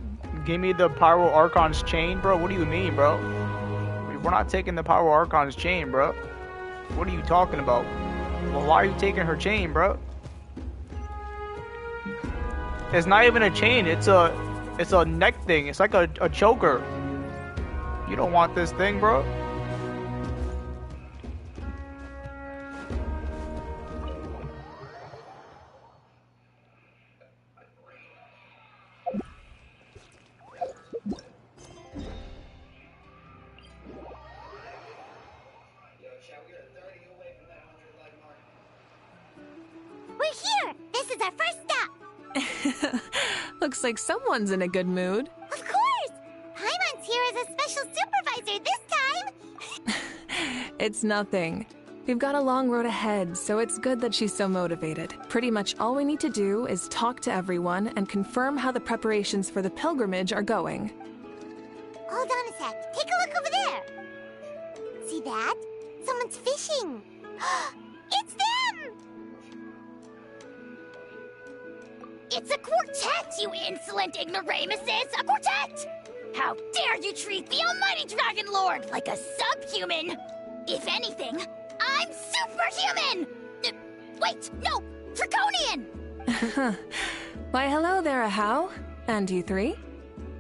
give me the Pyroarchon's chain, bro. What do you mean, bro? We're not taking the Pyroarchon's chain, bro. What are you talking about? Well, why are you taking her chain, bro? It's not even a chain. It's a neck thing. It's like a choker. You don't want this thing, bro. We're here! This is our first stop! Looks like someone's in a good mood. Of course! Paimon's here as a special supervisor this time! It's nothing. We've got a long road ahead, so it's good that she's so motivated. Pretty much all we need to do is talk to everyone and confirm how the preparations for the pilgrimage are going. Hold on a sec. Take a look over there! See that? Someone's fishing! It's them! It's a quartet, you insolent ignoramuses! A quartet! How dare you treat the almighty Dragon Lord like a subhuman! If anything, I'm superhuman! Wait, no! Draconian! Why, hello there, Ahau. And you three?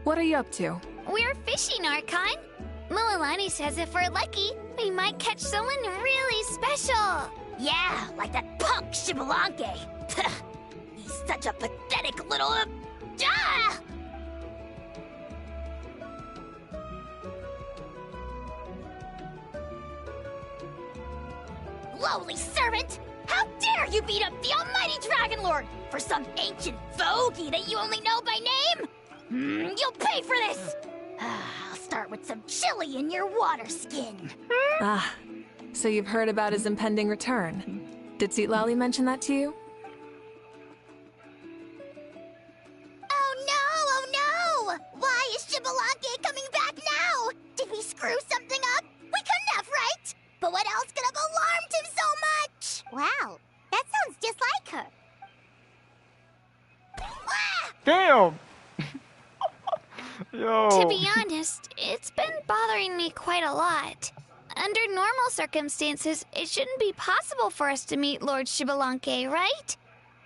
What are you up to? We're fishing, Archon. Mulalani says if we're lucky, we might catch someone really special. Yeah, like that punk Xbalanque. He's such a pathetic little... Ah! Lowly servant! How dare you beat up the almighty Dragon Lord for some ancient fogey that you only know by name? You'll pay for this! I'll start with some chili in your water skin. Ah, so you've heard about his impending return. Did Seat Lolly mention that to you? Oh no! Why is Shibalake coming back now? Did we screw something up? We couldn't have, right? But what else could have alarmed him so much? Wow, that sounds just like her. Damn! Yo. To be honest, it's been bothering me quite a lot. Under normal circumstances, it shouldn't be possible for us to meet Lord Shibalanke, right?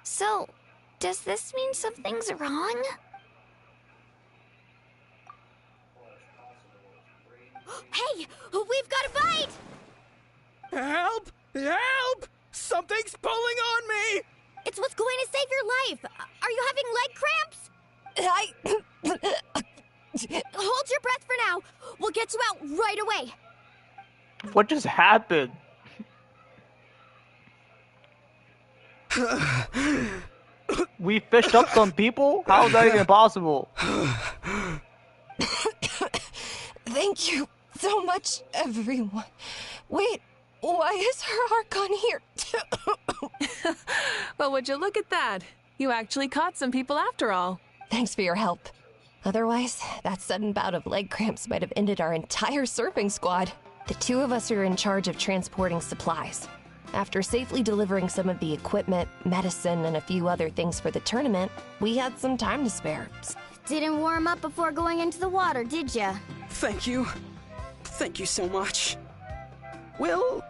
So, does this mean something's wrong? Hey, we've got a bite! Help! Help! Something's pulling on me! It's what's going to save your life. Are you having leg cramps? Hold your breath for now. We'll get you out right away. What just happened? We fished up some people? How is that even possible? Thank you so much, everyone. Wait, why is her heart gone here? Well, would you look at that? You actually caught some people after all. Thanks for your help. Otherwise, that sudden bout of leg cramps might have ended our entire surfing squad. The two of us are in charge of transporting supplies. After safely delivering some of the equipment, medicine, and a few other things for the tournament, we had some time to spare. Didn't warm up before going into the water, did ya? Thank you. Thank you so much. We'll,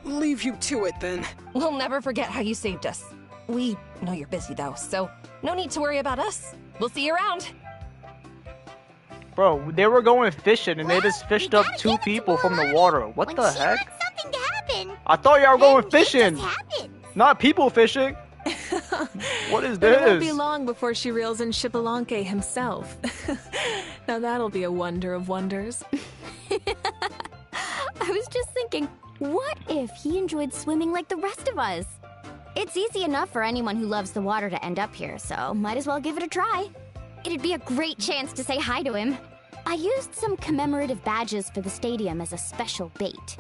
leave you to it then. We'll never forget how you saved us. We know you're busy though, so no need to worry about us. We'll see you around. Bro, they were going fishing and they just fished up two people from the water. What the heck? Something to happen. I thought y'all were going fishing, not people fishing. What is But it won't this? be long before she reels in Shibalanke himself. Now that'll be a wonder of wonders. I was just thinking, what if he enjoyed swimming like the rest of us? It's easy enough for anyone who loves the water to end up here, so might as well give it a try. It'd be a great chance to say hi to him. I used some commemorative badges for the stadium as a special bait.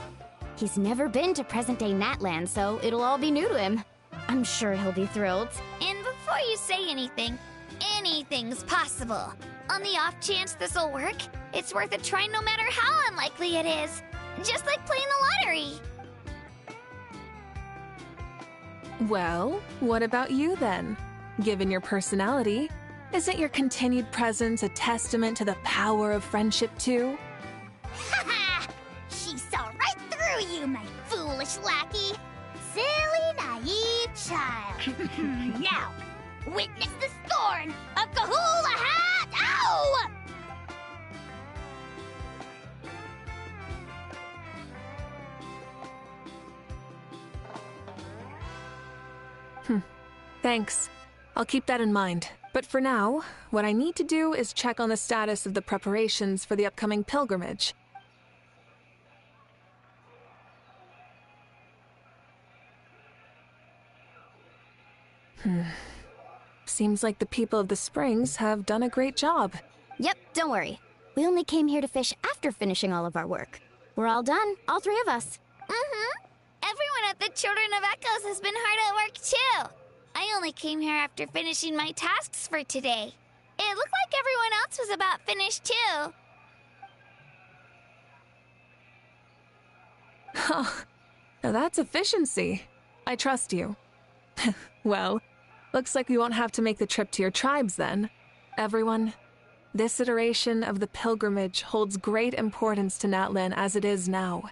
He's never been to present-day Natland, so it'll all be new to him. I'm sure he'll be thrilled. And before you say anything, anything's possible. On the off chance this'll work, it's worth a try no matter how unlikely it is. Just like playing the lottery. Well, what about you then? Given your personality, isn't your continued presence a testament to the power of friendship too? Ha! She saw right through you, my foolish lackey. Silly, naive child. Now, witness the scorn of Kahula Hat! Ow! Thanks. I'll keep that in mind. But for now, what I need to do is check on the status of the preparations for the upcoming pilgrimage. Seems like the people of the Springs have done a great job. Yep, don't worry. We only came here to fish after finishing all of our work. We're all done, all three of us. Mm-hmm. Everyone at the Children of Echoes has been hard at work too. I only came here after finishing my tasks for today. It looked like everyone else was about finished too. Huh. Now that's efficiency. I trust you. Well, looks like we won't have to make the trip to your tribes then. Everyone, this iteration of the pilgrimage holds great importance to Natlan as it is now.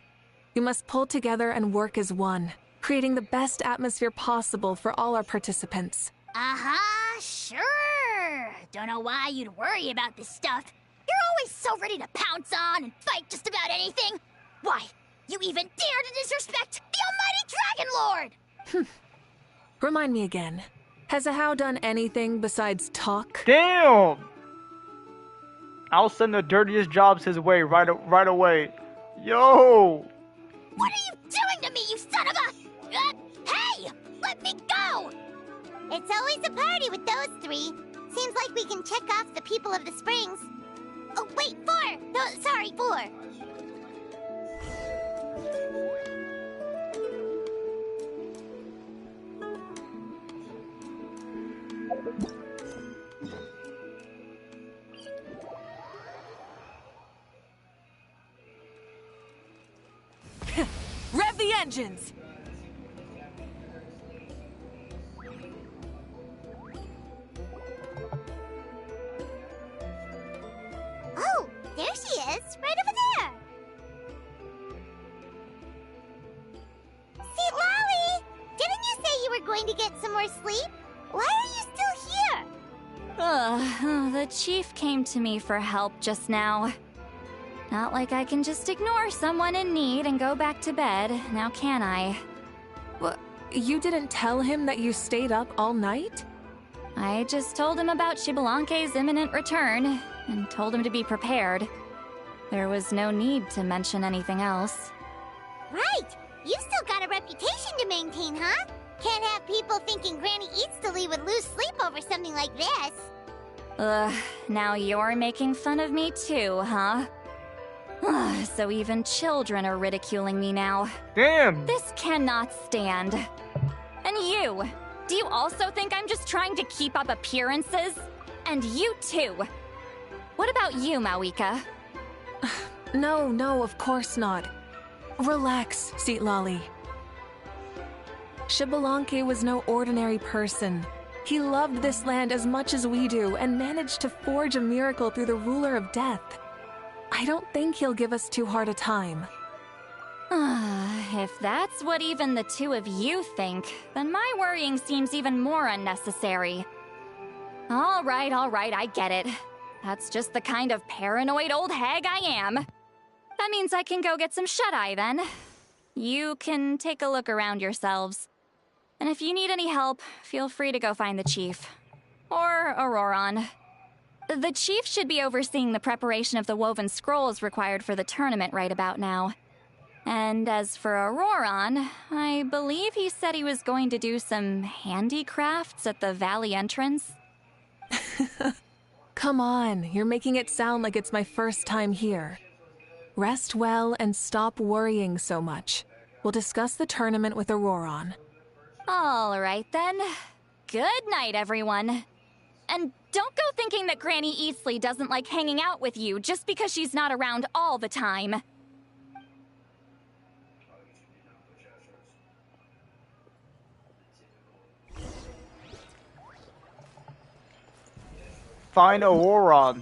We must pull together and work as one, creating the best atmosphere possible for all our participants. Uh-huh, sure. Don't know why you'd worry about this stuff. You're always so ready to pounce on and fight just about anything. Why, you even dare to disrespect the almighty Dragon Lord! Remind me again, has Ahau done anything besides talk? Damn! I'll send the dirtiest jobs his way right away. Yo! What are you doing to me, you son of a... hey! Let me go! It's always a party with those three. Seems like we can check off the people of the Springs. Oh, wait, 4! No, sorry, 4. engines! Oh, there she is, right over there. See, Lolly, didn't you say you were going to get some more sleep? Why are you still here? The chief came to me for help just now. Not like I can just ignore someone in need and go back to bed, now can I? What? You didn't tell him that you stayed up all night? I just told him about Xbalanque's imminent return, and told him to be prepared. There was no need to mention anything else. Right! You've still got a reputation to maintain, huh? Can't have people thinking Granny Eatsley would lose sleep over something like this. Ugh, now you're making fun of me too, huh? So even children are ridiculing me now. Damn! This cannot stand. And you! Do you also think I'm just trying to keep up appearances? And you too! What about you, Mawika? No, of course not. Relax, Seatlolly. Xbalanque was no ordinary person. He loved this land as much as we do and managed to forge a miracle through the ruler of death. I don't think he'll give us too hard a time. If that's what even the two of you think, then my worrying seems even more unnecessary. All right, I get it. That's just the kind of paranoid old hag I am. That means I can go get some shut-eye then. You can take a look around yourselves. And if you need any help, feel free to go find the chief. Or Auroron. The chief should be overseeing the preparation of the woven scrolls required for the tournament right about now. And as for Auroron, I believe he said he was going to do some handicrafts at the valley entrance. Come on, you're making it sound like it's my first time here. Rest well and stop worrying so much. We'll discuss the tournament with Auroron. All right then. Good night, everyone. And don't go thinking that Granny Eatsley doesn't like hanging out with you just because she's not around all the time. Find Auroron.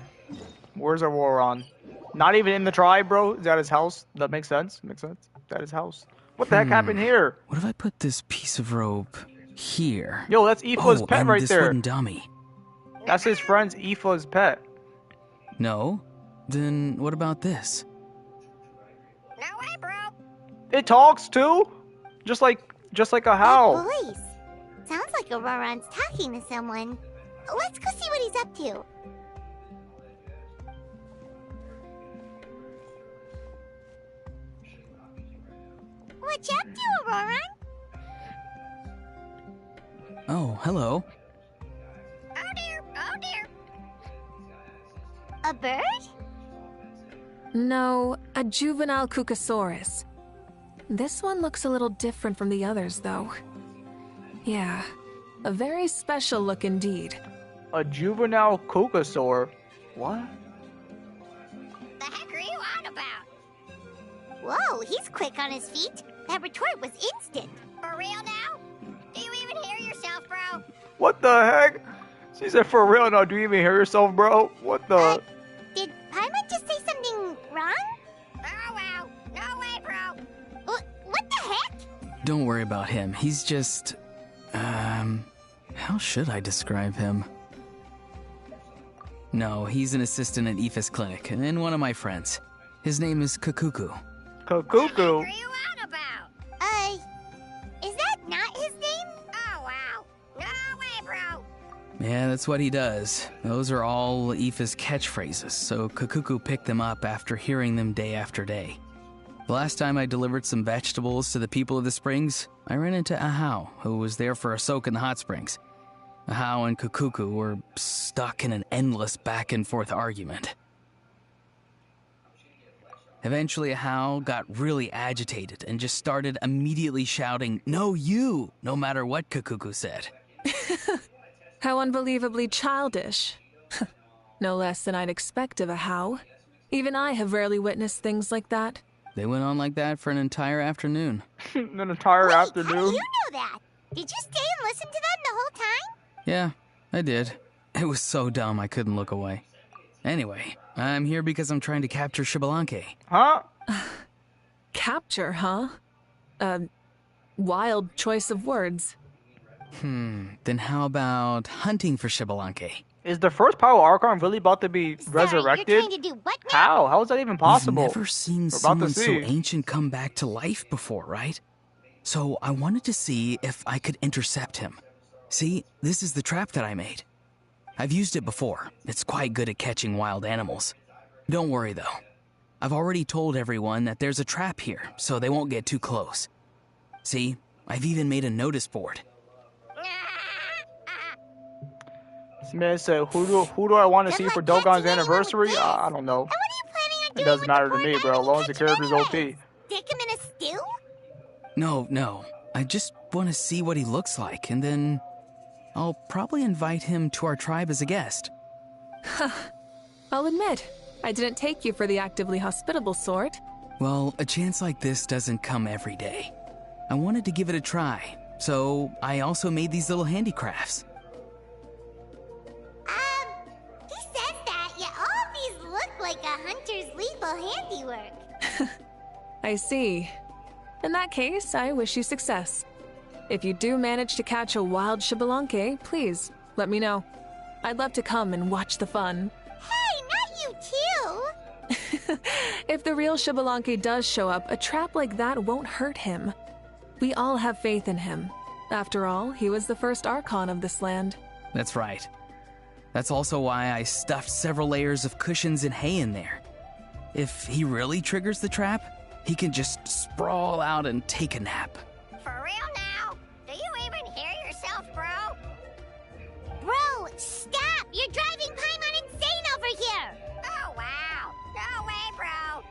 Where's Auroron? Not even in the tribe, bro? Is that his house? That makes sense? Makes sense? Is that his house? What the heck happened here? What if I put this piece of rope here? Yo, that's Aoife's pet and right this there. wooden dummy. That's his friend's Aoife's pet. No? Then what about this? No way, bro. It talks too? Just like a howl. Voice. Sounds like Auroron's talking to someone. Let's go see what he's up to. What you up to, Auroron? Oh, hello. Oh dear. A bird? No, a juvenile Cucosaurus. This one looks a little different from the others, though. Yeah, a very special look indeed. A juvenile Cucosaur? What? The heck are you on about? Whoa, he's quick on his feet. That retort was instant. For real now? Do you even hear yourself, bro? What the heck? She said, for real now, do you even hear yourself, bro? What the? Did Paimon just say something wrong? Oh, wow. No way, bro. What the heck? Don't worry about him. He's just... how should I describe him? No, he's an assistant at Aoife's clinic, and one of my friends. His name is Kakuku. Kakuku? What are you on about? Is that not his name? Oh, wow. No way, bro. Yeah, that's what he does. Those are all Aoife's catchphrases, so Kakuku picked them up after hearing them day after day. The last time I delivered some vegetables to the people of the springs, I ran into Ahau, who was there for a soak in the hot springs. Ahau and Kakuku were stuck in an endless back-and-forth argument. Eventually, Ahau got really agitated and just started immediately shouting, "No, you!" no matter what Kakuku said. How unbelievably childish. No less than I'd expect of Ahau. Even I have rarely witnessed things like that. They went on like that for an entire afternoon. An entire afternoon? How do you know that? Did you stay and listen to them the whole time? Yeah, I did. It was so dumb I couldn't look away. Anyway, I'm here because I'm trying to capture Xbalanque. Huh? Capture, huh? Wild choice of words. Then how about hunting for Xbalanque? Is the first Power Archon really about to be resurrected? You're trying to do what now? How? How is that even possible? You've never seen We're about to someone so see. ancient come back to life before, right? So I wanted to see if I could intercept him. See, this is the trap that I made. I've used it before. It's quite good at catching wild animals. Don't worry, though. I've already told everyone that there's a trap here, so they won't get too close. See, I've even made a notice board. This man said, who do I want to see for Dogon's anniversary? I don't know. It doesn't matter to me, bro. As long as the character's OP. Stick him in a stew? No. I just want to see what he looks like, and then I'll probably invite him to our tribe as a guest. I'll admit, I didn't take you for the actively hospitable sort. Well, a chance like this doesn't come every day. I wanted to give it a try, so I also made these little handicrafts. He says that, yet all of these look like a hunter's lethal handiwork. I see. In that case, I wish you success. If you do manage to catch a wild Xbalanque, please, let me know. I'd love to come and watch the fun. Hey, not you too! If the real Xbalanque does show up, a trap like that won't hurt him. We all have faith in him. After all, he was the first Archon of this land. That's right. That's also why I stuffed several layers of cushions and hay in there. If he really triggers the trap, he can just sprawl out and take a nap. For real now? Do you even hear yourself, bro? Bro, stop! You're driving Paimon insane over here! Oh, wow. No way, bro.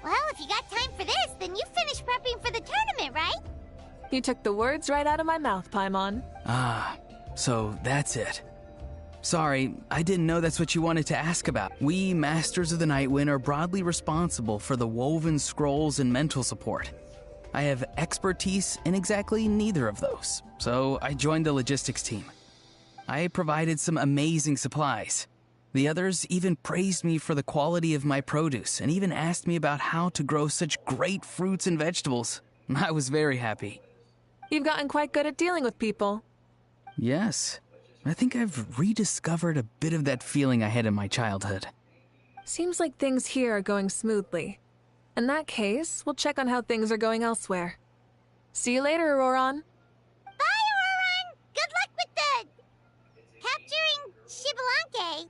Well, if you got time for this, then you finished prepping for the tournament, right? You took the words right out of my mouth, Paimon. Ah, so that's it. Sorry, I didn't know that's what you wanted to ask about. We, Masters of the Nightwind, are broadly responsible for the woven scrolls and mental support. I have expertise in exactly neither of those, so I joined the logistics team. I provided some amazing supplies. The others even praised me for the quality of my produce and even asked me about how to grow such great fruits and vegetables. I was very happy. You've gotten quite good at dealing with people. Yes. I think I've rediscovered a bit of that feeling I had in my childhood. Seems like things here are going smoothly. In that case, we'll check on how things are going elsewhere. See you later, Auroron. Bye, Auroron! Good luck with the... capturing Xbalanque.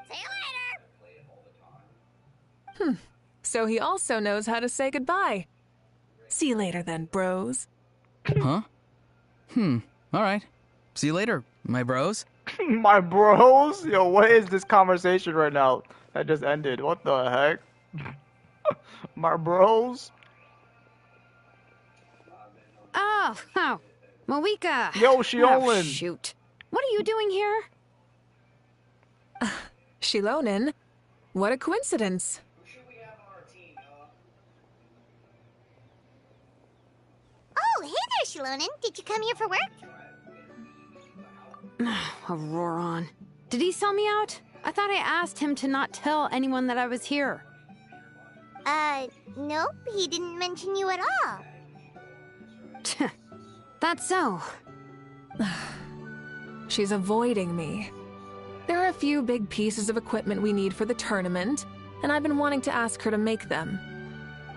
See you later. So he also knows how to say goodbye. See you later then, bros. Huh? Alright. See you later, my bros. My bros? Yo, what is this conversation right now that just ended? What the heck? My bros? Oh, Moeka. Yo, Shionin. Oh, shoot. What are you doing here? Shilonin? What a coincidence. Oh, hey there, Shilonin. Did you come here for work? Auroron. Did he sell me out? I thought I asked him to not tell anyone that I was here. Nope. He didn't mention you at all. That's so. She's avoiding me. There are a few big pieces of equipment we need for the tournament, and I've been wanting to ask her to make them.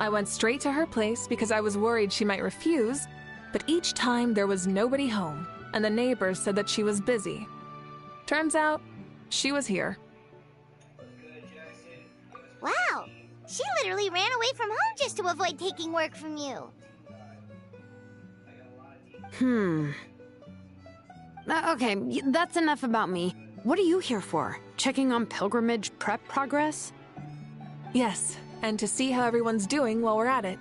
I went straight to her place because I was worried she might refuse, but each time there was nobody home, and the neighbors said that she was busy. Turns out, she was here. Wow. She literally ran away from home just to avoid taking work from you. Okay, that's enough about me. What are you here for? Checking on pilgrimage prep progress? Yes, and to see how everyone's doing while we're at it.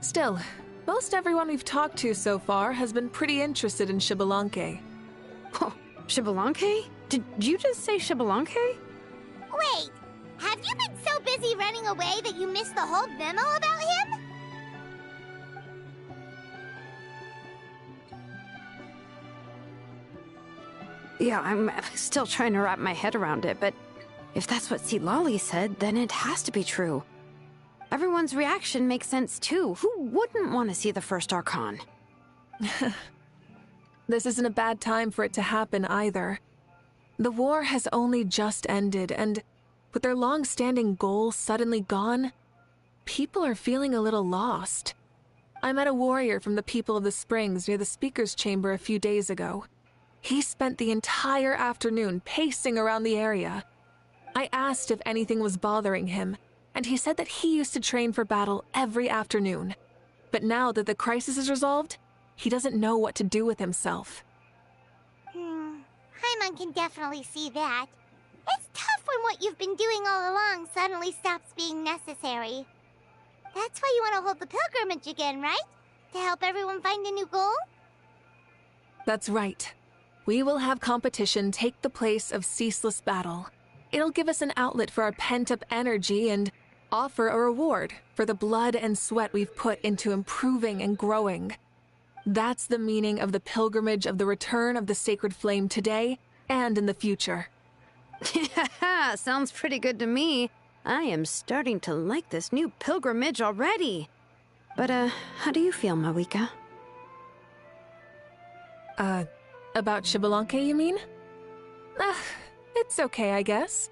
Still, most everyone we've talked to so far has been pretty interested in Xbalanque. Oh, Xbalanque? Did you just say Xbalanque? Wait, have you been so busy running running away that you missed the whole memo about him? Yeah, I'm still trying to wrap my head around it, but if that's what Lolly said, then it has to be true. Everyone's reaction makes sense too. Who wouldn't want to see the first Archon? This isn't a bad time for it to happen either. The war has only just ended, and with their long-standing goals suddenly gone, people are feeling a little lost. I met a warrior from the People of the Springs near the Speaker's Chamber a few days ago. He spent the entire afternoon pacing around the area. I asked if anything was bothering him, and he said that he used to train for battle every afternoon. But now that the crisis is resolved, he doesn't know what to do with himself. Paimon can definitely see that. It's tough when what you've been doing all along suddenly stops being necessary. That's why you want to hold the pilgrimage again, right? To help everyone find a new goal? That's right. We will have competition take the place of ceaseless battle. It'll give us an outlet for our pent-up energy and offer a reward for the blood and sweat we've put into improving and growing. That's the meaning of the pilgrimage of the return of the sacred flame today and in the future. Sounds pretty good to me. I am starting to like this new pilgrimage already. But, how do you feel, Mawika? About Xbalanque, you mean? It's okay, I guess.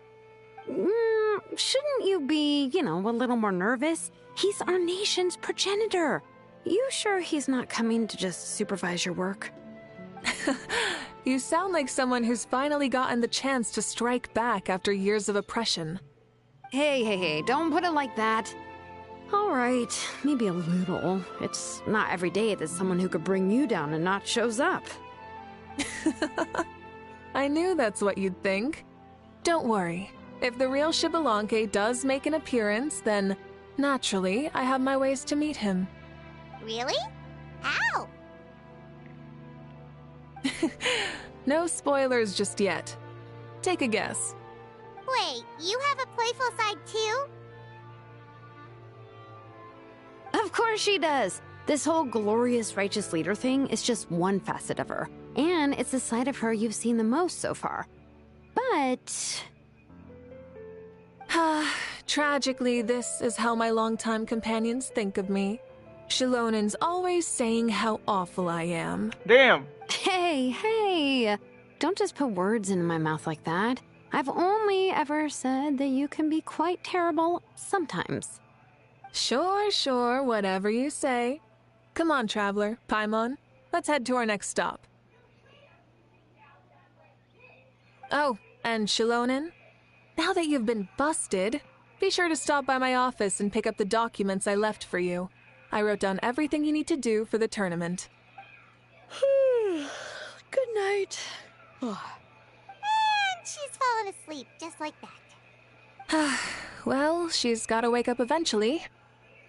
Shouldn't you be, a little more nervous? He's our nation's progenitor. You sure he's not coming to just supervise your work? You sound like someone who's finally gotten the chance to strike back after years of oppression. Hey, don't put it like that. All right, maybe a little. It's not every day that someone who could bring you down and not shows up. I knew that's what you'd think. Don't worry. If the real Xbalanque does make an appearance, then naturally I have my ways to meet him. Really? How? No spoilers just yet. Take a guess. Wait, you have a playful side too? Of course she does. This whole glorious righteous leader thing is just one facet of her. And it's the side of her you've seen the most so far. But... Tragically, this is how my longtime companions think of me. Shilonen's always saying how awful I am. Damn! Hey! Don't just put words into my mouth like that. I've only ever said that you can be quite terrible sometimes. Sure, whatever you say. Come on, Traveler, Paimon. Let's head to our next stop. Oh, and Shilonen, now that you've been busted, be sure to stop by my office and pick up the documents I left for you. I wrote down everything you need to do for the tournament. Good night. And she's fallen asleep just like that. Well, she's gotta wake up eventually.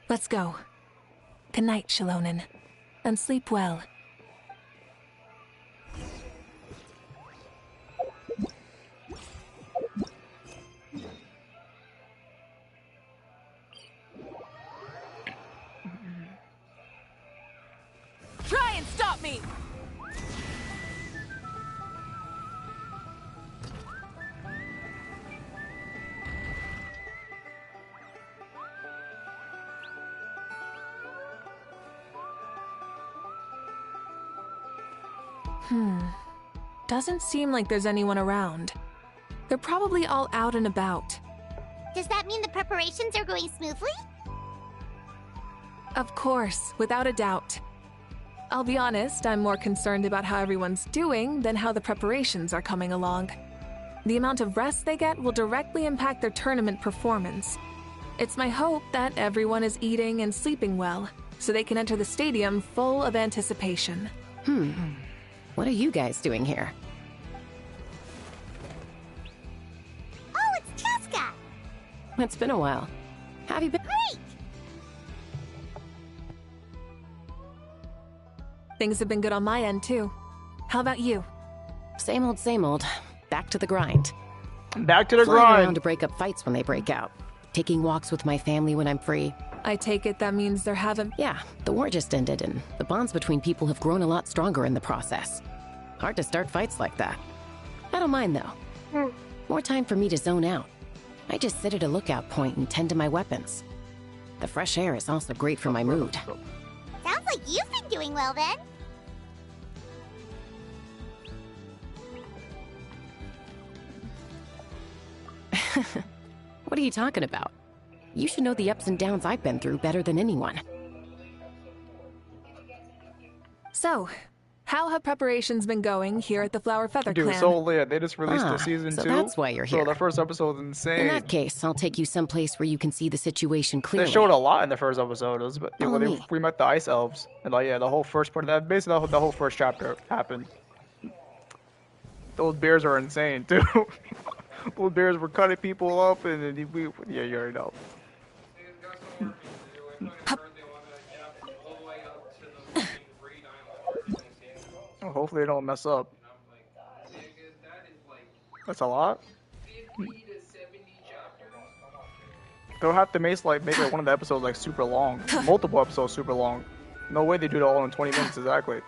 Let's go. Good night, Shilonen. And sleep well. Try and stop me! Doesn't seem like there's anyone around. They're probably all out and about. Does that mean the preparations are going smoothly? Of course, without a doubt. I'll be honest, I'm more concerned about how everyone's doing than how the preparations are coming along. The amount of rest they get will directly impact their tournament performance. It's my hope that everyone is eating and sleeping well, so they can enter the stadium full of anticipation. What are you guys doing here? Oh, it's Cheska! It's been a while. Have you been? Great! Things have been good on my end, too. How about you? Same old, same old. Back to the grind. Back to the Flying grind. around to break up fights when they break out. taking walks with my family when I'm free. I take it that means there haven't... Yeah, the war just ended, and the bonds between people have grown a lot stronger in the process. Hard to start fights like that. I don't mind, though. More time for me to zone out. I just sit at a lookout point and tend to my weapons. The fresh air is also great for my mood. Sounds like you've been doing well then. What are you talking about? You should know the ups and downs I've been through better than anyone. So, how have preparations been going here at the Flower Feather Dude, Clan? so yeah, they just released the season so 2. that's why you're here. So the first episode is insane. In that case, I'll take you someplace where you can see the situation clearly. They showed a lot in the first episode. It was, we met the Ice Elves, and like, yeah, the whole first part of that, basically the whole first chapter happened. Those bears are insane too. Those bears were cutting people up, and yeah, you already know. Oh, hopefully they don't mess up. That's a lot. They'll have to make like one of the episodes like super long, multiple episodes super long. No way they do it all in 20 minutes exactly.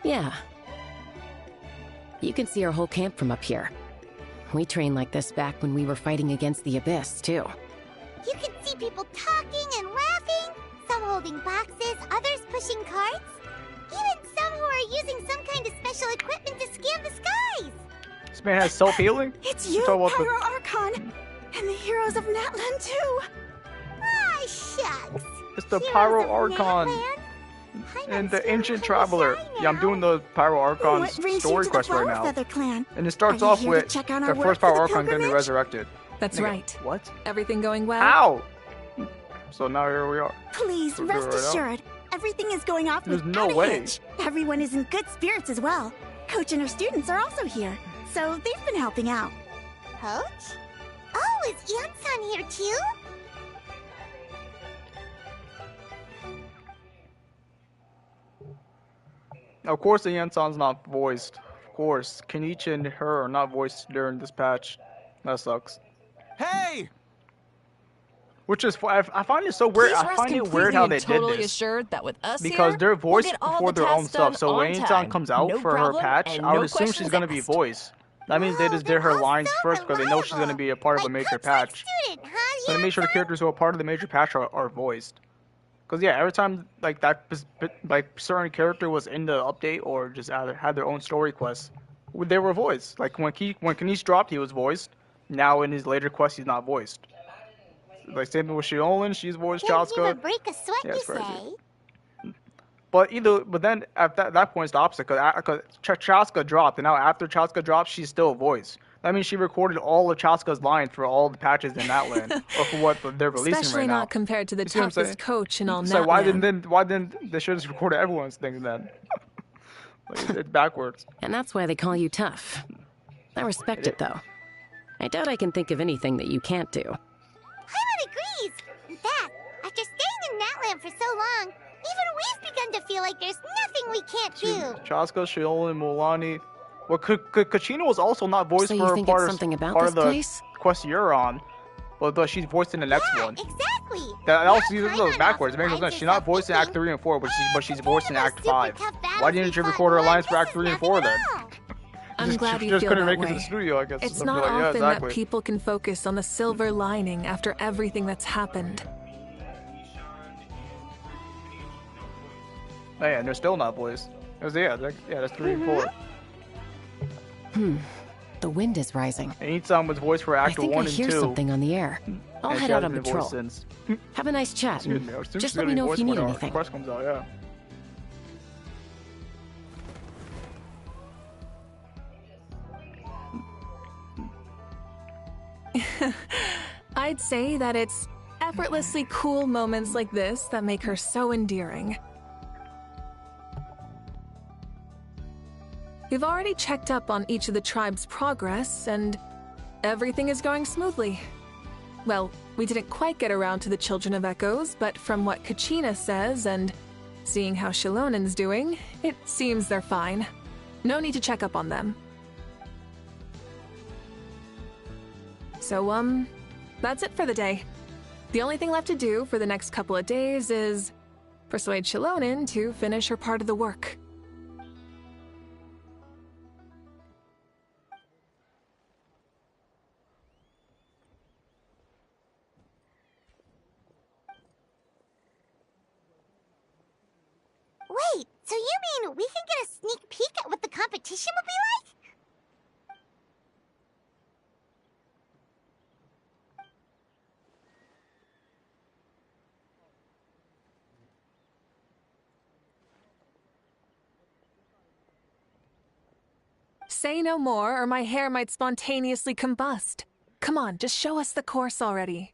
Yeah. You can see our whole camp from up here. We trained like this back when we were fighting against the Abyss, too. You can see people talking and laughing, some holding boxes, others pushing carts, even some who are using some kind of special equipment to scan the skies. This man has self-healing? It's you, Pyro Archon, and the heroes of Natlan, too. Ah, shucks. It's the Pyro Archon. And the Ancient Traveler. Yeah, I'm doing the Pyro Archon story quest right now. Clan? And it starts off with the first Pyro Archon going to be resurrected. That's right. What? Everything going well? How? So now here we are. Please, rest assured. Everything is going off There's without no a way. hitch. Everyone is in good spirits as well. Coach and her students are also here, so they've been helping out. Coach? Oh, is Ian-san here too? Of course, the Yensan's not voiced. Of course, Kenichi and her are not voiced during this patch. That sucks. Hey! Which is, I find it so weird. I find it weird how they did this. Assured that with us because here, they're voiced we'll before their own stuff. So when Yensan comes out for her patch, I would assume she's gonna be voiced. That means they just did her lines first because they know she's gonna be a part of a major patch. So they make sure the characters who are part of the major patch are voiced. Because yeah, every time like that, like certain character was in the update or just had their own story quests, they were voiced. Like when Kenichi dropped, he was voiced. Now in his later quests, he's not voiced. Like same thing with Shiolin, she's voiced. Chaska. Break a sweat, yeah, you crazy. say? But then at that point it's the opposite because Chaska dropped, and now after Chaska dropped, she's still voiced. That means she recorded all of Chaska's lines for all the patches in Natlan, or for what they're releasing Especially right now. not compared to the toughest coach in all So Natlan. why didn't they should have recorded everyone's things then? Like, it's backwards. And that's why they call you tough. I respect it, though. I doubt I can think of anything that you can't do. Paimon agrees. In fact, after staying in Natlan for so long, even we've begun to feel like there's nothing we can't do. Chaska, Shiolin, Mulani. Well, Kachina was also not voiced so for part of the place? quest you're on, but she's voiced in the next one. Exactly. That also is backwards. It makes no sense. She's not voiced in Act 3 and 4, but she's voiced in Act 5. Why didn't you record her lines for Act 3 and 4 then? I'm glad you just feel couldn't that make it to way. the studio, I guess. It's not like, often exactly. that people can focus on the silver lining after everything that's happened. Oh, yeah, and they're still not voiced. It was, that's 3 and 4. The wind is rising. And each song was voiced for Act 1 and 2. I think I hear something on the air. I'll head out on patrol. Have a nice chat. Just let me know if you need anything. Quest comes out, yeah. I'd say that it's effortlessly cool moments like this that make her so endearing. We've already checked up on each of the tribe's progress, and everything is going smoothly. Well, we didn't quite get around to the Children of Echoes, but from what Kachina says and seeing how Shilonen's doing, it seems they're fine. No need to check up on them. So, that's it for the day. The only thing left to do for the next couple of days is persuade Shilonen to finish her part of the work. Wait, so you mean we can get a sneak peek at what the competition will be like? Say no more, or my hair might spontaneously combust. Come on, just show us the course already.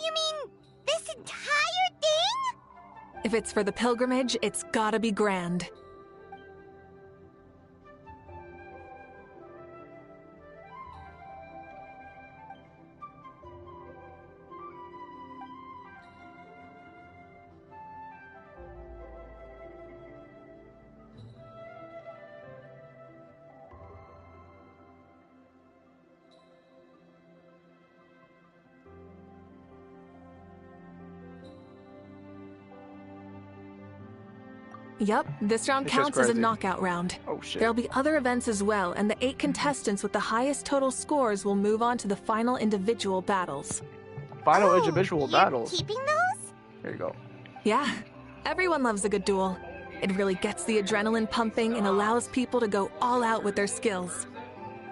You mean this entire thing? If it's for the pilgrimage, it's gotta be grand. Yup, this round counts as a knockout round. Oh shit. There'll be other events as well, and the 8 contestants with the highest total scores will move on to the final individual battles. Final individual battles? Keeping those? There you go. Yeah, everyone loves a good duel. It really gets the adrenaline pumping and allows people to go all out with their skills.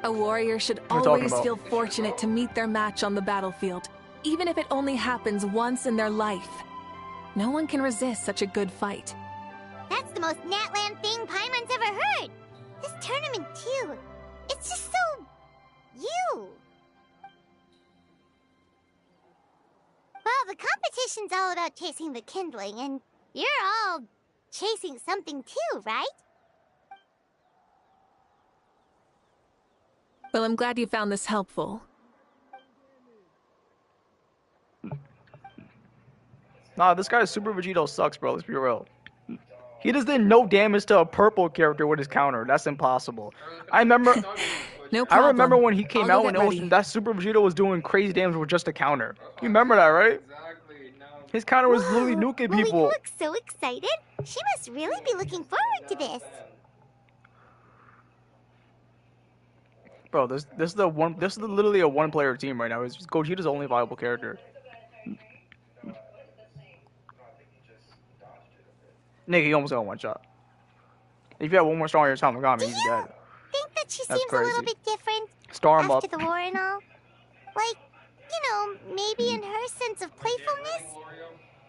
A warrior should always feel fortunate to meet their match on the battlefield, even if it only happens once in their life. No one can resist such a good fight. That's the most Natland thing Paimon's ever heard. This tournament, too. It's just so... you. Well, the competition's all about chasing the kindling, and you're all chasing something too, right? Well, I'm glad you found this helpful. Nah, this guy Super Vegito sucks, bro. Let's be real. He just did no damage to a purple character with his counter. That's impossible. I remember... No problem. I remember when he came out when and that Super Vegito was doing crazy damage with just a counter. You remember that, right? His counter was literally nuking people. You look so excited. She must really be looking forward to this. Bro, this is literally a one-player team right now. It's just Gogeta's only viable character. Nick, he almost got one shot. If you have one more star on your Tamagami, he's dead. Think that she That's seems crazy. a little bit different Star him after up. the war and all? Like, you know, maybe in her sense of playfulness?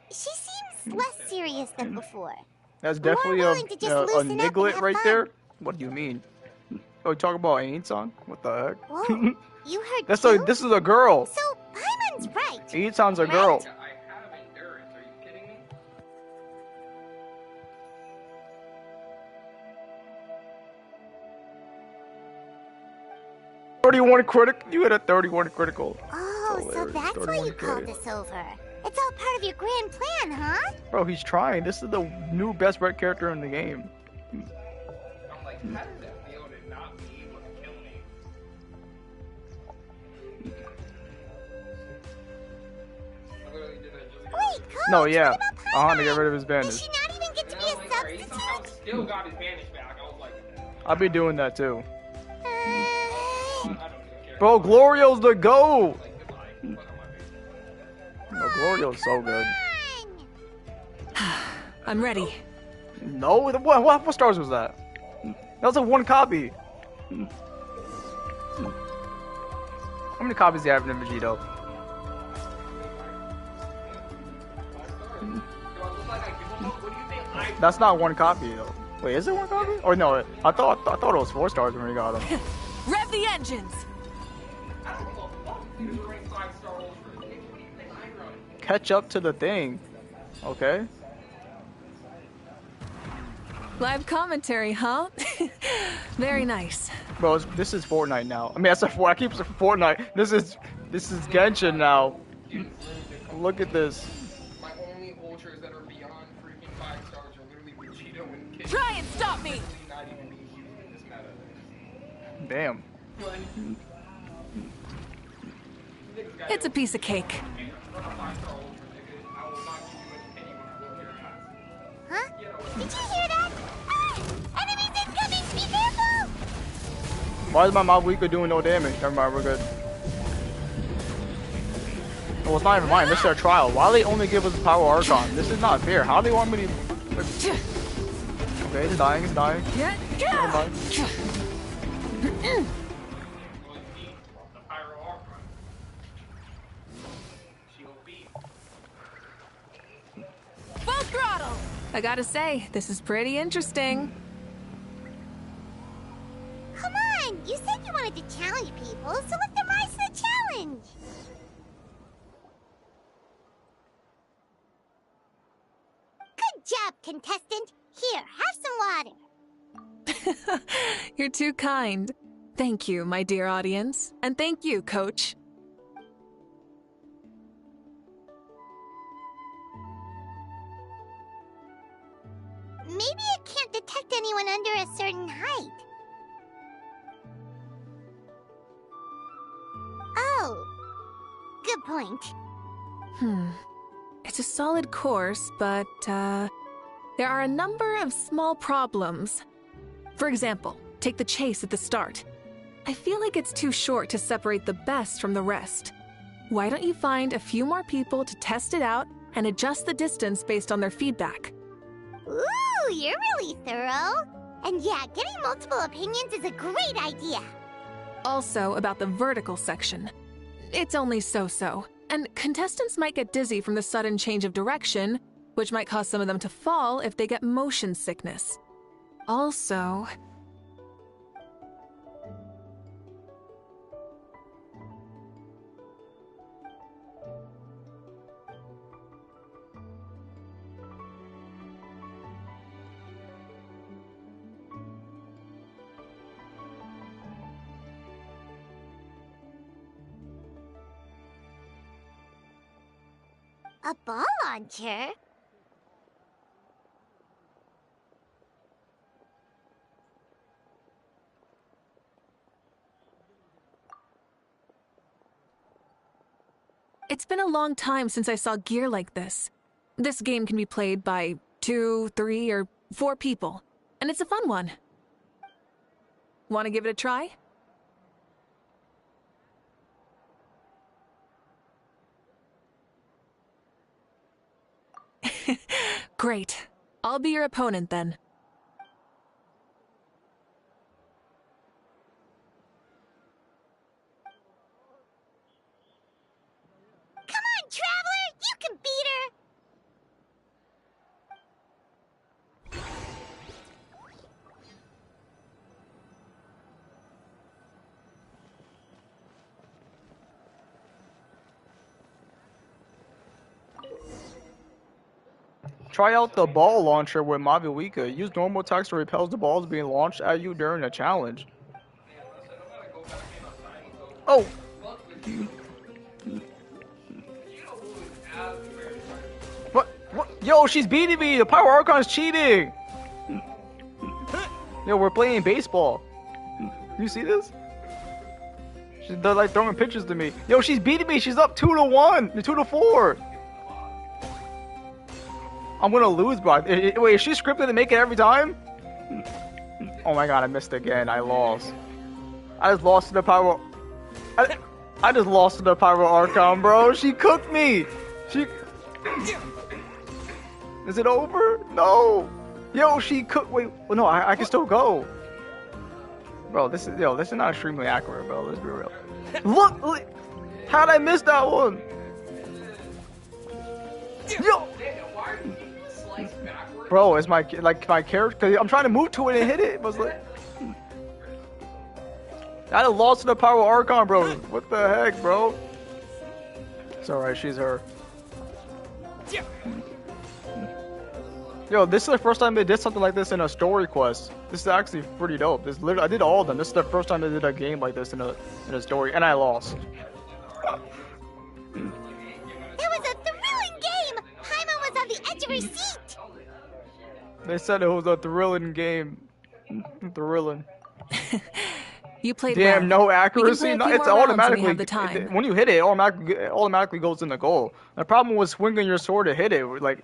She seems less serious than before. That's definitely More a willing to just loosen up and Niglet have right fun. there. What do you mean? Oh, you talking about Ain't-san? What the heck? Whoa, you heard This too? is a girl. So, Paimon's right. Ain't-san's a girl. 31 critical. You hit a 31 critical. Oh, so that's why you called us over. It's all part of your grand plan, huh? Bro, he's trying. This is the new best red character in the game. I'm like, how does that feel to not be able to kill me? Wait, Coach, No, yeah. what about To get rid of his bandage. Did she not even get to be a substitute? Still got his bandage back. I was like, I'll be doing that too. Bro, Glorio's the GOAT! No, Glorio's so good. I'm ready. No? What stars was that? That was a one copy. How many copies do you have in Vegito? That's not one copy though. Wait, is it one copy? Or no, I thought it was 4 stars when we got them. Rev the engines! Catch up to the thing. Okay. Live commentary, huh? Very nice. Bro, this is Fortnite now. I mean, I keep saying Fortnite. This is Genshin now. Look at this. my only ultras that are beyond freaking 5 stars are literally Vegito and Kid. Try and stop me! Not even being used in this meta. Damn. It's a piece of cake. Huh? Did you hear that? Ah! Enemies incoming! Be careful! Why is my Mabuika doing no damage? Never mind, we're good. Well, it's not even mine. This is their trial. Why do they only give us the power Archon? This is not fair. How do they want me to... Okay, it's dying, it's dying. Never mind. Full throttle! I gotta say, this is pretty interesting. Come on! You said you wanted to challenge people, so let them rise to the challenge! Good job, contestant! Here, have some water! You're too kind. Thank you, my dear audience. And thank you, Coach. Maybe it can't detect anyone under a certain height. Oh, good point. It's a solid course, but, there are a number of small problems. For example, take the chase at the start. I feel like it's too short to separate the best from the rest. Why don't you find a few more people to test it out and adjust the distance based on their feedback? Ooh, you're really thorough. And yeah, getting multiple opinions is a great idea. Also, about the vertical section. It's only so-so, and contestants might get dizzy from the sudden change of direction, which might cause some of them to fall if they get motion sickness. Also... A ball launcher? It's been a long time since I saw gear like this. This game can be played by 2, 3, or 4 people, and it's a fun one. Want to give it a try? Great. I'll be your opponent then. Come on, Traveler! You can beat her! Try out the ball launcher with Mabuika. Use normal attacks to repel the balls being launched at you during a challenge. Oh! What? What? Yo, she's beating me! The Power Archon's cheating! Yo, we're playing baseball. You see this? They're like throwing pitches to me. Yo, she's beating me! She's up 2-1! 2-4! I'm gonna lose, bro. Wait, is she scripted to make it every time? Oh my god, I missed again. I lost. I just lost to the Power... I just lost to the Power Archon, bro. She cooked me! She... Is it over? No! Yo, she cooked... Wait, well, no, I can still go. Bro, this is not extremely accurate, bro. Let's be real. Look! How'd I miss that one? Yo! Bro, is my character? Cause I'm trying to move to it and hit it. But it's like, I just lost to the Power Archon, bro. What the heck, bro? It's alright. She's her. Yo, this is the first time they did something like this in a story quest. This is actually pretty dope. This literally, I did all of them. This is the first time they did a game like this in a story, and I lost. That was a thrilling game. Paimon was on the edge of her seat. They said it was a thrilling game. Thrilling. You played Damn, well. no accuracy. No, it's automatically when when you hit it, it automatically goes in the goal. The problem was swinging your sword to hit it. Like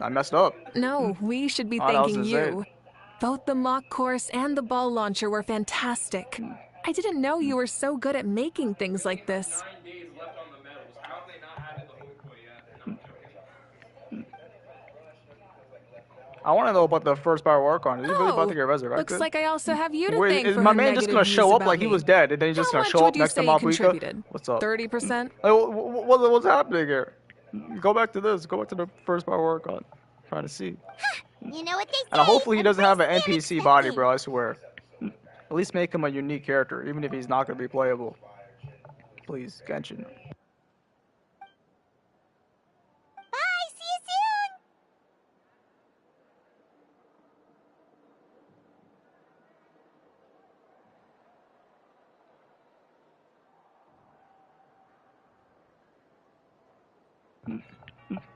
I messed up. No, we should be thanking you. Both the mock course and the ball launcher were fantastic. I didn't know you were so good at making things like this. I want to know about the first Power Archon. Is he really about to get resurrected? Looks like I also have you to Wait, thank is for my her man just gonna negative show views up like he about was me. dead, and then he's just How gonna much show would up you next to say you contributed? Mabuika? What's up? 30%? What's happening here? Go back to this. Go back to the first Power Archon. Trying to see. You know what they say? And hopefully he doesn't have an NPC body, bro. I swear. At least make him a unique character, even if he's not gonna be playable. Please, Genshin. Bye. See you soon.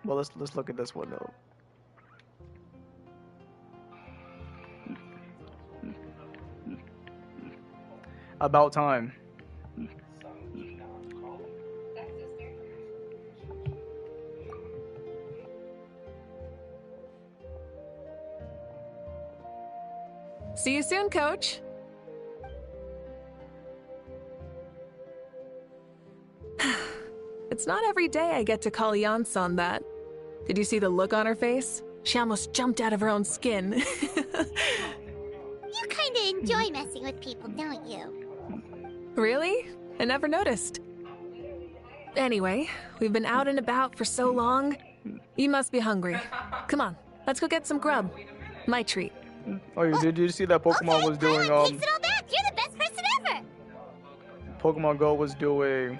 Well, let's look at this one though. About time. See you soon, Coach. It's not every day I get to call Yansan that. Did you see the look on her face? She almost jumped out of her own skin. You kinda enjoy messing with people, don't you? Really? I never noticed. Anyway, we've been out and about for so long. You must be hungry. Come on, let's go get some grub. My treat. Oh, did you see that Pokemon was doing Takes it all back. You're the best person ever. Pokemon Go was doing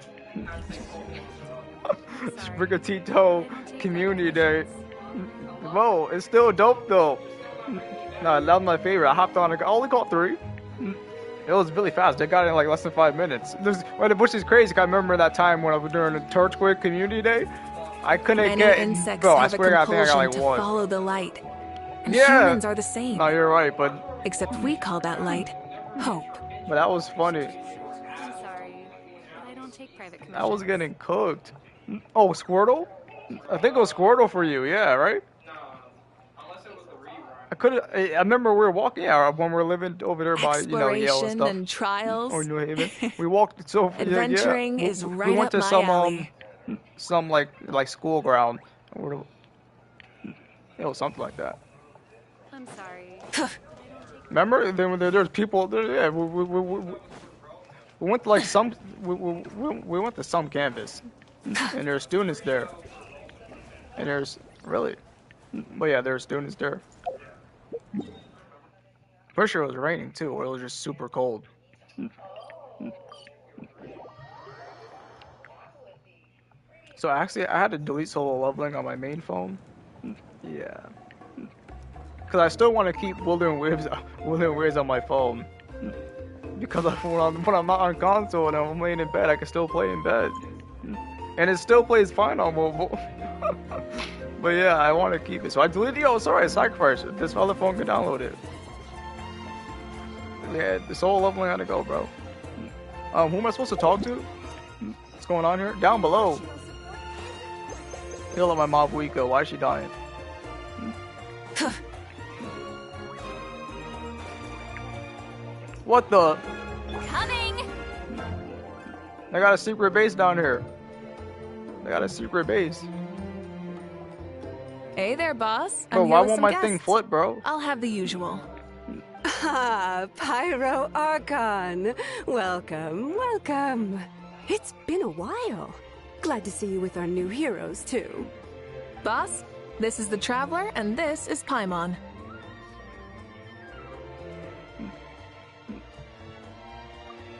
Sprigatito Community Day. Whoa, it's still dope though. No, that was my favorite. I hopped on. I only caught 3. It was really fast. They got it in like less than 5 minutes. Which is crazy. I remember that time when I was doing the Torchquake Community Day. I couldn't get. Insects Bro, I have swear a I think I got like compulsion to 1. follow the light. And Yeah. humans are the same. No, you're right, but. Except we call that light hope. But that was funny. I'm sorry. I don't take private commissions. I was getting cooked. Oh, Squirtle? I think it was Squirtle for you. Yeah, right? I remember we were walking out when we were living over there by, Yale and Exploration stuff. and trials. Or New Haven. We walked so Adventuring yeah. is right We went up to my some alley. some like school ground. It was something like that. I'm sorry. Remember? There's people there. Yeah, we went to like some. We went to some campus, and there's students there. And there's really, but yeah, there's students there. For sure, it was raining too, or it was just super cold. So actually, I had to delete solo leveling on my main phone. Yeah. Because I still want to keep Wildering Waves on my phone. because when I'm not on console and I'm laying in bed, I can still play in bed. And it still plays fine on mobile. But yeah, I want to keep it. So I deleted it. Oh, sorry, I sacrificed it. This other phone can download it. Yeah, this whole leveling had to go, bro. Who am I supposed to talk to? What's going on here? Down below. Heal up my mob Wiko. Why is she dying? What the? Coming! I got a secret base down here. I got a secret base. Hey there, boss. Bro, why won't my thing flip, bro? I'll have the usual. Ah, Pyro Archon. Welcome, welcome. It's been a while. Glad to see you with our new heroes, too. Boss, this is the Traveler, and this is Paimon.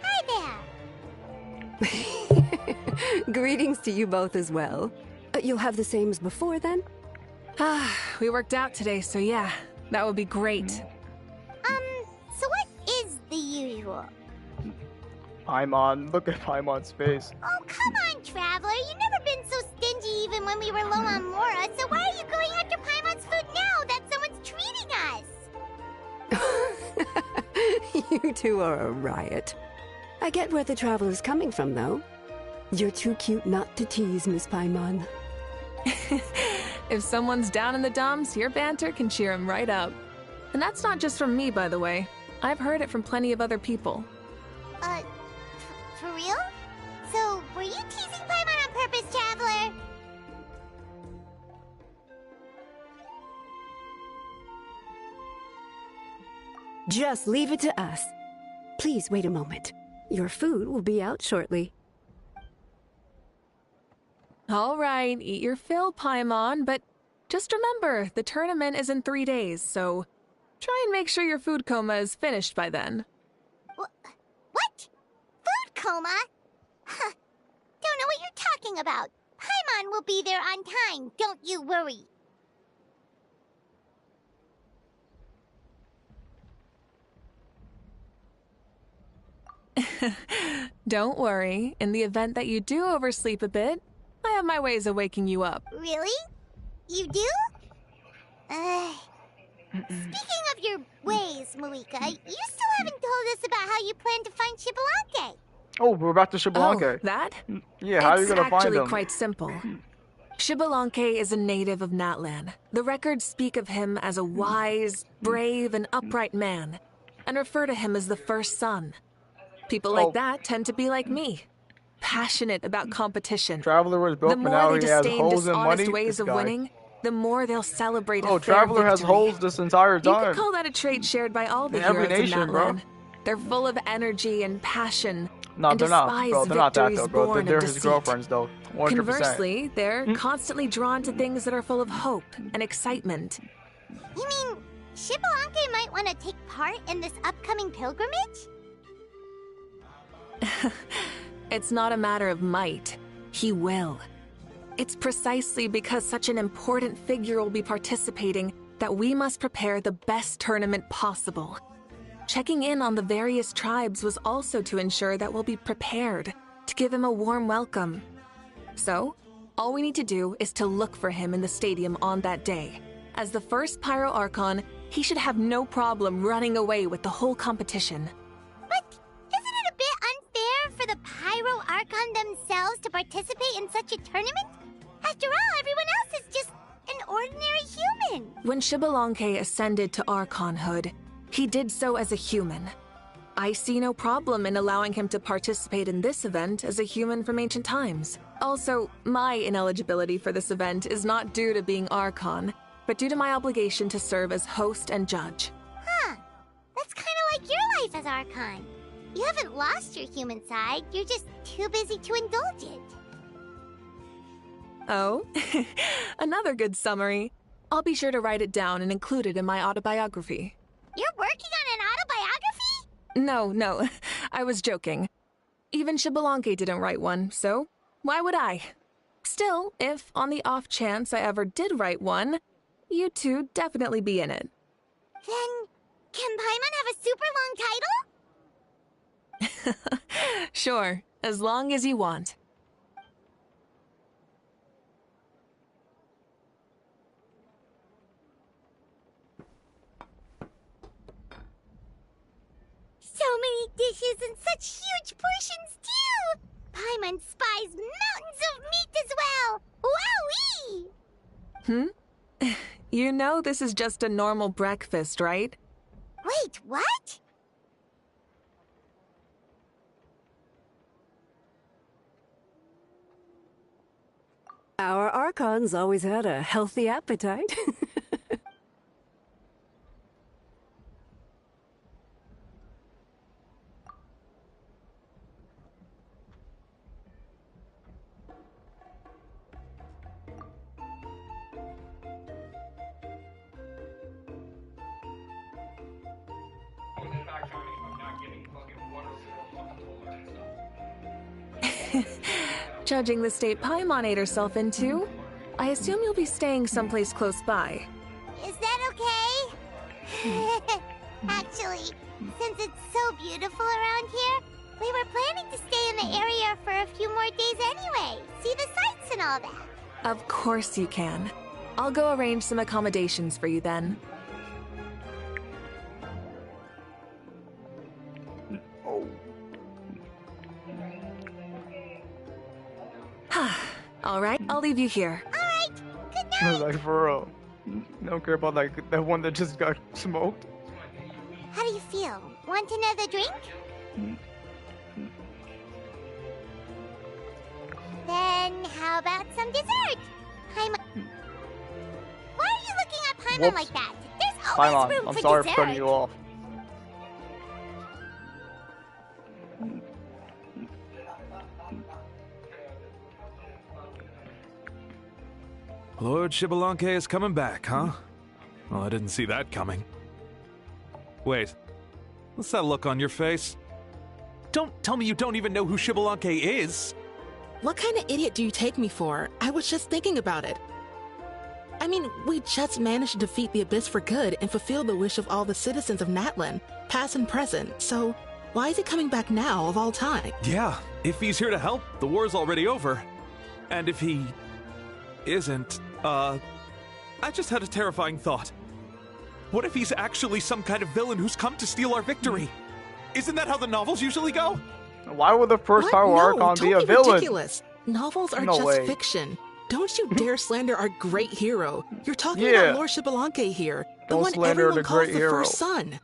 Hi there. Greetings to you both as well. You'll have the same as before, then? Ah, we worked out today, so yeah, that would be great. So what is the usual? Paimon, look at Paimon's face. Oh, come on, Traveler. You've never been so stingy even when we were low on Mora, so why are you going after Paimon's food now that someone's treating us? You two are a riot. I get where the Traveler's coming from, though. You're too cute not to tease, Miss Paimon. If someone's down in the dumps, your banter can cheer him right up. And that's not just from me, by the way. I've heard it from plenty of other people. For real? So, were you teasing Paimon on purpose, Traveler? Just leave it to us. Please wait a moment. Your food will be out shortly. All right, eat your fill, Paimon, but just remember, the tournament is in 3 days, so try and make sure your food coma is finished by then. What? Food coma? Huh. Don't know what you're talking about. Paimon will be there on time, don't you worry. Don't worry, in the event that you do oversleep a bit, I have my ways of waking you up. Really? You do? Speaking of your ways, Malika, you still haven't told us about how you plan to find Xbalanque. Oh, we're about to Xbalanque. Oh, that? Yeah, how are you gonna find them? It's actually quite simple. Xbalanque is a native of Natlan. The records speak of him as a wise, brave, and upright man, and refer to him as the first son. People like that tend to be like me, passionate about competition. Traveler was broke, the but more now they he has disdain holes in dishonest money. ways of winning, the more they'll celebrate a fair Traveler has victory. holes this entire You time. could call that a trait shared by all the In every heroes nation, in bro. Natlan. They're full of energy and passion. No, and they're not, despise bro. They're not that, victories though, bro. born They're of his deceit. girlfriends, though. 100%. Conversely, they're constantly drawn to things that are full of hope and excitement. You mean Xbalanque might want to take part in this upcoming pilgrimage? It's not a matter of might. He will. It's precisely because such an important figure will be participating that we must prepare the best tournament possible. Checking in on the various tribes was also to ensure that we'll be prepared to give him a warm welcome. So, all we need to do is to look for him in the stadium on that day. As the first Pyro Archon, he should have no problem running away with the whole competition. But isn't it a bit unfair for the Pyro Archon themselves to participate in such a tournament? After all, everyone else is just an ordinary human. When Xbalanque ascended to Archonhood, he did so as a human. I see no problem in allowing him to participate in this event as a human from ancient times. Also, my ineligibility for this event is not due to being Archon, but due to my obligation to serve as host and judge. Huh. That's kind of like your life as Archon. You haven't lost your human side, you're just too busy to indulge it. Oh, another good summary. I'll be sure to write it down and include it in my autobiography. You're working on an autobiography? No, I was joking. Even Xbalanque didn't write one, so why would I? Still, if on the off chance I ever did write one, you two definitely be in it. Then, can Paimon have a super long title? Sure, as long as you want. So many dishes and such huge portions, too! Paimon spies mountains of meat as well! Wowee! You know this is just a normal breakfast, right? Wait, what? Our Archons always had a healthy appetite. Judging the state Paimon ate herself into, I assume you'll be staying someplace close by. Is that okay? Actually, since it's so beautiful around here, we were planning to stay in the area for a few more days anyway. See the sights and all that. Of course you can. I'll go arrange some accommodations for you then. Alright, I'll leave you here. Alright, good night! Like, for real. Don't care about, like, that one that just got smoked. How do you feel? Want another drink? Then how about some dessert? Paimon. Why are you looking at Paimon Whoops. like that? There's always Paimon, room I'm for sorry dessert. for cutting you off. Lord Xbalanque is coming back, huh? Well, I didn't see that coming. Wait, what's that look on your face? Don't tell me you don't even know who Xbalanque is! What kind of idiot do you take me for? I was just thinking about it. I mean, we just managed to defeat the Abyss for good and fulfill the wish of all the citizens of Natlan, past and present, so why is he coming back now of all time? Yeah, if he's here to help, the war's already over. And if he isn't, I just had a terrifying thought. What if he's actually some kind of villain who's come to steal our victory? Isn't that how the novels usually go? Why would the first What? Power No, Archon don't be a be villain? ridiculous. Novels are No just way. fiction. Don't you dare slander our great hero. You're talking Yeah. about Lord Xbalanque here, the Don't one slander everyone the calls great the hero. first son.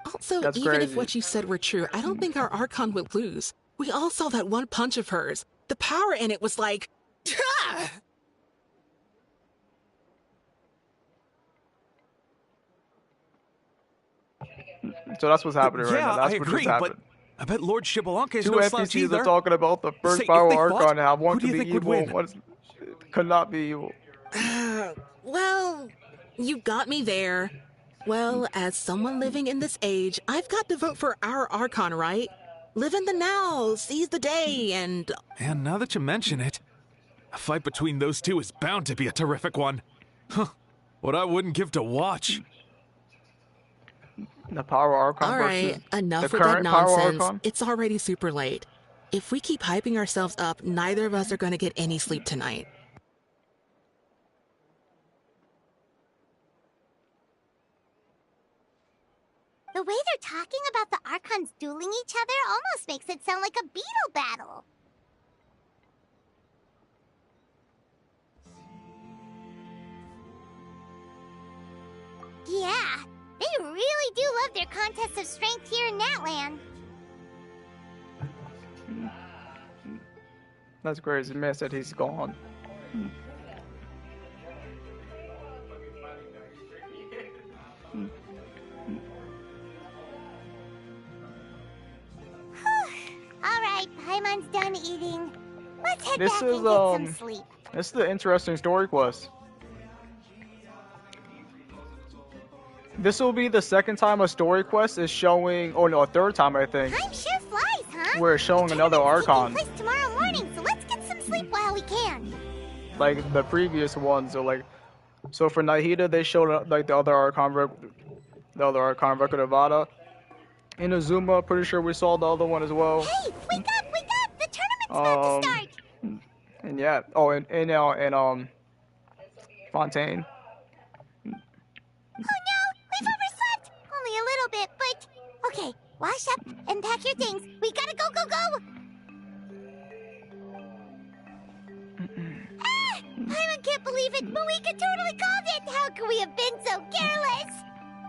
Also, That's even if crazy. what you said were true, I don't think our Archon would lose. We all saw that one punch of hers. The power in it was like... "Ah!" So that's what's happening right Yeah, now. That's I what agree, just but happened. I bet Lord Xbalanque's Two no slouch NPCs either. are talking about the first Say, if Power they fought, Archon. How one who do could you be think would evil, win? one could not be evil. Well, you got me there. Well, as someone living in this age, I've got to vote for our Archon, right? Live in the now, seize the day, and... And now that you mention it, a fight between those two is bound to be a terrific one. Huh, what I wouldn't give to watch. The Power Archon All right, versus enough the with that current Power nonsense. Archon? It's already super late. If we keep hyping ourselves up, neither of us are going to get any sleep tonight. The way they're talking about the Archons dueling each other almost makes it sound like a beetle battle. Yeah, they really do love their contests of strength here in Natlan. That's crazy. Man said he's gone. Alright, Paimon's done eating. Let's head This back is and get some sleep. This is the interesting story quest. This will be the second time a story quest is showing, or no, a third time I think, Time sure flies, huh? where it's showing another Archon. Place tomorrow morning, so let's get some sleep while we can. Like the previous ones, so like, so for Nahida they showed like the other Archon, Record of Vada, Inazuma, pretty sure we saw the other one as well. Hey, wake up, wake up! The tournament's about to start! And yeah, and Fontaine. Oh no, we've overslept! Only a little bit, but... Okay, wash up and pack your things. We gotta go, go, go! I can't believe it! Malika totally called it! How could we have been so careless?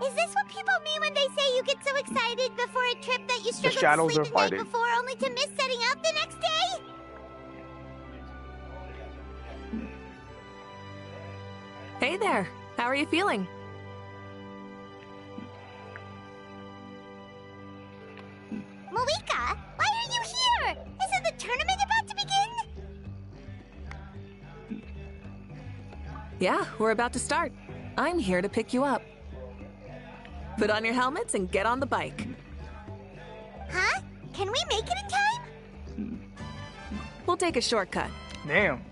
Is this what people mean when they say you get so excited before a trip that you struggle to sleep the night before only to miss setting out the next day? Hey there. How are you feeling? Malika, why are you here? Isn't the tournament about to begin? Yeah, we're about to start. I'm here to pick you up. Put on your helmets and get on the bike. Huh? Can we make it in time? We'll take a shortcut. Damn.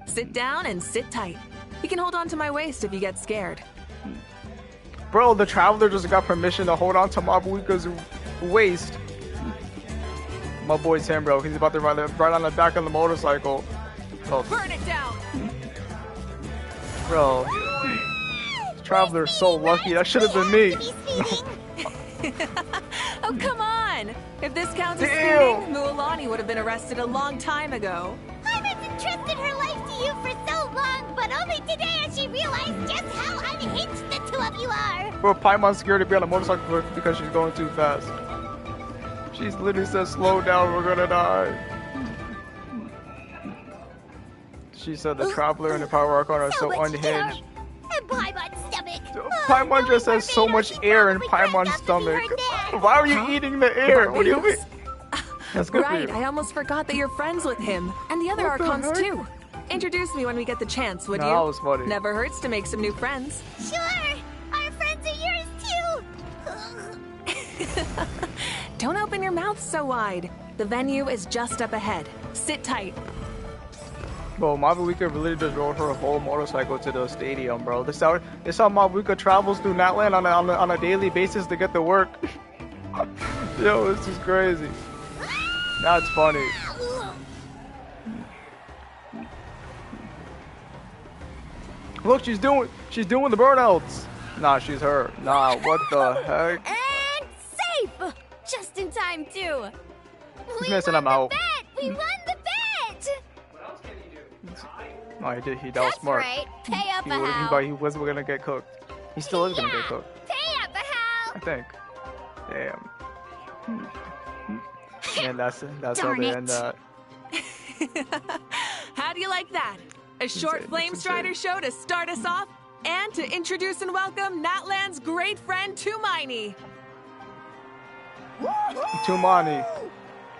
Sit down and sit tight. You can hold on to my waist if you get scared. Bro, the Traveler just got permission to hold on to Mabuika's waist. My boy Tim, bro, he's about to ride right on the back of the motorcycle. Oh. Burn it down! Bro, Traveler's so lucky. That should have been me. Oh, come on! If this counts as speeding, Mualani would have been arrested a long time ago. Paimon's entrusted her life to you for so long, but only today has she realized just how unhinged the two of you are. Bro, Paimon's scared to be on a motorcycle because she's going too fast. She's literally said, slow down, we're gonna die. She said the Traveler and the Power Archon are so unhinged. And Paimon's stomach. Paimon just has so much air in Paimon's stomach. Why are you eating the air? What do you mean? That's good right, for you. I almost forgot that you're friends with him. And the other Archons too. Introduce me when we get the chance, would you? That was funny. Never hurts to make some new friends. Sure! Our friends are yours too! Don't open your mouth so wide. The venue is just up ahead. Sit tight. Bro, Mabuika really just rode her whole motorcycle to the stadium, bro. This how Mabuika travels through Natland on a daily basis to get to work. Yo, this is crazy. That's funny. Look, she's doing the burnouts. Nah, she's her. Nah, what the heck? And safe! Just in time, too. He's missing him out. We won the bet! No, he did. That was smart. Right. Pay up a how. He wasn't gonna get cooked. He still is gonna get cooked. Pay up a how. I think. Damn. And that's how they end that. How do you like that? A short Flame Strider show to start us off, and to introduce and welcome Natland's great friend Tumani. Tumani.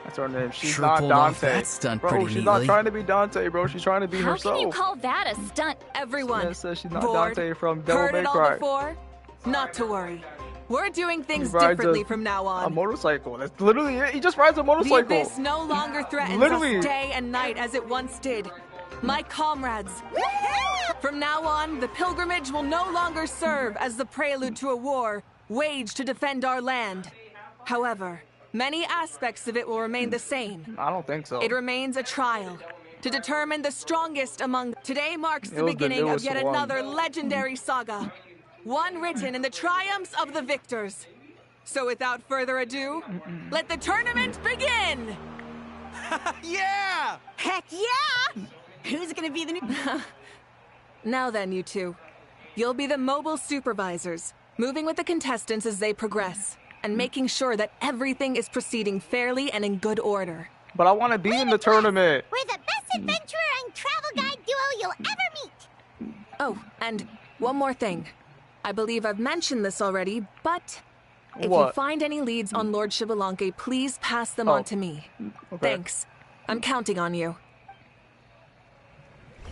That's her name. She's Sure not pulled off Dante. that stunt bro, pretty she's neatly. not trying to be Dante, bro. She's trying to be herself. How can you call that a stunt? Everyone, Yeah, says she's not bored, Dante from Devil heard May it all Cry. before? Not to worry. We're doing things He rides differently from now A on. motorcycle. That's literally it. He just rides a The motorcycle. abyss no longer threatens Literally. us day and night as it once did. My comrades, from now on, the pilgrimage will no longer serve as the prelude to a war waged to defend our land. However, many aspects of it will remain the same. I don't think so. It remains a trial to determine the strongest among. Today marks the It was the beginning of newest yet one. another legendary saga, one written in the triumphs of the victors. So without further ado, let the tournament begin! Yeah! Heck yeah! Who's gonna be the new... Now then, you two. You'll be the mobile supervisors, moving with the contestants as they progress, and making sure that everything is proceeding fairly and in good order. But I want to be in the tournament. We're the best adventurer and travel guide duo you'll ever meet! Oh, and one more thing. I believe I've mentioned this already, but if you What? find any leads on Lord Shibalanke, please pass them on to me. Okay. Thanks. I'm counting on you.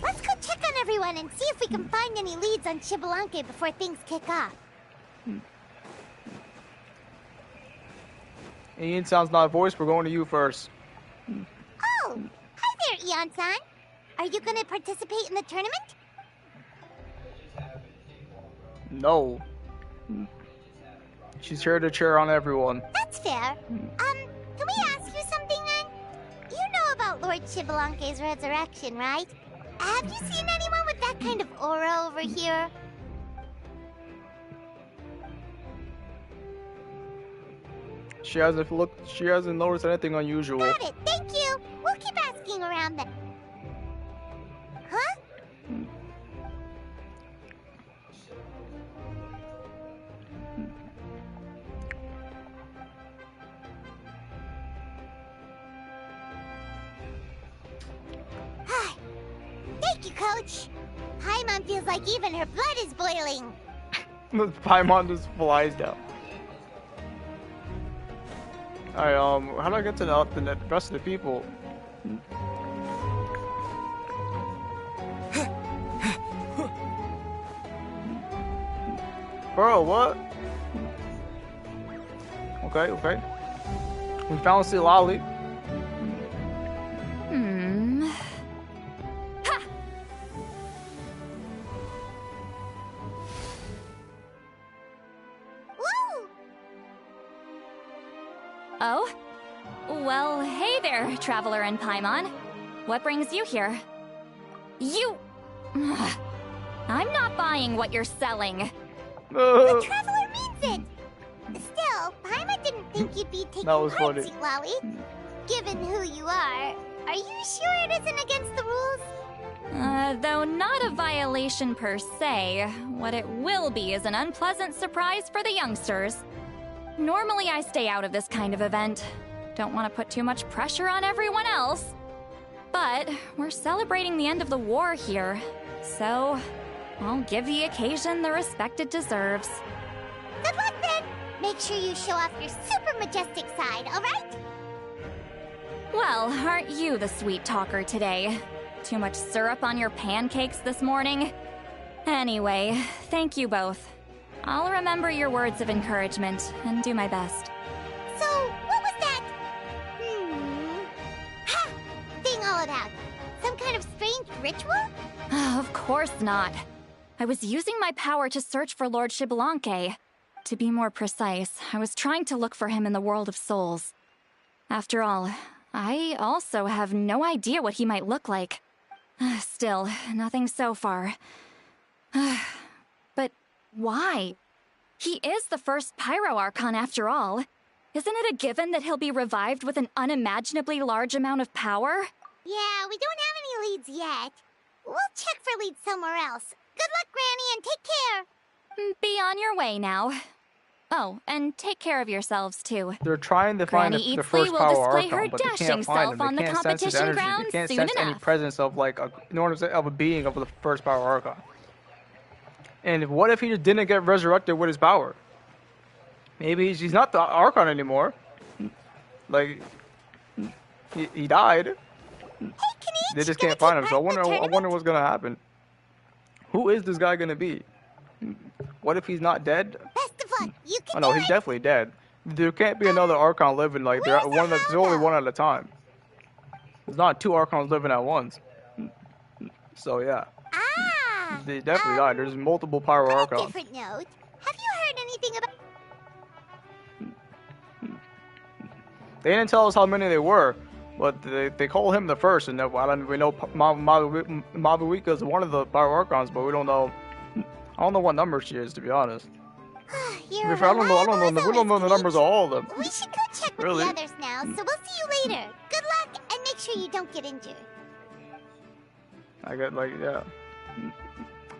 Let's go check on everyone and see if we can find any leads on Shibalanke before things kick off. Ian sounds not voiced. We're going to you first. Oh, hi there, Eon-san. Are you gonna participate in the tournament? No. She's here to cheer on everyone. That's fair. Can we ask you something then? You know about Lord Shibalanke's resurrection, right? Have you seen anyone with that kind of aura over here? She hasn't noticed anything unusual. Got it, thank you. We'll keep asking around then. Huh? Thank you, Coach. Paimon feels like even her blood is boiling. Paimon just flies down. Alright, how do I get to the rest of the people? Bro, what? Okay. We found Silali. Oh? Well, hey there, Traveler and Paimon. What brings you here? You... I'm not buying what you're selling. The Traveler means it! Still, Paimon didn't think you'd be taking part, Lolly. Given who you are you sure it isn't against the rules? Though not a violation per se, what it will be is an unpleasant surprise for the youngsters. Normally I stay out of this kind of event. Don't want to put too much pressure on everyone else. But we're celebrating the end of the war here, so I'll give the occasion the respect it deserves. Good luck then! Make sure you show off your super majestic side, alright? Well, aren't you the sweet talker today? Too much syrup on your pancakes this morning? Anyway, thank you both. I'll remember your words of encouragement and do my best. So, what was that? Ha! Thing all about? Some kind of strange ritual? Of course not. I was using my power to search for Lord Shibalanke. To be more precise, I was trying to look for him in the world of souls. After all, I also have no idea what he might look like. Still, nothing so far. But why? He is the first Pyro Archon after all. Isn't it a given that he'll be revived with an unimaginably large amount of power? Yeah, we don't have any leads yet. We'll check for leads somewhere else. Good luck, Granny, and take care. Be on your way now. Oh, and take care of yourselves too. They're trying to find the first Power Archon, but they can't find him. They can't sense his energy. They can't sense any presence of of a being of the first Power Archon. And what if he just didn't get resurrected with his power? Maybe he's not the Archon anymore. Like he died. Hey, they just can't find him. So I wonder what's gonna happen. Who is this guy gonna be? What if he's not dead? Best of luck. You can Oh no, he's definitely dead. There can't be another Archon living like there's only one at a time. There's not two Archons living at once. So yeah. They definitely died. There's multiple Pyro Archons. Different note. Have you heard anything about? They didn't tell us how many they were, but they call him the first, and we know Mabuika is one of the Pyro Archons, but we don't know. I don't know what number she is, to be honest. We don't know the numbers of all of them. We should go check with the others now, so we'll see you later. Good luck, and make sure you don't get injured. Yeah.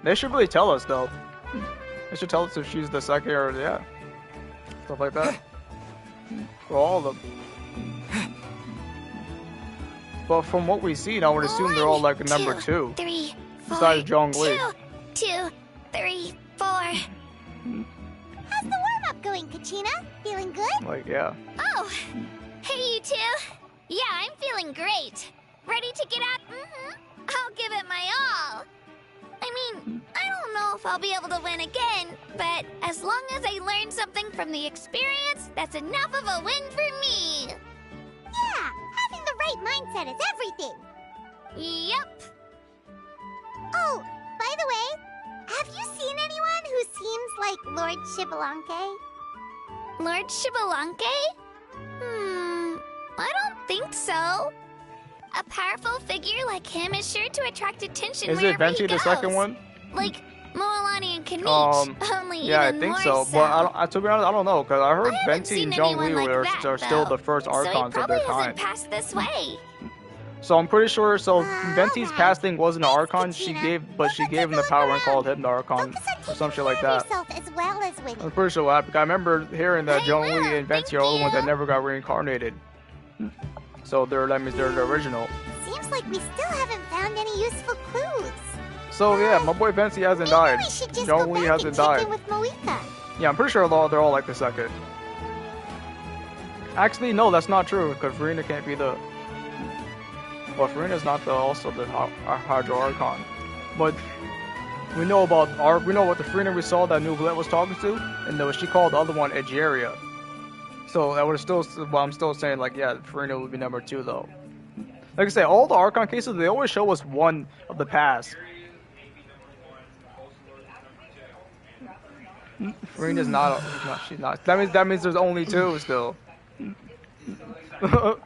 They should really tell us, though. They should tell us if she's the second or, stuff like that. For all of them. But from what we see, I would assume they're all like a number 2. 3, 4, besides Zhongli. 2, 3, 4. How's the warm-up going, Kachina? Feeling good? Yeah. Oh, hey, you two. Yeah, I'm feeling great. Ready to get out? I'll give it my all. I mean, I don't know if I'll be able to win again, but as long as I learn something from the experience, that's enough of a win for me. Yeah, having the right mindset is everything. Yep. Oh, by the way, have you seen anyone who seems like Lord Xbalanque? Lord Xbalanque? I don't think so. A powerful figure like him is sure to attract attention Is it wherever Venti he the goes. second one? Like Moalani and Kanich, only yeah, I even think more so. But to be honest, I don't know, because I heard Venti and Zhongli like are that, still though. the first So he archons of their probably kind. hasn't passed this way. So I'm pretty sure. So Venti's casting wasn't an archon. She gave him the power and called him the archon, or some shit like that. Yourself as well as Winnie. I'm pretty sure what happened. I remember hearing that Zhongli and Venti are the ones that never got reincarnated. So that means they're the original. Seems like we still haven't found any useful clues. So yeah, my boy Venti hasn't died. Zhongli hasn't died. With Moika. Yeah, I'm pretty sure they're all like the second. Actually, no, that's not true, because Farina can't be the... Well, Farina's not also the Hydro Archon. But we know what the Farina we saw that New Glit was talking to, and she called the other one Egeria. So that would still, well, I'm still saying, like, yeah, Farina would be number 2 though. Like I say, all the Archon cases, they always show us one of the past. Farina's not, she's not. That means there's only 2 still. That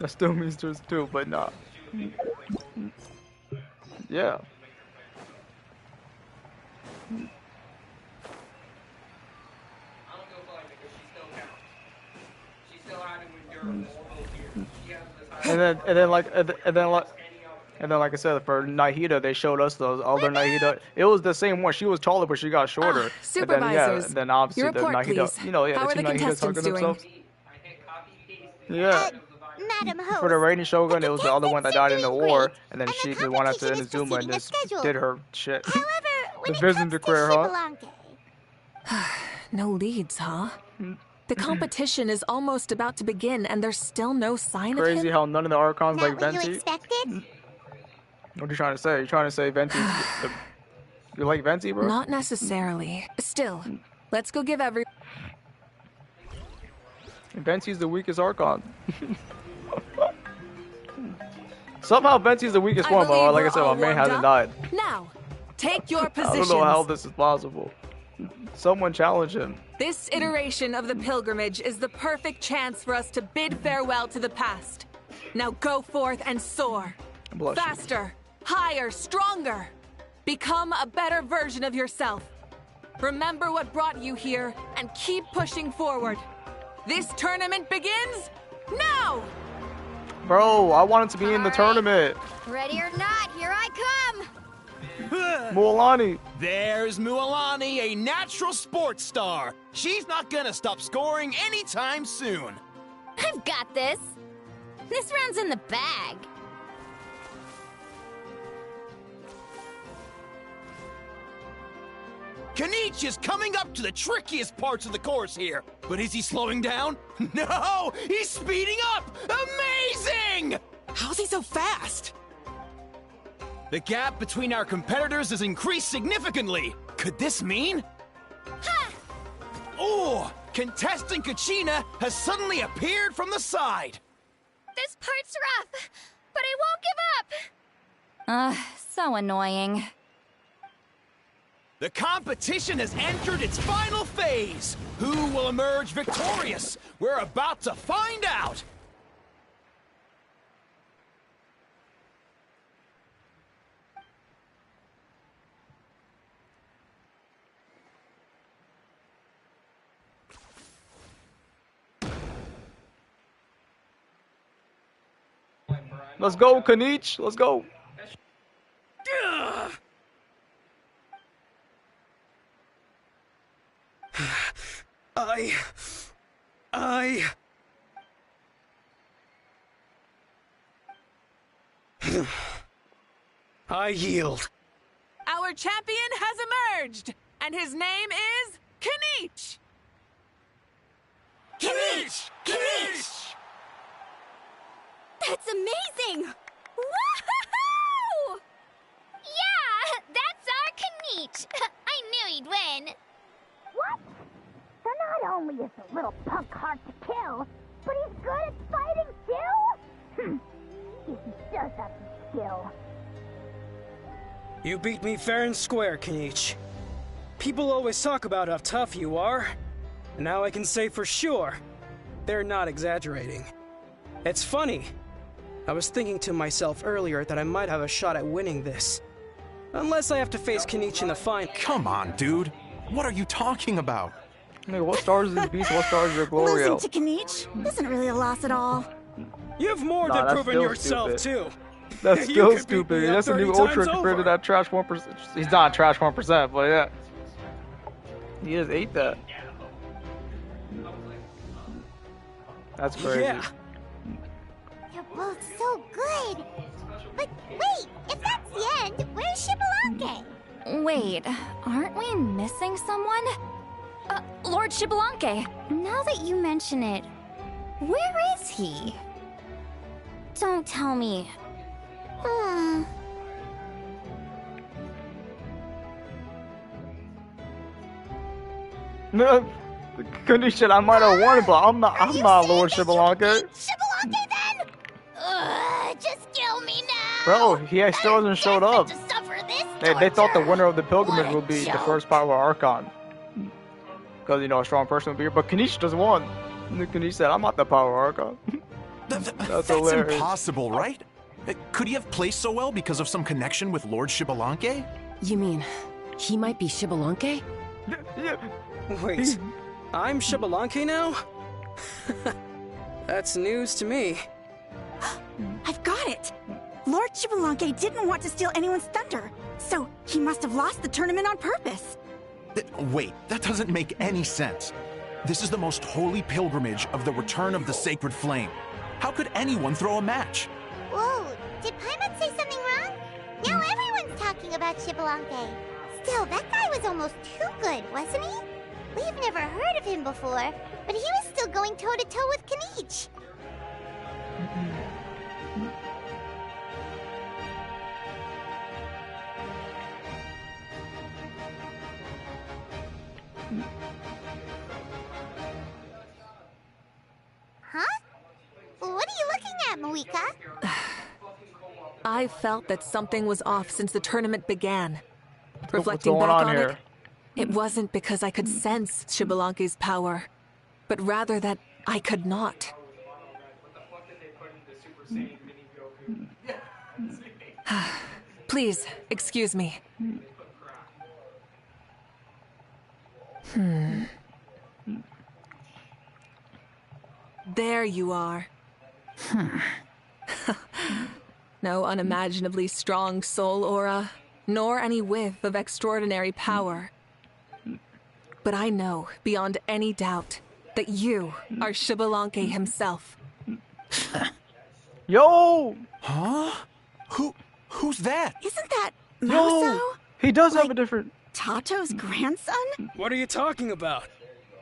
still means there's 2, but not. Yeah. And then like I said, for Nahida, they showed us those other Nahida. It was the same one. She was taller, but she got shorter. Supervisors, and then obviously your report, the Nahida. please. You know, yeah, How the are two the Nahidas contestants hugging doing? themselves. Yeah. Madam Host, For the Rainy Shogun, it was the other one that died in the war, and then she, the one after Inazuma, and just did her shit. The vision declare, huh? No leads, huh? The competition is almost about to begin, and there's still no sign of him. Crazy how none of the Archons like Venti. You expected? What are you trying to say? You're trying to say Venti? You like Venti, bro? Not necessarily. Still, let's go give every... Venti's the weakest Archon. Somehow Venti's the weakest one, but like I said, my man hasn't died. Now, take your positions. I don't know how this is possible. Someone challenge him. This iteration of the pilgrimage is the perfect chance for us to bid farewell to the past. Now go forth and soar. Faster, higher, stronger. Become a better version of yourself. Remember what brought you here and keep pushing forward. This tournament begins now! Bro, I wanted to be in the tournament. Ready or not, here I come! Mualani. There's Mualani, a natural sports star. She's not gonna stop scoring anytime soon. I've got this. This round's in the bag. Kanich is coming up to the trickiest parts of the course here. But is he slowing down? No! He's speeding up! Amazing! How's he so fast? The gap between our competitors has increased significantly. Could this mean? Ha! Oh! Contestant Kachina has suddenly appeared from the side. This part's rough, but I won't give up. So annoying. The competition has entered its final phase. Who will emerge victorious? We're about to find out. Let's go, Kanich. Let's go. I yield. Our champion has emerged, and his name is Kanich! Kanich! Kanich! That's amazing! Woohoo! Yeah, that's our Kanich. I knew he'd win. What? So not only is the little punk hard to kill, but he's good at fighting too? You beat me fair and square, Kenichi. People always talk about how tough you are, and now I can say for sure, they're not exaggerating. It's funny. I was thinking to myself earlier that I might have a shot at winning this. Unless I have to face Kenichi in the final. Come on, dude. What are you talking about? Hey, what stars is this beast? What stars is your Glorio? Losing to Kenichi isn't really a loss at all. You've more than proven yourself, too. That's still stupid. That's a new Ultra compared to that trash 1%. He's not trash 1%, but yeah. He just ate that. That's crazy. Yeah. You're both so good. But wait, if that's the end, where's Xbalanque? Wait, aren't we missing someone? Lord Xbalanque. Now that you mention it, where is he? Don't tell me. No, Kenichi, I might have won, but I'm not Lord Xbalanque. Xbalanque then? Just kill me now. Bro, he still hasn't showed up. They thought the winner of the pilgrimage would be the first Pyro Archon. Because, you know, a strong person would be here. But Kenichi just won. Kenichi said, I'm not the Pyro Archon. That's hilarious. Impossible, right? Could he have placed so well because of some connection with Lord Xbalanque? You mean, he might be Xbalanque? Wait, I'm Xbalanque now? That's news to me. I've got it! Lord Xbalanque didn't want to steal anyone's thunder, so he must have lost the tournament on purpose. Wait, that doesn't make any sense. This is the most holy pilgrimage of the return of the sacred flame. How could anyone throw a match? Whoa, did Paimon say something wrong? Now everyone's talking about Xbalanque. Still, that guy was almost too good, wasn't he? We've never heard of him before, but he was still going toe-to-toe with Kenichi. Huh? What are you looking at, Moika? I felt that something was off since the tournament began. What's Reflecting going back on on here? it, it wasn't because I could sense Xbalanque's power, but rather that I could not. Please, excuse me. There you are. No unimaginably strong soul aura, nor any whiff of extraordinary power. But I know, beyond any doubt, that you are Xbalanque himself. Yo! Huh? Who's that? Isn't that Yo! Mauso? He does have a different... Tato's grandson? What are you talking about?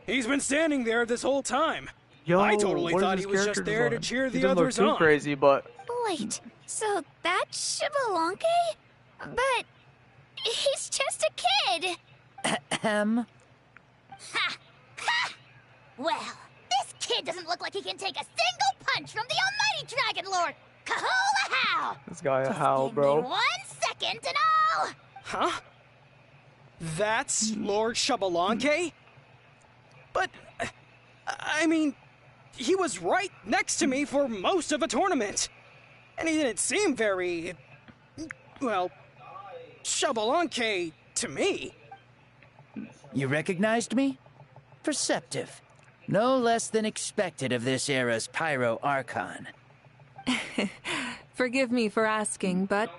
He's been standing there this whole time. Yo, I totally what is thought his he was just character there to design? cheer He the doesn't look others too on. crazy, but... Wait, so that's Xbalanque? But he's just a kid. Ha! Ha! Well, this kid doesn't look like he can take a single punch from the almighty Dragon Lord! Kahula how! This guy a howl, Give me bro. 1 second and I'll... Huh? That's Lord Xbalanque? But, I mean, he was right next to me for most of the tournament. And he didn't seem very, well, Xbalanque to me. You recognized me? Perceptive. No less than expected of this era's Pyro Archon. Forgive me for asking, but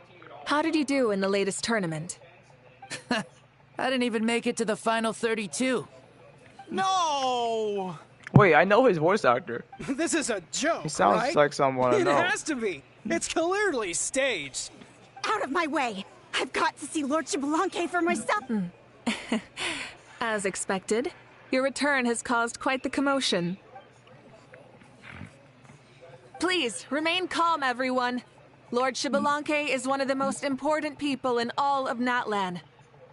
how did you do in the latest tournament? I didn't even make it to the final 32. No! Wait, I know his voice actor. This is a joke, He sounds right? like someone I It know. has to be. It's clearly staged. Out of my way! I've got to see Lord Xbalanque for myself! As expected, your return has caused quite the commotion. Please, remain calm, everyone. Lord Xbalanque is one of the most important people in all of Natlan.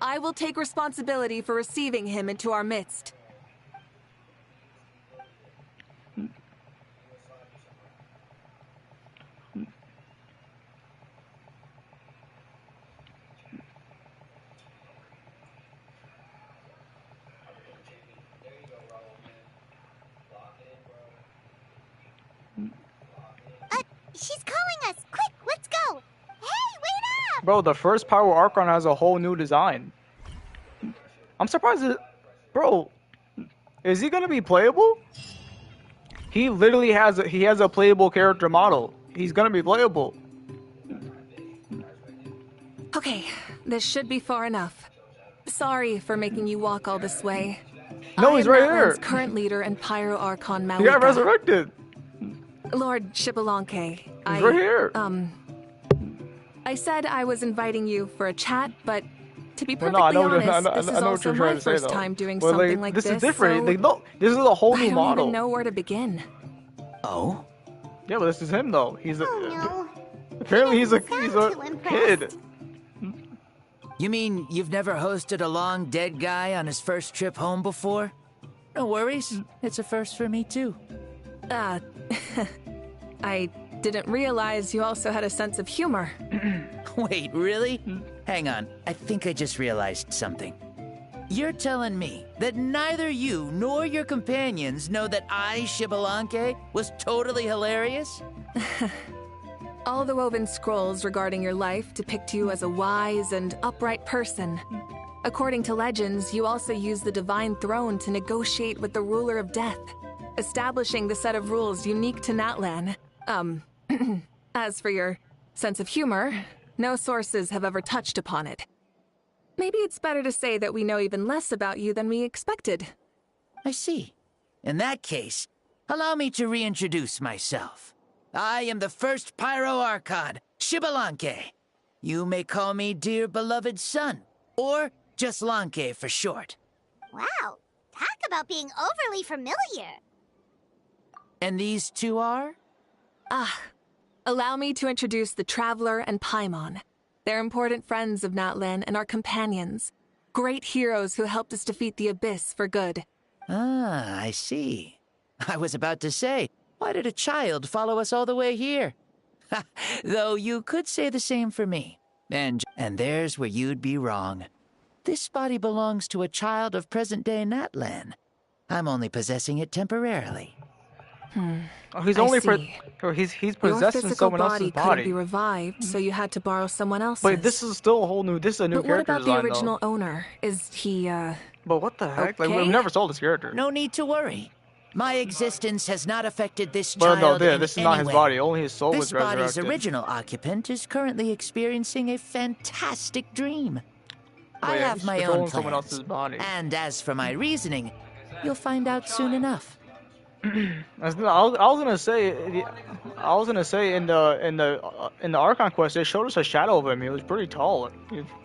I will take responsibility for receiving him into our midst. She's calling us! Quick, let's go! Hey, wait up! Bro, the first Pyro Archon has a whole new design. I'm surprised bro, is he gonna be playable? He literally has a playable character model. He's gonna be playable. Okay, this should be far enough. Sorry for making you walk all this way. No, he's right Natlan's here. current leader and Pyro Archon Malika. He got resurrected. Lord Xbalanque. He's right here. I said I was inviting you for a chat, but to be Well, perfectly no, honest, this is what also you're trying my to say, first though. time doing Well, something like this this. is different. So No, this is a whole I new don't model. even know where to begin. Oh? Yeah, but this is him though. He's a. no. Apparently, he's a kid. You mean you've never hosted a long dead guy on his first trip home before? No worries. It's a first for me, too. I didn't realize you also had a sense of humor. Wait, really? Hang on. I think I just realized something. You're telling me that neither you nor your companions know that I, Xbalanque, was totally hilarious? All the woven scrolls regarding your life depict you as a wise and upright person. According to legends, you also use the Divine Throne to negotiate with the Ruler of Death, establishing the set of rules unique to Natlan. As for your sense of humor, no sources have ever touched upon it. Maybe it's better to say that we know even less about you than we expected. I see. In that case, allow me to reintroduce myself. I am the first Pyro Archon, Xbalanque. You may call me dear beloved son, or just Lanque for short. Wow, talk about being overly familiar. And these two are? Allow me to introduce the Traveler and Paimon. They're important friends of Natlan and our companions. Great heroes who helped us defeat the Abyss for good. Ah, I see. I was about to say, why did a child follow us all the way here? Though you could say the same for me. And there's where you'd be wrong. This body belongs to a child of present-day Natlan. I'm only possessing it temporarily. Oh, he's he's possessing someone else's body. Couldn't be revived, so you had to borrow someone else's. But this is still a whole new. This is a new character design. But what about the original owner? Is he? But what the heck? Okay? Like we've never sold this character. No need to worry. My existence has not affected this Well, child no, this is not his body. Only his soul was resurrected. This body's original occupant is currently experiencing a fantastic dream. I have my own plans. Someone else's body. And as for my reasoning, you'll find out soon enough. I was gonna say in the Archon quest they showed us a shadow of him. He was pretty tall.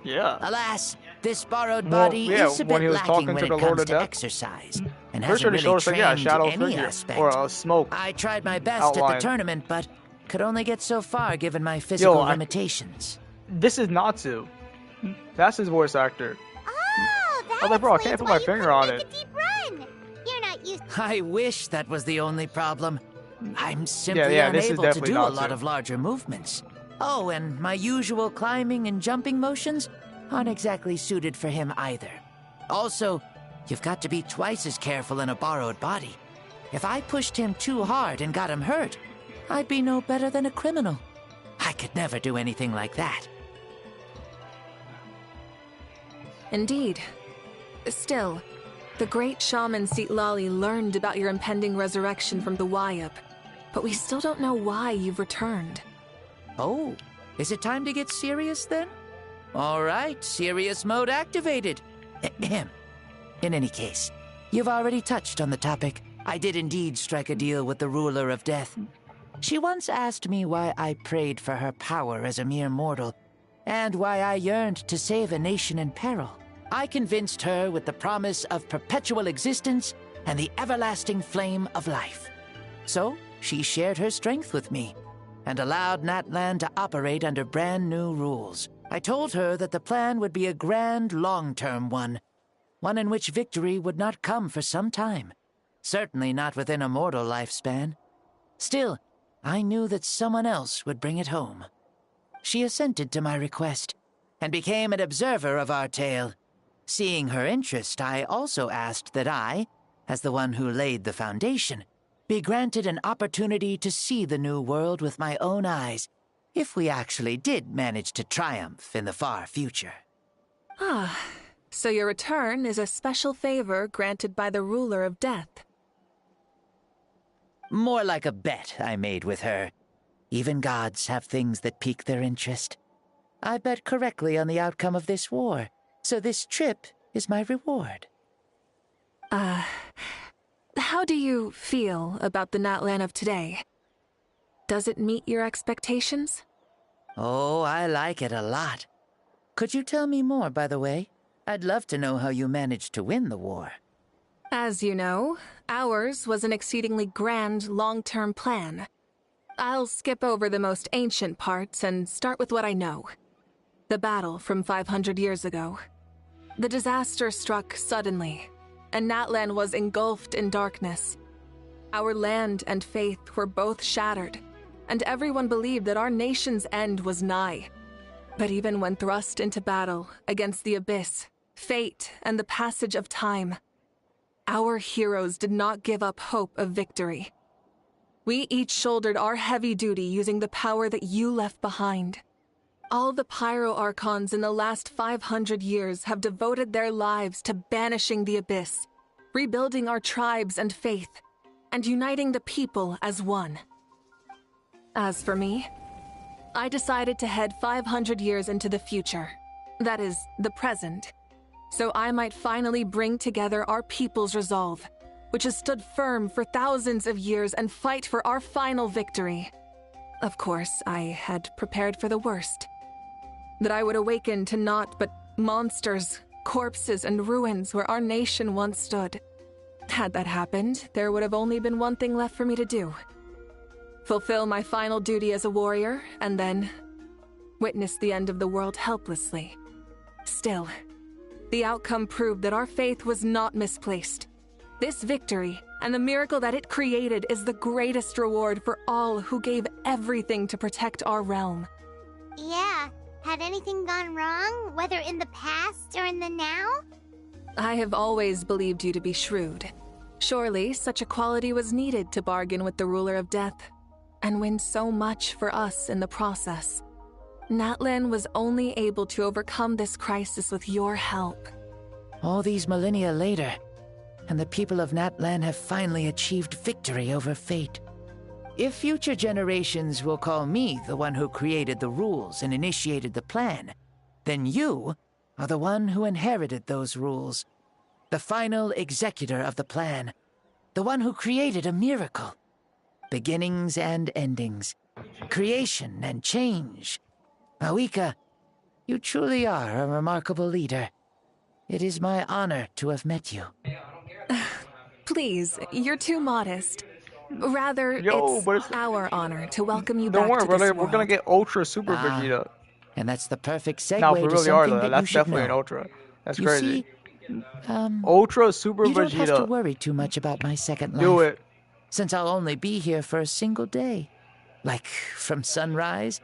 Yeah. Alas, this borrowed body is a bit lacking when it comes to exercise, and hasn't really trained any aspect. Or a smoke. I tried my best at the tournament, but could only get so far given my physical limitations. This is Natsu. That's his voice actor. Oh, that's I was like, bro, I can't put my finger on it. I wish that was the only problem. I'm simply unable to do a lot of larger movements. Oh, and my usual climbing and jumping motions aren't exactly suited for him either. Also, you've got to be twice as careful in a borrowed body. If I pushed him too hard and got him hurt, I'd be no better than a criminal. I could never do anything like that. Indeed. Still, the great shaman Citlali learned about your impending resurrection from the Wayup, but we still don't know why you've returned. Oh, is it time to get serious then? All right, serious mode activated. Ahem. In any case, you've already touched on the topic. I did indeed strike a deal with the Ruler of Death. She once asked me why I prayed for her power as a mere mortal, and why I yearned to save a nation in peril. I convinced her with the promise of perpetual existence and the everlasting flame of life. So, she shared her strength with me, and allowed Natlan to operate under brand new rules. I told her that the plan would be a grand, long-term one in which victory would not come for some time. Certainly not within a mortal lifespan. Still, I knew that someone else would bring it home. She assented to my request, and became an observer of our tale. Seeing her interest, I also asked that I, as the one who laid the foundation, be granted an opportunity to see the new world with my own eyes, if we actually did manage to triumph in the far future. Ah, so your return is a special favor granted by the ruler of death. More like a bet I made with her. Even gods have things that pique their interest. I bet correctly on the outcome of this war, so this trip is my reward. How do you feel about the Natlan of today? Does it meet your expectations? Oh, I like it a lot. Could you tell me more, by the way? I'd love to know how you managed to win the war. As you know, ours was an exceedingly grand, long-term plan. I'll skip over the most ancient parts and start with what I know. The battle from 500 years ago. The disaster struck suddenly, and Natlan was engulfed in darkness. Our land and faith were both shattered, and everyone believed that our nation's end was nigh. But even when thrust into battle against the abyss, fate, and the passage of time, our heroes did not give up hope of victory. We each shouldered our heavy duty using the power that you left behind. All the Pyro Archons in the last 500 years have devoted their lives to banishing the abyss, rebuilding our tribes and faith, and uniting the people as one. As for me, I decided to head 500 years into the future, that is, the present, so I might finally bring together our people's resolve, which has stood firm for thousands of years, and fight for our final victory. Of course, I had prepared for the worst. That I would awaken to naught but monsters, corpses, and ruins where our nation once stood. Had that happened, there would have only been one thing left for me to do. Fulfill my final duty as a warrior, and then witness the end of the world helplessly. Still, the outcome proved that our faith was not misplaced. This victory, and the miracle that it created, is the greatest reward for all who gave everything to protect our realm. Yeah, had anything gone wrong, whether in the past or in the now? I have always believed you to be shrewd. Surely, such a quality was needed to bargain with the ruler of death, and win so much for us in the process. Natlan was only able to overcome this crisis with your help. All these millennia later, and the people of Natlan have finally achieved victory over fate. If future generations will call me the one who created the rules and initiated the plan, then you are the one who inherited those rules. The final executor of the plan. The one who created a miracle. Beginnings and endings. Creation and change. Awika, you truly are a remarkable leader. It is my honor to have met you. Please, you're too modest. Rather, it's our honor to welcome you Don't back to worry, this we're world. gonna get Ultra Super Vegeta. And that's the perfect segue No, we to really are something though. that That's you should definitely know. an Ultra. That's You crazy. see, Ultra Super you don't have to Vegeta. worry too much about my second life. Do it. Since I'll only be here for a single day. Like, from sunrise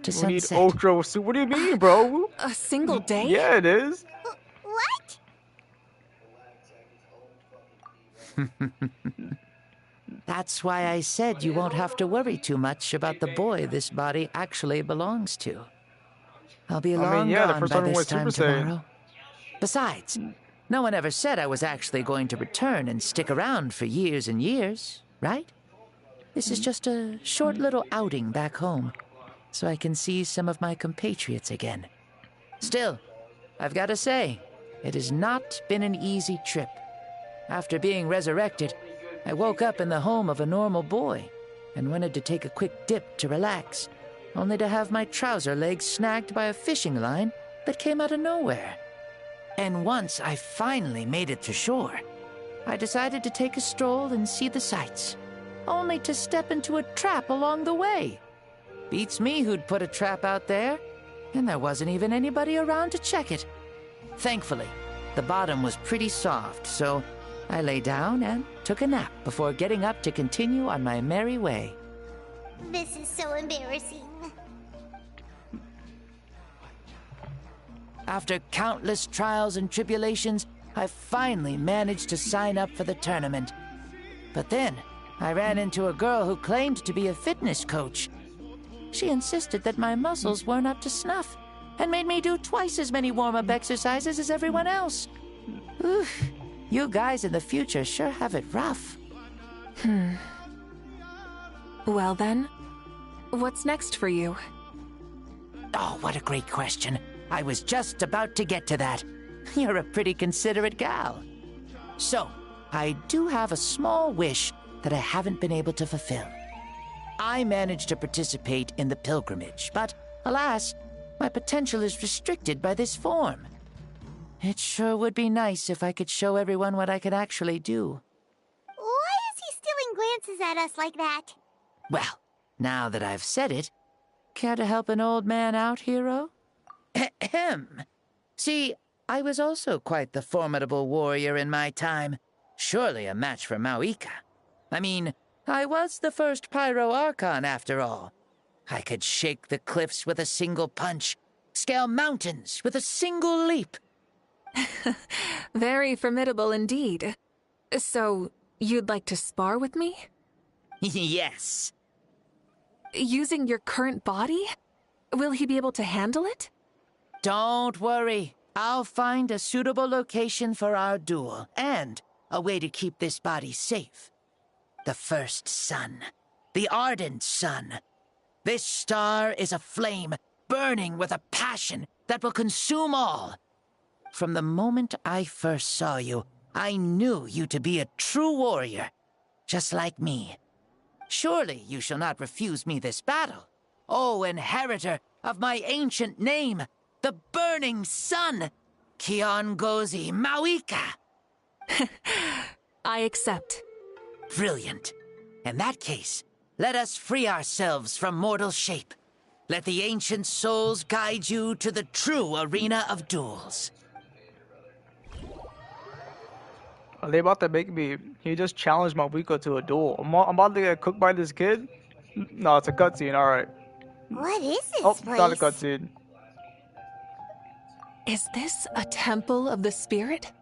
to We need sunset. Ultra Super. What do you mean, bro? A single day? Yeah, it is. What? That's why I said you won't have to worry too much about the boy this body actually belongs to. I'll be long the gone first by one this was time Super Saiyan. tomorrow. Besides, no one ever said I was actually going to return and stick around for years and years, right? This is just a short little outing back home, so I can see some of my compatriots again. Still, I've got to say, it has not been an easy trip. After being resurrected, I woke up in the home of a normal boy and wanted to take a quick dip to relax, only to have my trouser legs snagged by a fishing line that came out of nowhere. And once I finally made it to shore, I decided to take a stroll and see the sights, only to step into a trap along the way. Beats me who'd put a trap out there, and there wasn't even anybody around to check it. Thankfully, the bottom was pretty soft, so I lay down and took a nap before getting up to continue on my merry way. This is so embarrassing. After countless trials and tribulations, I finally managed to sign up for the tournament. But then, I ran into a girl who claimed to be a fitness coach. She insisted that my muscles weren't up to snuff and made me do twice as many warm-up exercises as everyone else. Oof, you guys in the future sure have it rough. Well then, what's next for you? Oh, what a great question. I was just about to get to that. You're a pretty considerate gal. So, I do have a small wish that I haven't been able to fulfill. I managed to participate in the pilgrimage, but alas, my potential is restricted by this form. It sure would be nice if I could show everyone what I can actually do. Why is he stealing glances at us like that? Well, now that I've said it, care to help an old man out, hero? Ahem. See, I was also quite the formidable warrior in my time. Surely a match for Mauika. I mean, I was the first Pyro Archon after all. I could shake the cliffs with a single punch, scale mountains with a single leap. Very formidable indeed. So, you'd like to spar with me? Yes. Using your current body? Will he be able to handle it? Don't worry. I'll find a suitable location for our duel, and a way to keep this body safe. The first sun. The ardent sun. This star is a flame, burning with a passion that will consume all. From the moment I first saw you, I knew you to be a true warrior, just like me. Surely you shall not refuse me this battle, O inheritor of my ancient name, the Burning Sun, Kiongozi Mauika. I accept. Brilliant. In that case, let us free ourselves from mortal shape. Let the ancient souls guide you to the true arena of duels. Are they about to make me? He just challenged Mauika to a duel. I'm about to get cooked by this kid? No, it's a cutscene, alright. What is this Oh, place? not a cutscene. Is this a temple of the spirit?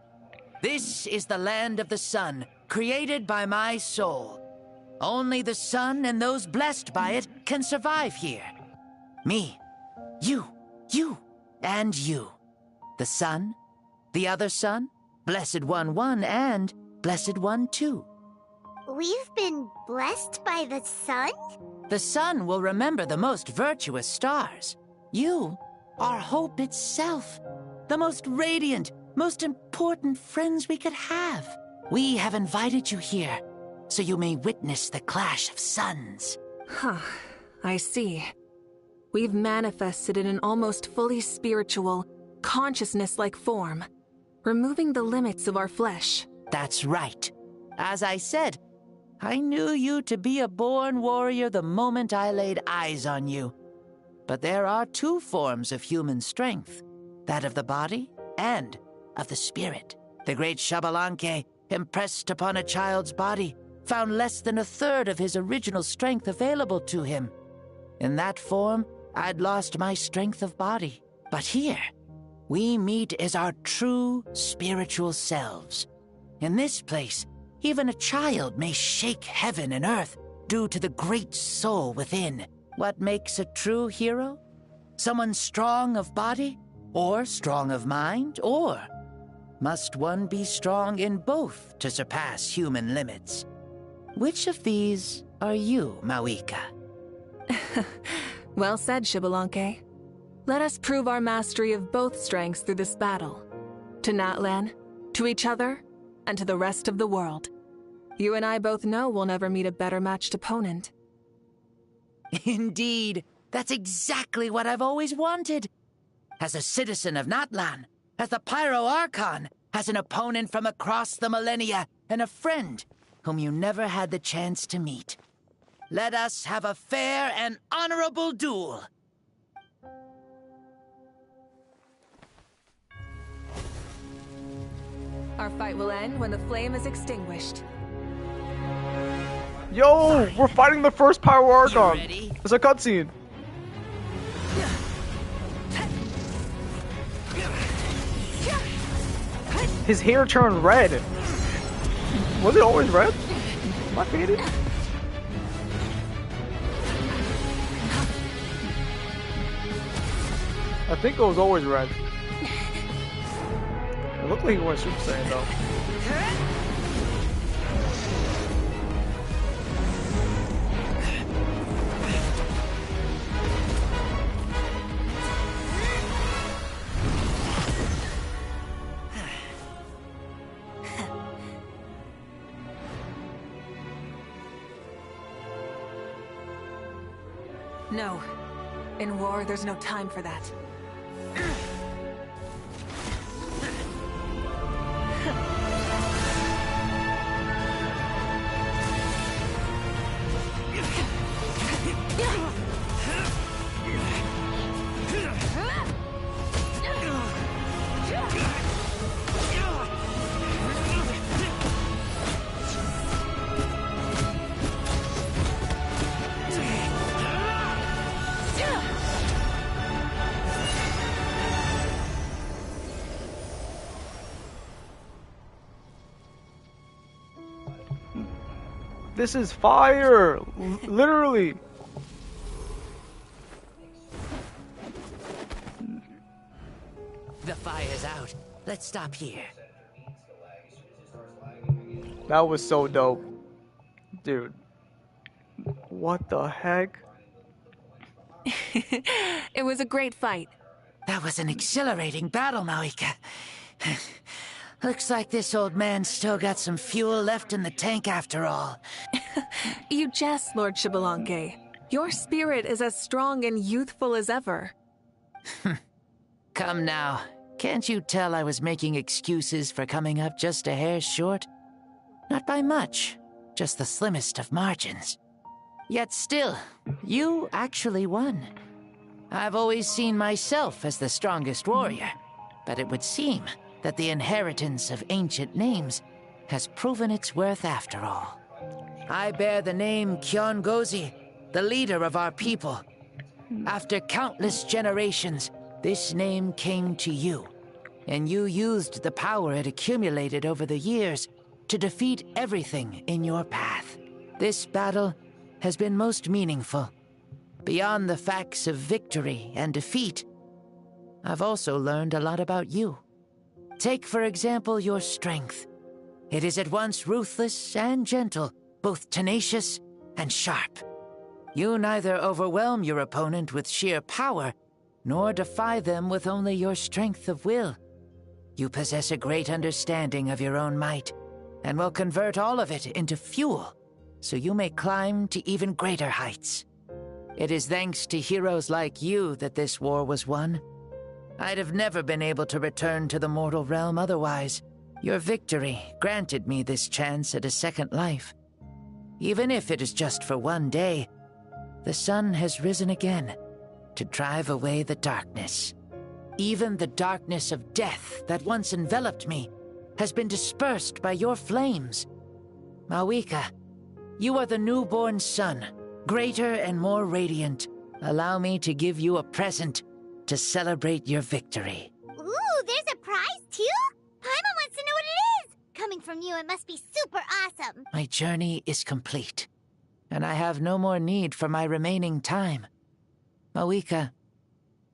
This is the land of the sun, created by my soul. Only the sun and those blessed by it can survive here. Me, you, and you. The sun, the other sun, Blessed One 1, and Blessed One 2. We've been blessed by the sun? The sun will remember the most virtuous stars. You are hope itself. The most radiant, most important friends we could have. We have invited you here, so you may witness the clash of suns. Huh, I see. We've manifested in an almost fully spiritual, consciousness-like form, removing the limits of our flesh. That's right. As I said, I knew you to be a born warrior the moment I laid eyes on you. But there are two forms of human strength, that of the body and of the spirit. The great Xbalanque, impressed upon a child's body, found less than a third of his original strength available to him. In that form, I'd lost my strength of body. But here, we meet as our true spiritual selves. In this place, even a child may shake heaven and earth due to the great soul within. What makes a true hero? Someone strong of body, or strong of mind, or must one be strong in both to surpass human limits? Which of these are you, Mauika? Well said, Xbalanque. Let us prove our mastery of both strengths through this battle. To Natlan, to each other, and to the rest of the world. You and I both know we'll never meet a better matched opponent. Indeed, that's exactly what I've always wanted. As a citizen of Natlan, as the Pyro Archon, as an opponent from across the millennia, and a friend whom you never had the chance to meet. Let us have a fair and honorable duel. Our fight will end when the flame is extinguished. Yo, we're fighting the first Pyro Archon. It's a cutscene. His hair turned red. Was it always red? Am I faded? I think it was always red. It looked like he went Super Saiyan though. No. In war, there's no time for that. This is fire! Literally! The fire's out. Let's stop here. That was so dope. Dude. What the heck? It was a great fight. That was an exhilarating battle, Maika. Looks like this old man's still got some fuel left in the tank after all. You jest, Lord Xbalanque. Your spirit is as strong and youthful as ever. Come now. Can't you tell I was making excuses for coming up just a hair short? Not by much. Just the slimmest of margins. Yet still, you actually won. I've always seen myself as the strongest warrior, but it would seem that the inheritance of ancient names has proven its worth after all. I bear the name Kiongozi, the leader of our people. After countless generations, this name came to you, and you used the power it accumulated over the years to defeat everything in your path. This battle has been most meaningful. Beyond the facts of victory and defeat, I've also learned a lot about you. Take, for example, your strength. It is at once ruthless and gentle, both tenacious and sharp. You neither overwhelm your opponent with sheer power, nor defy them with only your strength of will. You possess a great understanding of your own might, and will convert all of it into fuel, so you may climb to even greater heights. It is thanks to heroes like you that this war was won. I'd have never been able to return to the mortal realm otherwise. Your victory granted me this chance at a second life. Even if it is just for one day, the sun has risen again to drive away the darkness. Even the darkness of death that once enveloped me has been dispersed by your flames. Maika, you are the newborn sun, greater and more radiant. Allow me to give you a present to celebrate your victory. Ooh, there's a prize too? Paimon wants to know what it is! Coming from you, it must be super awesome. My journey is complete, and I have no more need for my remaining time. Maika,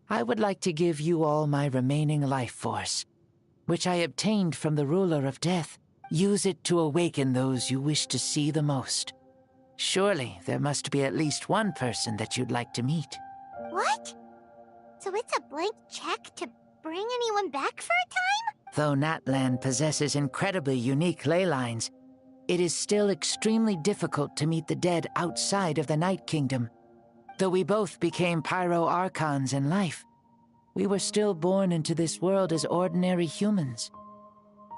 I would like to give you all my remaining life force, which I obtained from the ruler of death. Use it to awaken those you wish to see the most. Surely there must be at least one person that you'd like to meet. What? So it's a blank check to bring anyone back for a time? Though Natlan possesses incredibly unique ley lines, it is still extremely difficult to meet the dead outside of the Night Kingdom. Though we both became Pyro Archons in life, we were still born into this world as ordinary humans.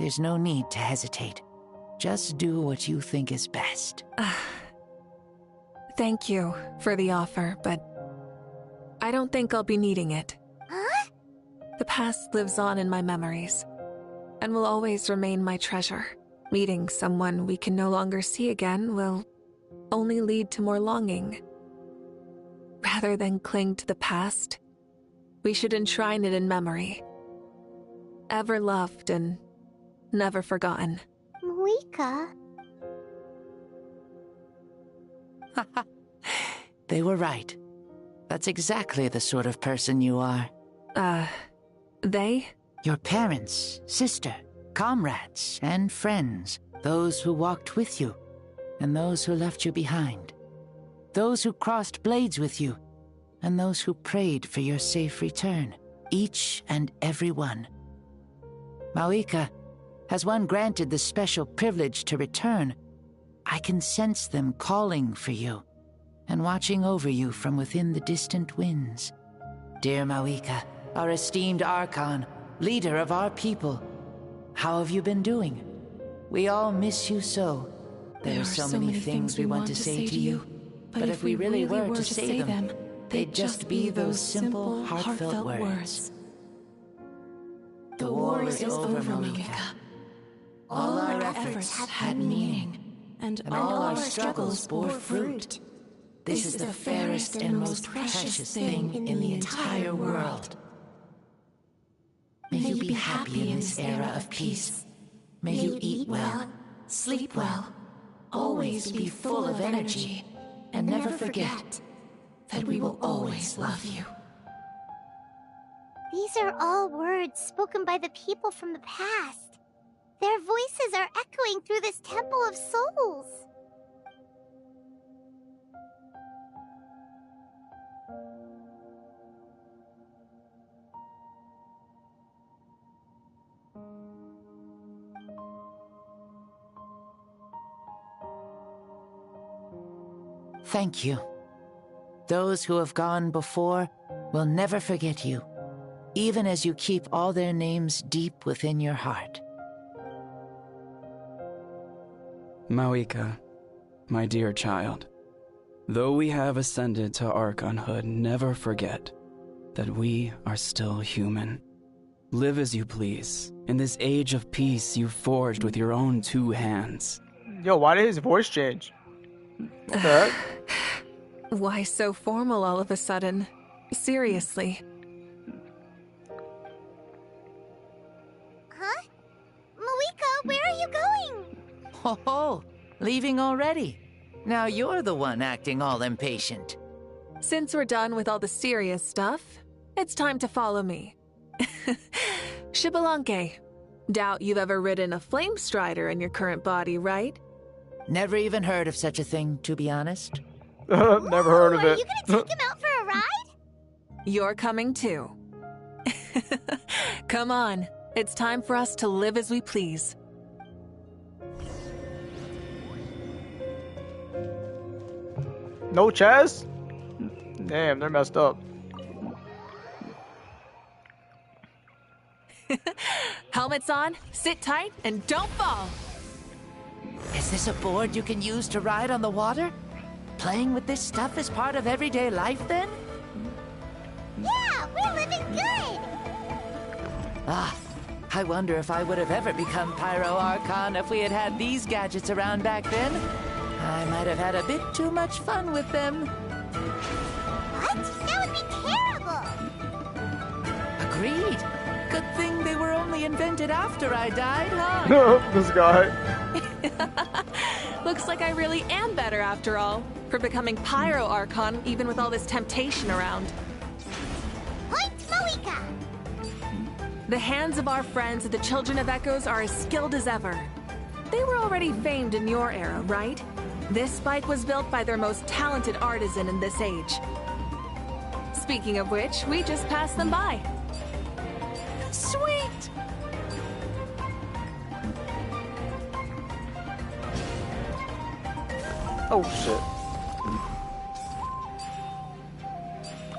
There's no need to hesitate. Just do what you think is best. Thank you for the offer, but I don't think I'll be needing it. Huh? The past lives on in my memories, and will always remain my treasure. Meeting someone we can no longer see again will only lead to more longing. Rather than cling to the past, we should enshrine it in memory. Ever loved and never forgotten. Maika. They were right. That's exactly the sort of person you are. They? Your parents, sister, comrades, and friends. Those who walked with you, and those who left you behind. Those who crossed blades with you, and those who prayed for your safe return. Each and every one. Mawika, has one granted the special privilege to return, I can sense them calling for you, and watching over you from within the distant winds. Dear Mawika, our esteemed Archon, leader of our people, how have you been doing? We all miss you so. There are so many things we want to say to you, but if we really were to say them, they'd just be those simple, heartfelt words. The war is over, Mawika. All our efforts had meaning, and all our struggles bore fruit. This is the fairest and most precious thing in the entire world. May you be happy in this era of peace. May you eat well, sleep well, always be full of energy, and never forget that we will always love you. These are all words spoken by the people from the past. Their voices are echoing through this Temple of Souls. Thank you. Those who have gone before will never forget you, even as you keep all their names deep within your heart. Mawika, my dear child, though we have ascended to Archonhood, never forget that we are still human. Live as you please, in this age of peace you forged with your own 2 hands. Yo, why did his voice change? What the heck? Why so formal all of a sudden? Seriously. Huh? Mawika, where are you going? Ho, leaving already? Now you're the one acting all impatient. Since we're done with all the serious stuff, it's time to follow me. Xbalanque, doubt you've ever ridden a flame strider in your current body, right? Never even heard of such a thing, to be honest. Never heard of it. Are you gonna take him out for a ride? You're coming too. Come on, it's time for us to live as we please. No chest? Damn, they're messed up. Helmets on, sit tight, and don't fall. Is this a board you can use to ride on the water? Playing with this stuff is part of everyday life, then? Yeah, we're living good! I wonder if I would have ever become Pyro Archon if we had had these gadgets around back then. I might have had a bit too much fun with them. What? That would be terrible! Agreed. Good thing they were only invented after I died, huh? This guy. Looks like I really am better after all, for becoming Pyro Archon even with all this temptation around. Point Mawika! The hands of our friends at the Children of Echoes are as skilled as ever. They were already famed in your era, right? This spike was built by their most talented artisan in this age. Speaking of which, we just passed them by. Sweet! Oh shit.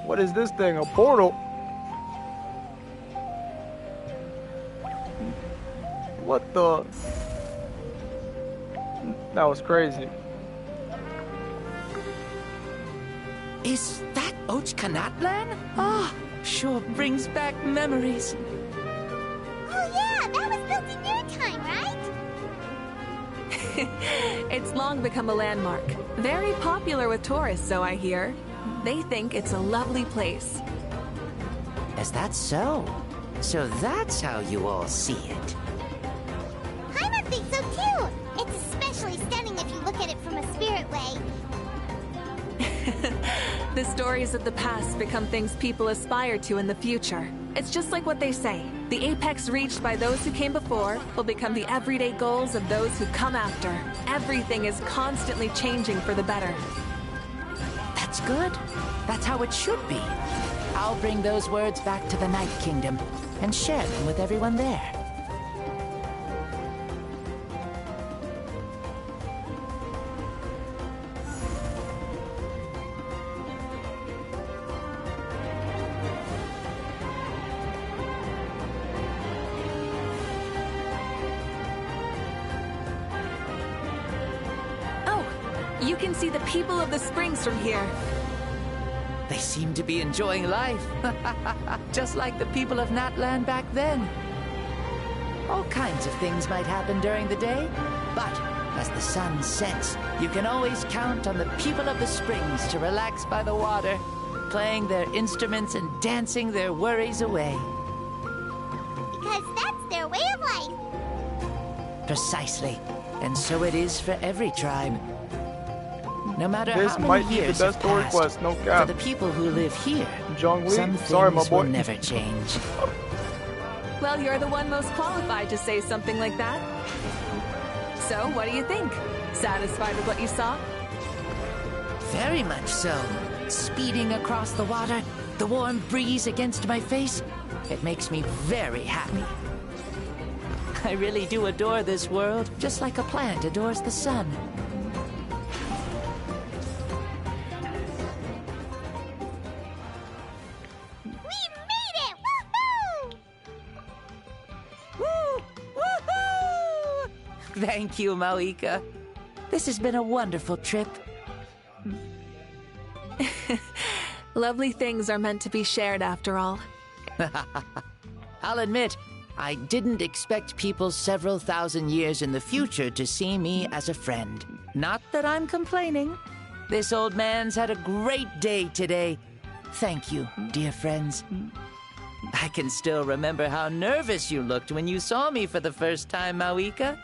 What is this thing? A portal? What the? That was crazy. Is that Ochkanatlan? Sure brings back memories. Oh yeah, that was built in your time, right? It's long become a landmark. Very popular with tourists, so I hear. They think it's a lovely place. Is that so? So that's how you all see it. I think so too! It's especially stunning if you look at it from a spirit way. The stories of the past become things people aspire to in the future, It's just like what they say. The apex reached by those who came before will become the everyday goals of those who come after. Everything is constantly changing for the better. That's good. That's how it should be. I'll bring those words back to the Night Kingdom and share them with everyone there. You can see the people of the springs from here. They seem to be enjoying life. Just like the people of Natlan back then. All kinds of things might happen during the day, but as the sun sets, you can always count on the people of the springs to relax by the water, playing their instruments and dancing their worries away. Because that's their way of life. Precisely. And so it is for every tribe. No matter this how many might be years the best have story passed, quest, no cap. for the people who live here, Zhongli, some things sorry, my boy. will never change. Well, you're the one most qualified to say something like that. So, what do you think? Satisfied with what you saw? Very much so. Speeding across the water, the warm breeze against my face, it makes me very happy. I really do adore this world, just like a plant adores the sun. Thank you, Mauika. This has been a wonderful trip. Lovely things are meant to be shared after all. I'll admit, I didn't expect people several thousand years in the future to see me as a friend. Not that I'm complaining. This old man's had a great day today. Thank you, dear friends. I can still remember how nervous you looked when you saw me for the first time, Mauika.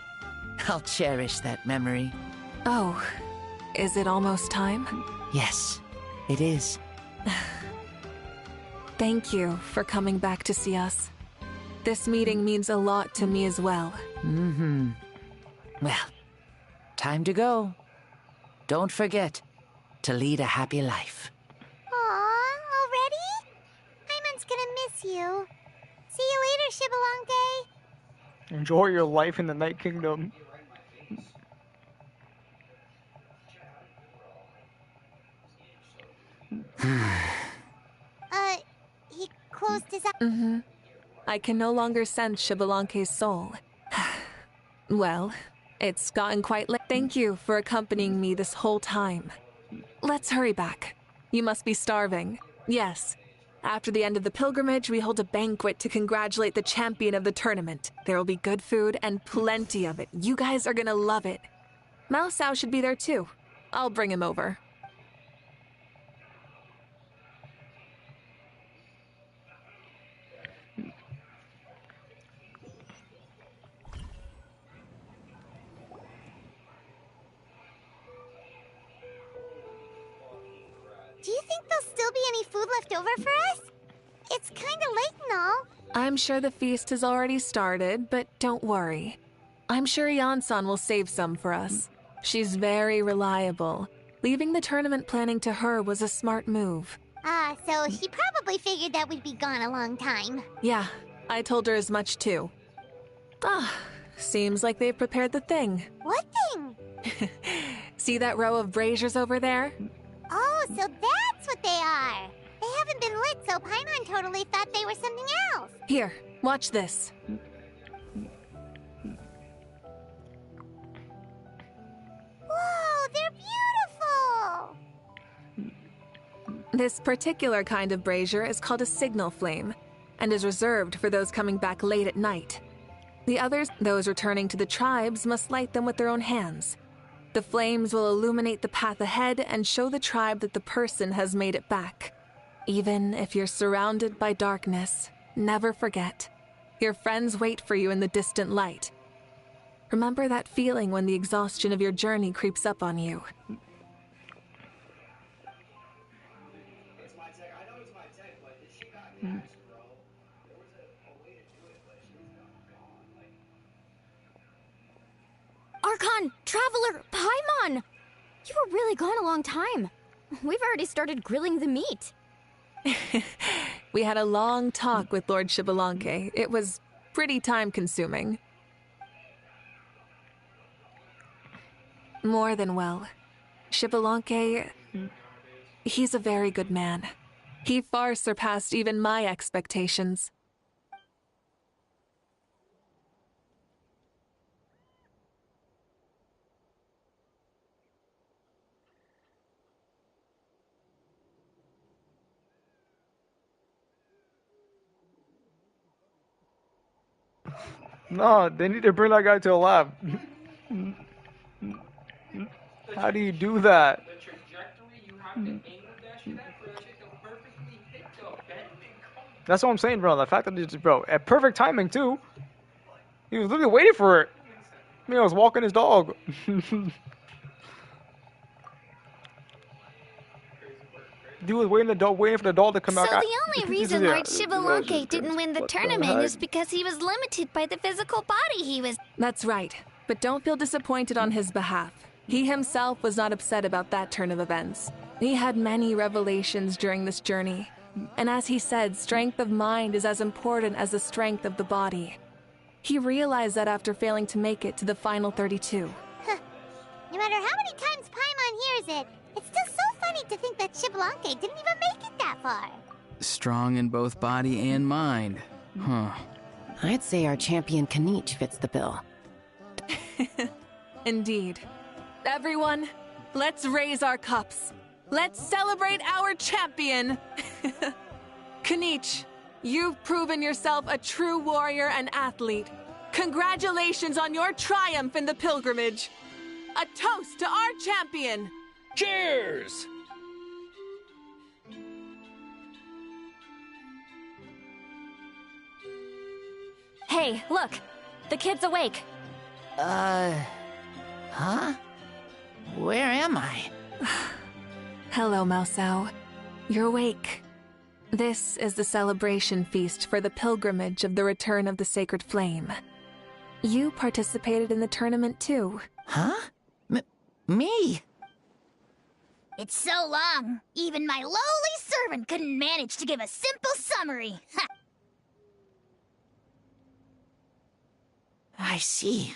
I'll cherish that memory. Oh, is it almost time? Yes, it is. Thank you for coming back to see us. This meeting means a lot to me as well. Mm-hmm. Well, time to go. Don't forget to lead a happy life. Aw, already? Paimon's gonna miss you. See you later, Xbalanque. Enjoy your life in the Night Kingdom. He closed his eyes. Mm-hmm. I can no longer sense Xbalanque's soul. Well, it's gotten quite late. Thank you for accompanying me this whole time. Let's hurry back. You must be starving. Yes. After the end of the pilgrimage, we hold a banquet to congratulate the champion of the tournament. There will be good food and plenty of it. You guys are gonna love it. Mao Sao should be there too. I'll bring him over. Do you think there'll still be any food left over for us? It's kinda late and all. I'm sure the feast has already started, but don't worry. I'm sure Yansan will save some for us. She's very reliable. Leaving the tournament planning to her was a smart move. Ah, so she probably figured that we'd be gone a long time. Yeah, I told her as much too. Ah, seems like they've prepared the thing. What thing? See that row of braziers over there? Oh, so that's what they are. They haven't been lit, so Paimon totally thought they were something else. Here, watch this. Whoa, they're beautiful! This particular kind of brazier is called a signal flame, and is reserved for those coming back late at night. The others, those returning to the tribes, must light them with their own hands. The flames will illuminate the path ahead and show the tribe that the person has made it back. Even if you're surrounded by darkness, never forget. Your friends wait for you in the distant light. Remember that feeling when the exhaustion of your journey creeps up on you. Archon, Traveler, Paimon! You were really gone a long time. We've already started grilling the meat. We had a long talk with Lord Xbalanque. It was pretty time-consuming. More than well. Xbalanque, he's a very good man. He far surpassed even my expectations. No, they need to bring that guy to a lab. How do you do that? The trajectory you have to aim the dash at for that shit to perfectly hit the bend and come. That's what I'm saying, bro. The fact that it's, bro, at perfect timing too. He was literally waiting for it. I mean, I was walking his dog. Dude was waiting for the dog to come out. So the only reason Lord Xbalanque didn't win the tournament is because he was limited by the physical body he was... That's right, but don't feel disappointed on his behalf. He himself was not upset about that turn of events. He had many revelations during this journey. And as he said, strength of mind is as important as the strength of the body. He realized that after failing to make it to the final 32. Huh. No matter how many times Paimon hears it, it's still so funny to think that Xbalanque didn't even make it that far. Strong in both body and mind. Huh. I'd say our champion Kanich fits the bill. Indeed. Everyone, let's raise our cups. Let's celebrate our champion! Kanich, you've proven yourself a true warrior and athlete. Congratulations on your triumph in the pilgrimage. A toast to our champion! Cheers! Hey, look! The kid's awake. Huh? Where am I? Hello, Mausau. You're awake. This is the celebration feast for the pilgrimage of the return of the sacred flame. You participated in the tournament too. Huh? Me? It's so long, even my lowly servant couldn't manage to give a simple summary. I see.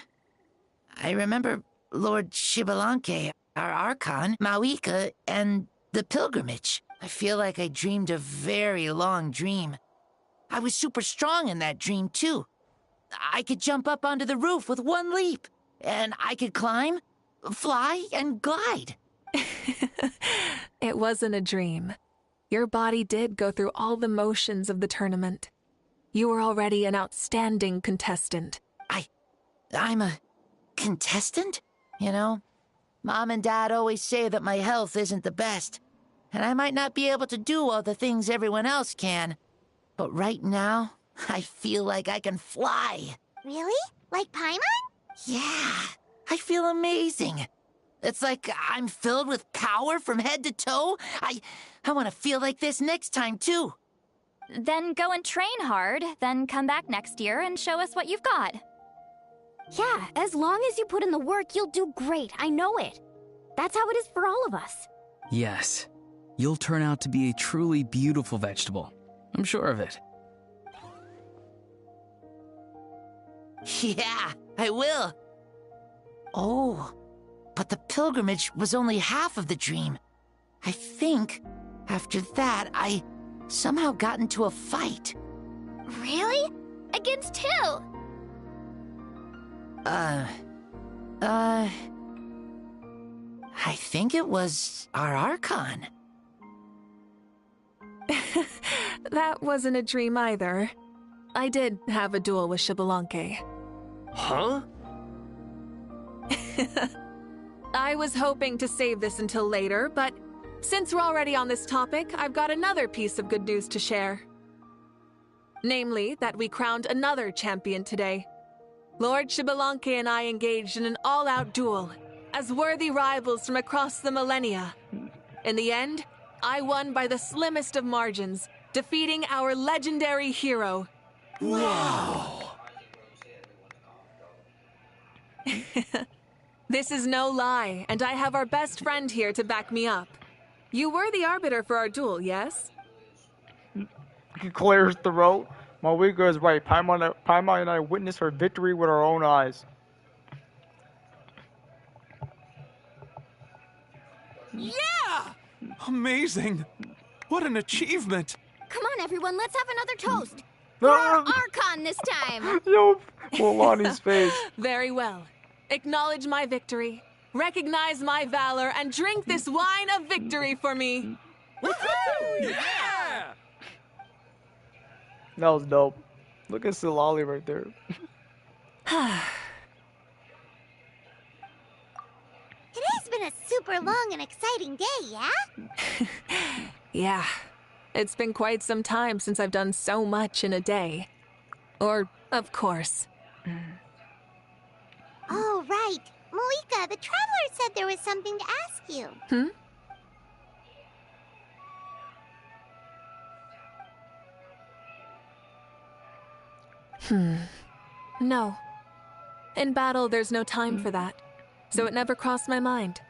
I remember Lord Xbalanque, our Archon, Mawika, and the pilgrimage. I feel like I dreamed a very long dream. I was super strong in that dream, too. I could jump up onto the roof with one leap, and I could climb, fly, and glide. It wasn't a dream. Your body did go through all the motions of the tournament. You were already an outstanding contestant. I'm a contestant? You know, Mom and Dad always say that my health isn't the best, and I might not be able to do all the things everyone else can. But right now, I feel like I can fly. Really? Like Paimon? Yeah, I feel amazing. It's like I'm filled with power from head to toe. I want to feel like this next time, too. Then go and train hard, then come back next year and show us what you've got. Yeah, as long as you put in the work, you'll do great. I know it. That's how it is for all of us. Yes. You'll turn out to be a truly beautiful vegetable. I'm sure of it. Yeah, I will. Oh, but the pilgrimage was only half of the dream. I think, after that, I somehow got into a fight. Really? Against who? I think it was our Archon. That wasn't a dream either. I did have a duel with Xbalanque. Huh? I was hoping to save this until later, but since we're already on this topic, I've got another piece of good news to share. Namely, that we crowned another champion today. Lord Xbalanque and I engaged in an all-out duel, as worthy rivals from across the millennia. In the end, I won by the slimmest of margins, defeating our legendary hero. Wow! This is no lie, and I have our best friend here to back me up. You were the arbiter for our duel, yes? He clears the throat. Mawika is right. Paimon and I witnessed her victory with our own eyes. Yeah! Amazing! What an achievement! Come on, everyone, let's have another toast. For our Archon this time. Yo, Milani's face. Very well. Acknowledge my victory, recognize my valor, and drink this wine of victory for me. Woohoo! Yeah! That was dope. Look at Silali right there. Today's been a super long and exciting day, yeah? Yeah. It's been quite some time since I've done so much in a day. Or, of course. Oh, right. Moika, the Traveler said there was something to ask you. No. In battle, there's no time for that. So it never crossed my mind.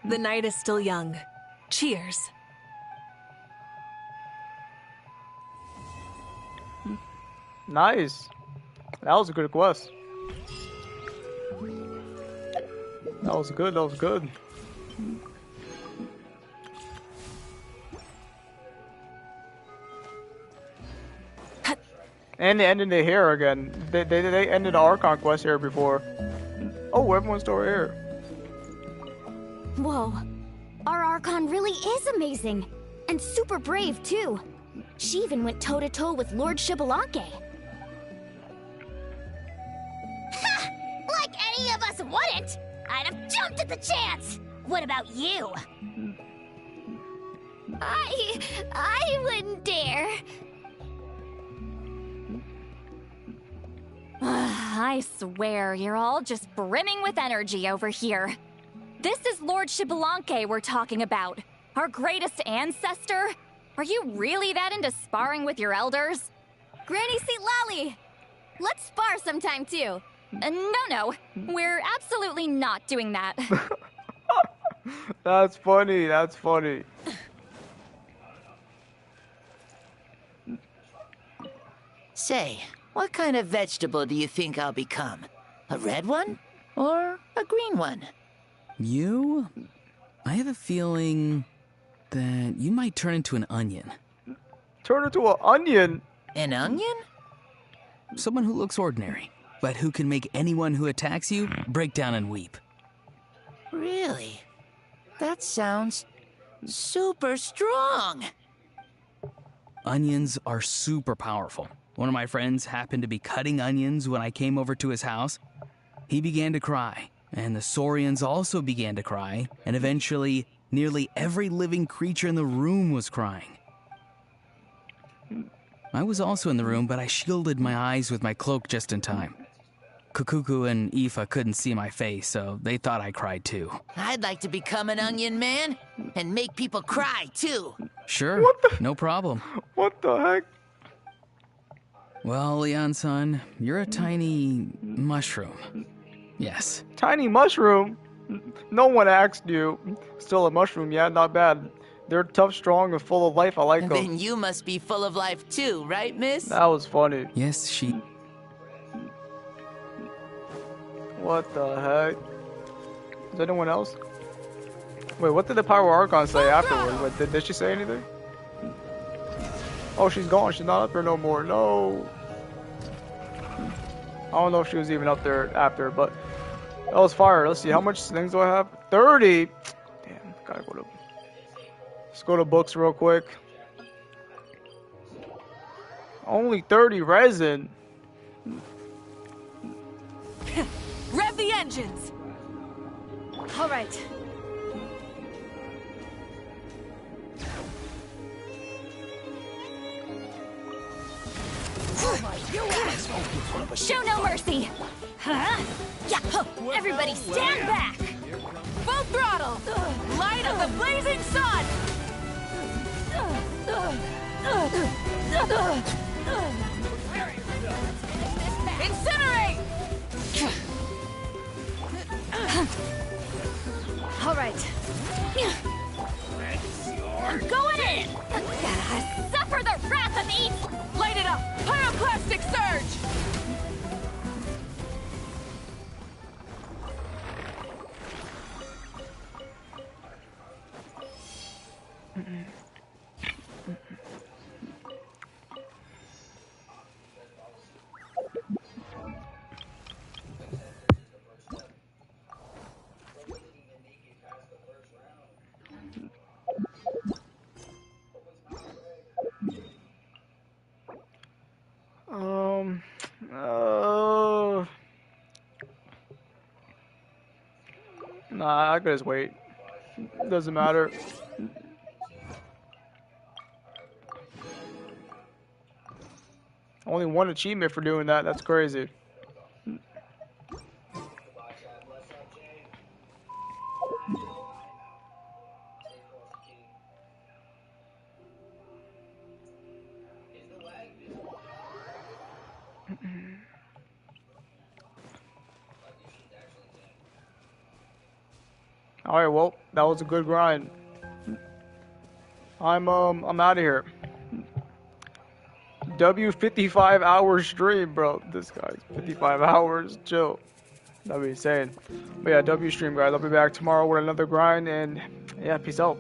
The night is still young. Cheers. Nice. That was a good quest. That was good, that was good. And they ended it here again. They ended the Archon quest here before. Oh, everyone's still here. Whoa. Our Archon really is amazing. And super brave, too. She even went toe-to-toe with Lord Xbalanque. Ha! Like any of us wouldn't! I'd have jumped at the chance! What about you? I wouldn't dare. I swear, you're all just brimming with energy over here. This is Lord Xbalanque we're talking about. Our greatest ancestor? Are you really that into sparring with your elders? Granny Lali! Let's spar sometime, too. No. We're absolutely not doing that. That's funny, that's funny. Say, what kind of vegetable do you think I'll become? A red one? Or a green one? You? I have a feeling that you might turn into an onion. Turn into an onion? An onion? Someone who looks ordinary, but who can make anyone who attacks you break down and weep. Really? That sounds super strong. Onions are super powerful. One of my friends happened to be cutting onions when I came over to his house. He began to cry, and the Saurians also began to cry, and eventually, nearly every living creature in the room was crying. I was also in the room, but I shielded my eyes with my cloak just in time. Kukuku and Aoife couldn't see my face, so they thought I cried too. I'd like to become an onion man and make people cry too. Sure, no problem. What the heck? Well, Leon-san, you're a tiny mushroom. Yes. Tiny mushroom? No one asked you. Still a mushroom, yeah, not bad. They're tough, strong, and full of life. I like them. Then you must be full of life too, right, miss? That was funny. Yes, she... What the heck? Is anyone else? Wait, what did the Pyro Archon say afterwards? Wait, did she say anything? Oh, she's gone. She's not up there no more. No. I don't know if she was even up there after, but that was fire. Let's see. How much things do I have? 30. Damn. Gotta go to... Let's go to books real quick. Only 30 resin. Rev the engines! All right. Show no mercy! Huh? Yeah, everybody stand back! Full throttle! Light of the blazing sun! Incinerate! All right. I'm going in! Gotta suffer the wrath of East! Light it up! Pyroclastic surge! Nah, I could just wait. Doesn't matter. Only one achievement for doing that. That's crazy. All right, well, that was a good grind. I'm out of here. W 55 hours stream, bro. This guy's 55 hours. Chill. That'd be insane. But yeah, W stream, guys. I'll be back tomorrow with another grind, and yeah, peace out.